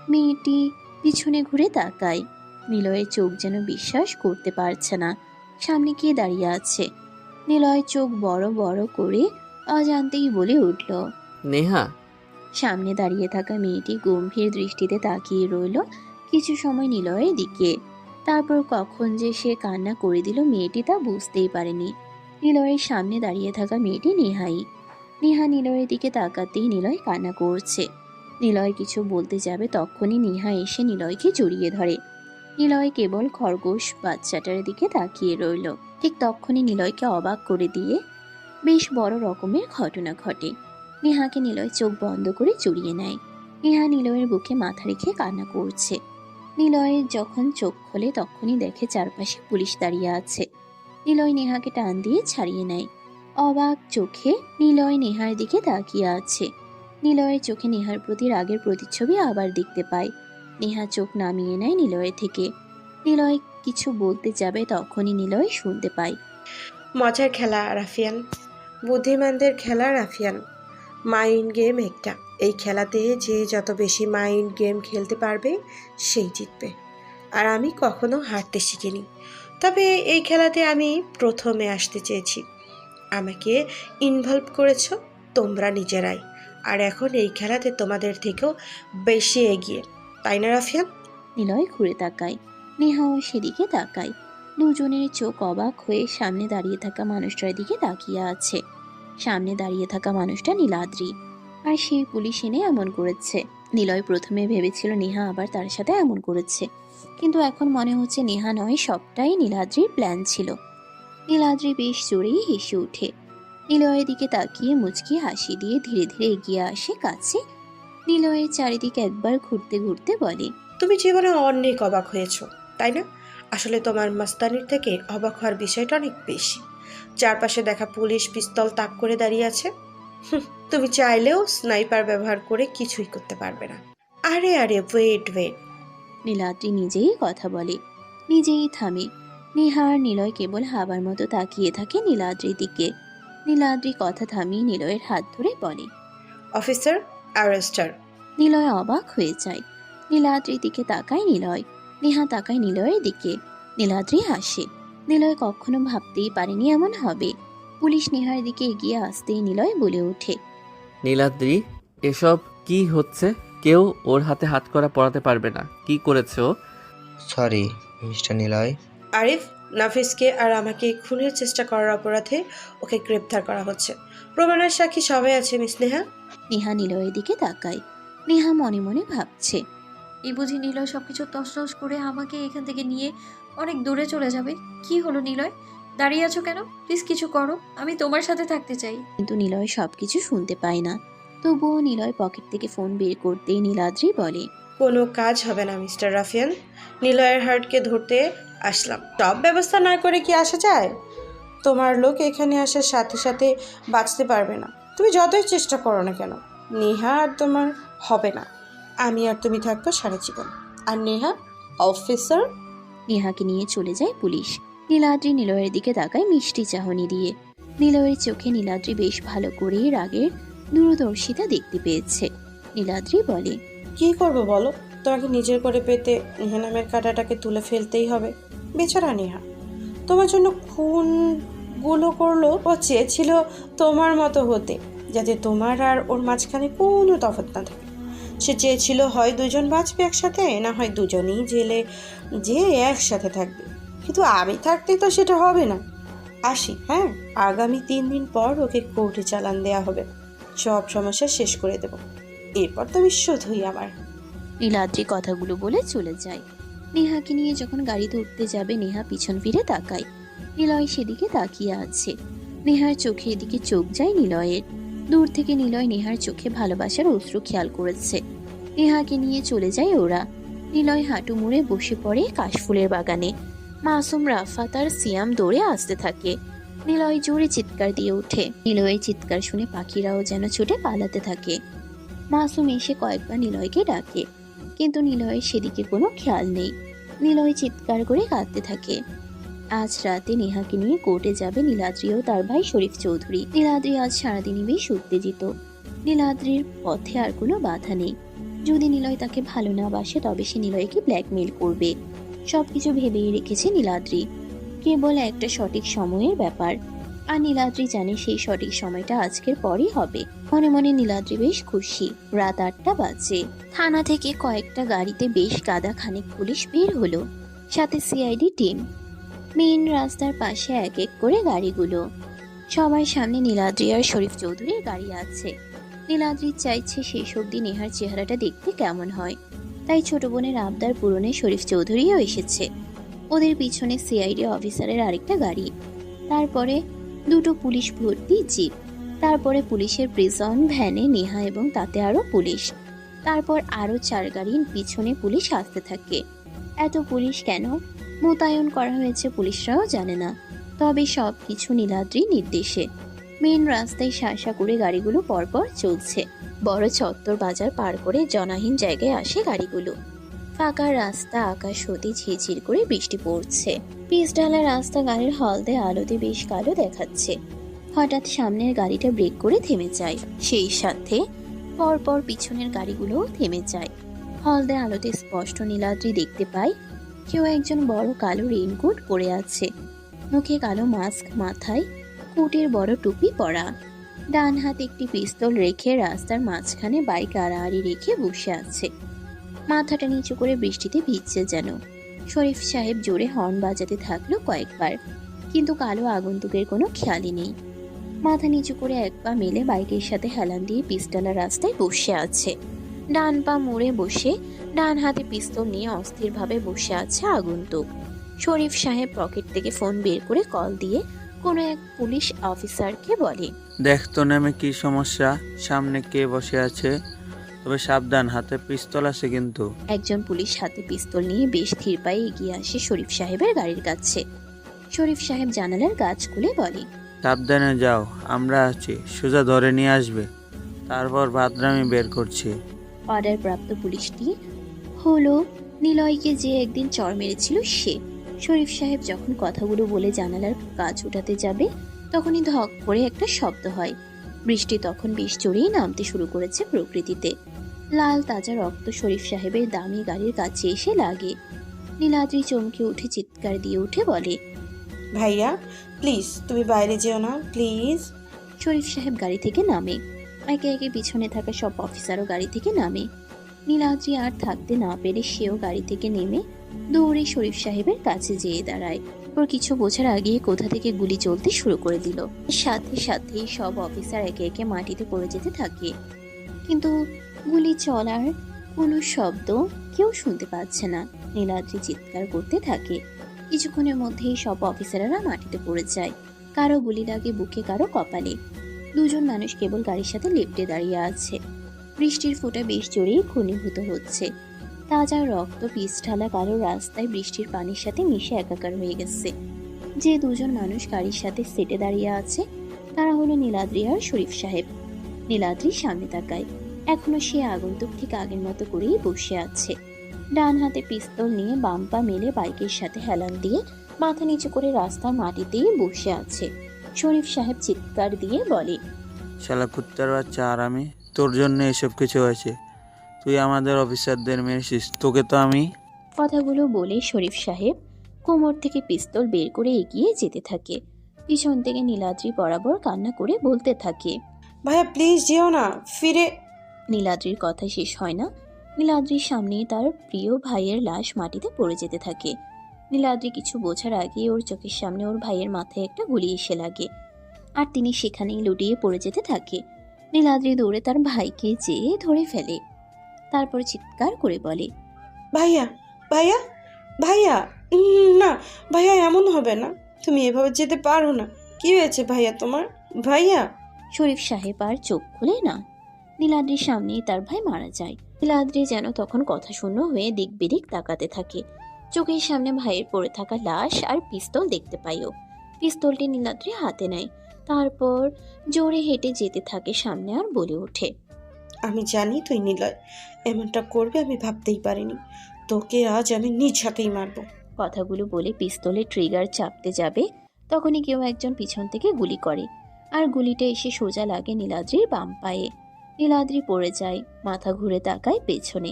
মেয়েটি পিছনে ঘুরে তাকায়। নিলয়ের চোখ যেন বিশ্বাস করতে পারছে না সামনে কে দাঁড়িয়ে আছে। নিলয় চোখ বড় বড় করে অজান্তেই বলে উঠল, নেহা। সামনে দাঁড়িয়ে থাকা মেয়েটি গম্ভীর দৃষ্টিতে তাকিয়ে রইল কিছু সময় নিলয়ের দিকে। তারপর কখন যে সে কান্না করে দিল মেয়েটি তা বুঝতেই পারেনি। নিলয়ের সামনে দাঁড়িয়ে থাকা মেয়েটি নেহাই। নেহা নিলয়ের দিকে তাকাতেই নিলয় কান্না করছে। নিলয় কিছু বলতে যাবে তখনই নেহা এসে নিলয়কে জড়িয়ে ধরে। নিলয় কেবল খরগোশ বাচ্চাটার দিকে তাকিয়ে রইল। ঠিক তখনই নিলয়কে অবাক করে দিয়ে বেশ বড় রকমের ঘটনা ঘটে। নেহাকে নিলয় চোখ বন্ধ করে জড়িয়ে নেয়। নেহা নিলয়ের বুকে মাথা রেখে কান্না করছে। নিলয় যখন চোখ খোলে তখনই দেখে চারপাশে পুলিশ দাঁড়িয়ে আছে। নিলয় নেহাকে টান দিয়ে ছাড়িয়ে নেয়। অবাক চোখে নিলয় নেহার দিকে তাকিয়ে আছে। নিলয়ের চোখে নেহার প্রতি রাগের প্রতিচ্ছবি আবার দেখতে পায়। নেহা চোখ নামিয়ে নেয় নিলয়ের থেকে। নিলয় কিছু বলতে যাবে তখনই নিলয় শুনতে পায়, মজার খেলা রাফিয়ান, বুদ্ধিমানদের খেলা রাফিয়ান। মাইন্ড গেম একটা। এই খেলাতে যে যত বেশি মাইন্ড গেম খেলতে পারবে সেই জিতবে। আর আমি কখনো হারতে শিখিনি, তবে এই খেলাতে আমি প্রথমে আসতে চেয়েছি। আমাকে ইনভলভ করেছ তোমরা নিজেরাই, আর এখন এই খেলাতে তোমাদের থেকেও বেশি এগিয়ে, তাই না রাফিয়ান? নিলয় ঘুরে তাকায়। নেহাও সেদিকে তাকায়। দুজনের চোখ অবাক হয়ে সামনে দাঁড়িয়ে থাকা মানুষটার দিকে তাকিয়ে আছে। সামনে দাঁড়িয়ে থাকা মানুষটা নীলাদ্রি, আর সেই পুলিশ এনে এমন করেছে। নিলয় প্রথমে ভেবেছিল নেহা আবার তার সাথে এমন করেছে, কিন্তু এখন মনে হচ্ছে নেহা নয়, সবটাই নীলাদ্রির প্ল্যান ছিল। নীলাদ্রি বেশ জোরেই হেসে ওঠে। নিলয়ের দিকে তাকিয়ে মুচকি হাসি দিয়ে ধীরে ধীরে এগিয়ে আসে কাছে। নিলয়ের চারিদিকে একবার ঘুরতে ঘুরতে বলে, তুমি জীবনে অনেক অবাক হয়েছ, তাই না? আসলে তোমার মাস্তানির থেকে অবাক হওয়ার বিষয়টা অনেক বেশি। চারপাশে দেখা পুলিশ পিস্তল তাক করে দাঁড়িয়ে আছে। তুমি চাইলেও স্নাইপার ব্যবহার করে কিছুই করতে পারবে না। আরে আরে ওয়েট ওয়েট। নীলাদ্রি নিজেই কথা বলে, নিজেই থামে। নেহা আর নিলয় কেবল হাবার মতো তাকিয়ে থাকে নীলাদ্রির দিকে। নীলাদ্রি কথা থামিয়ে নিলয়ের হাত ধরে বলে, অফিসার অ্যারেস্টার, নিলয় অবাক হয়ে যায়। নীলাদ্রির দিকে তাকায় নিলয়, নেহা তাকায় নিলয়ের দিকে। নীলাদ্রি হাসে। নিলয় কখনো ভাবতেই পারেনি এমন হবে। পুলিশ নেহার দিকে এগিয়ে আসতেই নিলয় বলে ওঠে, নীলাদ্রি, এসব কি হচ্ছে? কেউ ওর হাতে হাত করা পড়াতে পারবে না। কি করেছে ও? Sorry mister Niloy. আরিফ, নাফিসকে আর আমাকে খুনের চেষ্টা করার অপরাধে ওকে গ্রেপ্তার করা হচ্ছে। প্রমাণের সাক্ষী সবাই আছে মিস নেহা। নেহা নিলয়ের দিকে তাকায়। নেহা মনে মনে ভাবছে, এই বুঝি নিলয় সবকিছু তছনছ করে আমাকে এখান থেকে নিয়ে অনেক দূরে চলে যাবে। কি হলো নিলয়, দাঁড়িয়ে আছো কেন? প্লিজ কিছু করো, আমি তোমার সাথে থাকতে চাই। কিন্তু নিলয় সবকিছু শুনতে পায় না। তবুও নিলয় পকেট থেকে ফোন বের করতেই নীলাদ্রি বলে, কোনো কাজ হবে না মিস্টার রাফিয়ান। নিলয়ের হার্টকে ধরতে আসলাম। সব ব্যবস্থা না করে কি আসা যায়? তোমার লোক এখানে আসার সাথে সাথে বাঁচতে পারবে না, তুমি যতই চেষ্টা করো না কেন। নেহা আর তোমার হবে না। আমি আর তুমি থাকবো সারা জীবন। আর নেহা অফিসার। নেহাকে নিয়ে চলে যায় পুলিশ। নীলাদ্রি নিলয়ের দিকে তাকায় মিষ্টি চাহনি দিয়ে। নিলয়ের চোখে নীলাদ্রি বেশ ভালো করে রাগের দূরদর্শিতা দেখতে পেয়েছে। নীলাদ্রি বলে, কি করবো বলো? তোমাকে নিজের করে পেতে নেহা নামের কাঁটাটাকে তুলে ফেলতেই হবে। বেচারা নেহা তোমার জন্য খুনগুলো করলো। ও চেয়েছিল তোমার মতো হতে, যাতে তোমার আর ওর মাঝখানে কোনো তফাৎ না থাকে। সে চেয়েছিল হয় দুজন বাঁচবে একসাথে, না হয় দুজনেই জেলে যে একসাথে থাকবে। কিন্তু আমি থাকতে তো সেটা হবে না। আসি, হ্যাঁ, আগামী 3 দিন পর ওকে কোর্টে চালান দেয়া হবে। সব সমস্যা শেষ করে দেব। এরপর তুমি শুধুই আমার। নীলাদ্রি কথাগুলো বলে চলে যায়। নেহাকে নিয়ে যখন গাড়িতে উঠতে যাবে, নেহা পিছন ফিরে তাকায়। নিলয় সেদিকে তাকিয়ে আছে। নেহার চোখের দিকে চোখ যায় নিলয়ের। দূর থেকে নিলয় নেহার চোখে ভালোবাসার অশ্রু খেয়াল করেছে। নেহাকে নিয়ে চলে যায় ওরা। নিলয় হাঁটু মুড়ে বসে পড়ে কাশফুলের বাগানে। মাসুম, রাফাত আর সিয়াম দৌড়ে আসতে থাকে। নিলয় জোরে চিৎকার দিয়ে ওঠে। নিলয়ের চিৎকার শুনে পাখিরাও যেন ছুটে পালাতে থাকে। মাসুম এসে কয়েকবার নিলয়কে ডাকে, কিন্তু নিলয়ের সেদিকে কোনো খেয়াল নেই। নিলয় চিৎকার করে কাঁদতে থাকে। আজ রাতে নেহাকে নিয়ে কোর্টে যাবে নীলাদ্রি ও তার ভাই শরীফ চৌধুরী। নীলাদ্রি আজ সারাদিনই বেশ উত্তেজিত। নীলাদ্রির পথে আর কোনো বাধা নেই। যদি নিলয় তাকে ভালো না বাসে, তবে সে নিলয়কে ব্ল্যাকমেইল করবে। সবকিছু ভেবেই রেখেছে নীলাদ্রি। কেবল একটা সঠিক সময়ের ব্যাপার। আর নীলাদ্রি জানে সেই সঠিক সময়টা আজকের পরই হবে। মনে মনে নীলাদ্রি বেশ খুশি। রাত 8টা বাজে। থানা থেকে কয়েকটা গাড়িতে বেশ গাদা খানিক পুলিশ বের হলো, সাথে সিআইডি টিম। মেইন রাস্তার পাশে এক এক করে গাড়িগুলো। সবার সামনে নীলাদ্রি আর শরীফ চৌধুরীর গাড়ি আছে। নীলাদ্রি চাইছে শেষ অবধি নেহার চেহারাটা দেখতে কেমন হয়। তাই ছোট বোনের আবদার পূরণে শরীফ চৌধুরীও এসেছে। ওদের পিছনে সিআইডি অফিসারের আরেকটা গাড়ি, তারপরে 2টো পুলিশ ভর্তি জিপ, তারপরে পুলিশের প্রিজন ভ্যানে নেহা এবং তাতে আরো পুলিশ, তারপর আরো 4 গাড়ির পিছনে পুলিশ আসতে থাকে। এত পুলিশ কেন মোতায়েন করা হয়েছে পুলিশরাও জানে না। তবে সব কিছু নীলাদ্রির নির্দেশে। মেন রাস্তায় শাসা করে গাড়িগুলো পরপর চলছে। বড় চত্বর বাজার পার করে জনাহীন জায়গায় আসে গাড়িগুলো। ফাঁকা রাস্তা, আকাশ হতে ঝিরঝির করে বৃষ্টি পড়ছে। পিচ ঢালা রাস্তা গাড়ির হলদে আলোতে বেশ কালো দেখাচ্ছে। হঠাৎ সামনের গাড়িটা ব্রেক করে থেমে যায়। সেই সাথে পরপর পিছনের গাড়িগুলোও থেমে যায়। হলদে আলোতে স্পষ্ট নীলাদ্রি দেখতে পায় কেউ একজন বড় কালো রেইনকোট পরে আছে, মুখে কালো মাস্ক, মাথায় কোটের বড় টুপি পরা। ডান হাতে একটি পিস্তল রেখে রাস্তার মাঝখানে বাইক আড়াআড়ি রেখে বসে আছে। মাথাটা নিচু করে বৃষ্টিতে ভিজছে যেন। শরীফ সাহেব জোরে হর্ন বাজাতে থাকলো কয়েকবার, কিন্তু কালো আগন্তুকের কোনো খেয়ালই নেই। মাথা নিচু করে এক পা মেলে বাইকের সাথে হেলান দিয়ে পিস্টলা রাস্তায় বসে আছে। ডান পা মুড়ে বসে ডান হাতে পিস্তল নিয়ে অস্থিরভাবে বসে আছে আগন্তুক। শরীফ সাহেব পকেট থেকে ফোন বের করে কল দিয়ে কোনো এক পুলিশ অফিসারকে বলে, দেখ তো নামে কি সমস্যা, সামনে কে বসে আছে, তবে সাবধান, হাতে পিস্তল আছে কিন্তু। একজন পুলিশ হাতে পিস্তল নিয়ে বেশ ধীর পায়ে এগিয়ে আসে শরীফ সাহেবের গাড়ির কাছে। শরীফ সাহেব জানালার কাজ খুলে বলে, সাবধানে যাও, আমরা আছি, সোজা ধরে নিয়ে আসবে, তারপর বাদরামি বের করছি। অর্ডার প্রাপ্ত পুলিশটি হলো নিলয়কে যে একদিন চর মেরেছিল সে। শরীফ সাহেব যখন কথাগুলো বলে জানালার কাজ উঠাতে যাবে, তখনই ধক করে একটা শব্দ হয়। বৃষ্টি তখন বেশ জোরেই নামতে শুরু করেছে প্রকৃতিতে। লাল তাজা রক্ত শরীফ সাহেবের দামি গাড়ির কাছে এসে লাগে। নীলাদ্রি চমকে উঠে চিৎকার দিয়ে উঠে বলে, ভাইয়া প্লিজ তুমি বাইরে যেও না প্লিজ। শরীফ সাহেব গাড়ি থেকে নামে। একে একে পিছনে থাকা সব অফিসারও গাড়ি থেকে নামে। নীলাদ্রি আর থাকতে না পেরে সেও গাড়ি থেকে নেমে দৌড়ে শরীফ সাহেবের কাছে যেয়ে দাঁড়ায়। ওর কিছু বোঝার আগে কোথা থেকে গুলি চলতে শুরু করে দিল। সাথে সাথেই সব অফিসার একে একে মাটিতে পড়ে যেতে থাকে, কিন্তু গুলি চলার কোনো শব্দ কেউ শুনতে পাচ্ছে না। নীলাদ্রি চিৎকার করতে থাকে। কিছুক্ষণের মধ্যেই সব অফিসাররা মাটিতে পড়ে যায়। কারো গুলি লাগে বুকে, কারো কপালে। দুজন মানুষ কেবল গাড়ির সাথে লেপ্টে দাঁড়িয়ে আছে। বৃষ্টির ফোঁটা বেশ জোরেই ঘনীভূত হচ্ছে। তাজা রক্ত পিছঢালা কালো রাস্তায় বৃষ্টির পানির সাথে মিশে একাকার হয়ে গেছে। যে দুজন মানুষ গাড়ির সাথে সেটে দাঁড়িয়ে আছে তারা হলো নীলাদ্রি আর শরীফ সাহেব। নীলাদ্রির সামনে তাকায়। এখনো সে আগন্তুক ঠিক আগের মতো করেই বসে আছে। ডান হাতে পিস্তল নিয়ে বাম পা মেলে বাইকের সাথে হেলান দিয়ে মাথা নিচু করে রাস্তার মাটিতেই বসে আছে। শরীফ সাহেব চিৎকার দিয়ে বলে, শালা কুত্তার বাচ্চা আর আমি, তোর জন্য এসব কিছু হয়েছে। তুই আমাদের অফিসারদের মেরেছিস, তোকে তো আমি। কথাগুলো বলে শরীফ সাহেব কোমর থেকে পিস্তল বের করে এগিয়ে যেতে থাকে। পিছন থেকে নীলাদ্রি বরাবর কান্না করে বলতে থাকে, ভাইয়া প্লিজ যেও না, ফিরে। নীলাদ্রির কথা শেষ হয় না। নীলাদ্রির সামনেই তার প্রিয় ভাইয়ের লাশ মাটিতে পড়ে যেতে থাকে। নীলাদ্রি কিছু বোঝার আগে ওর চোখের সামনে ওর ভাইয়ের মাথায় একটা গুলি এসে লাগে, আর তিনি সেখানেই লুটিয়ে পড়ে যেতে থাকে। নীলাদ্রি দৌড়ে তার ভাইকে যেয়ে ধরে ফেলে। তারপর চিৎকার করে বলে, ভাইয়া ভাইয়া ভাইয়া, না ভাইয়া এমন হবে না, তুমি এভাবে যেতে পারো না। কি হয়েছে ভাইয়া তোমার? ভাইয়া। শরীফ সাহেব আর চোখ খুলে না। নীলাদ্রির সামনেই তার ভাই মারা যায়। নীলাদ্রি যেন তখন কথা শূন্য হয়ে দিক বিদিক তাকাতে থাকে। চোখের সামনে ভাইয়ের পড়ে থাকা লাশ আর পিস্তল দেখতে পাইও। পিস্তলটি নীলাদ্রি হাতে নেয়। তারপর জোরে হেঁটে যেতে থাকে সামনে আর বলে ওঠে, আমি জানি তুই নিলয় এমনটা করবে, আমি ভাবতেই পারিনি। তোকে আজ আমি নিজ হাতেই মারবো। কথাগুলো বলে পিস্তলের ট্রিগার চাপতে যাবে, তখনই কেউ একজন পিছন থেকে গুলি করে, আর গুলিটা এসে সোজা লাগে নীলাদ্রির বাম পায়ে। নীলাদ্রি পড়ে যায়। মাথা ঘুরে তাকায় পেছনে,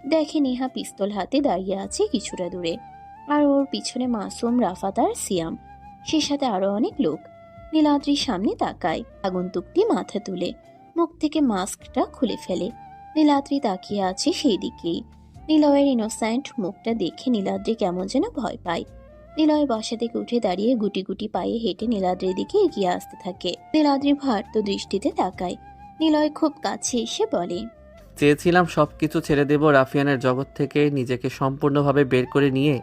দেখে নেহা পিস্তল হাতে দাঁড়িয়ে আছে কিছুটা দূরে, আর ওর পিছনে মাসুম, রাফাত আর সিয়াম, সে সাথে আরো অনেক লোক। নীলাদ্রির সামনে তাকায়। আগন্তুকটি মাথা তুলে মুখ থেকে মাস্কটা খুলে ফেলে। নীলাদ্রি তাকিয়ে আছে সেই দিকেই। নিলয়ের ইনোসেন্ট মুখটা দেখে নীলাদ্রি কেমন যেন ভয় পায়। নিলয় বসা থেকে উঠে দাঁড়িয়ে গুটি গুটি পায়ে হেঁটে নীলাদ্রির দিকে এগিয়ে আসতে থাকে। নীলাদ্রি ভার্ত দৃষ্টিতে তাকায়। নিলয় খুব কাছে এসে বলে, চেয়েছিলাম সবকিছু ছেড়ে দেব, রাফিয়ানের জগৎ থেকে নিজেকে সম্পূর্ণভাবে বের করে নিয়ে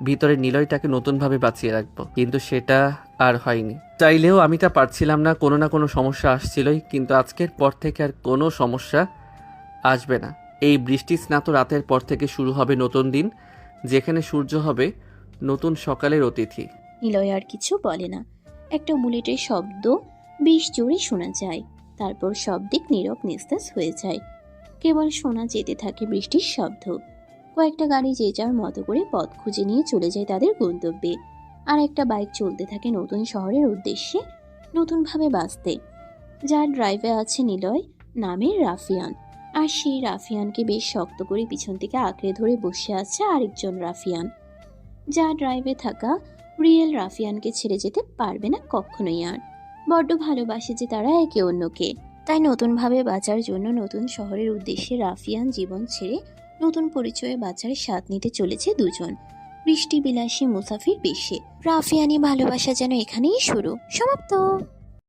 ভিতরে নিলয়টাকে নতুনভাবে বাঁচিয়ে রাখবো, কিন্তু সেটা আর হয়নি। চাইলেও আমি তা পারছিলাম না, কোনো না কোনো সমস্যা আসছিলই, কিন্তু আজকের পর থেকে আর কোনো সমস্যা আসবে না। এই বৃষ্টি স্নাত রাতের পর থেকে শুরু হবে নতুন দিন, যেখানে সূর্য হবে নতুন সকালের অতিথি। নিলয় আর কিছু বলে না। একটা বুলেটের শব্দ বেশ জোরে শোনা যায়। তারপর সব দিক নীরব নিস্তেজ হয়ে যায়। কেবল শোনা যেতে থাকে বৃষ্টির শব্দ। কয়েকটা গাড়ি যে যার মতো করে পথ খুঁজে নিয়ে চলে যায় তাদের গন্তব্যে, আর একটা বাইক চলতে থাকে নতুন শহরের উদ্দেশ্যে, নতুনভাবে বাঁচতে। যার ড্রাইভে আছে নিলয় নামের রাফিয়ান, আর সেই রাফিয়ানকে বেশ শক্ত করে পিছন থেকে আঁকড়ে ধরে বসে আছে আরেকজন রাফিয়ান। যা ড্রাইভে থাকা রিয়েল রাফিয়ানকে ছেড়ে যেতে পারবে না কখনোই আর। বড্ড ভালোবাসে যে তারা একে অন্যকে। তাই নতুনভাবে বাঁচার জন্য নতুন শহরের উদ্দেশ্যে রাফিয়ান জীবন ছেড়ে নতুন পরিচয়ে বাঁচার স্বাদ নিতে চলেছে দুজন বৃষ্টি বিলাসী মুসাফির বেশে। রাফিয়ানি ভালোবাসা যেন এখানেই শুরু, সমাপ্ত।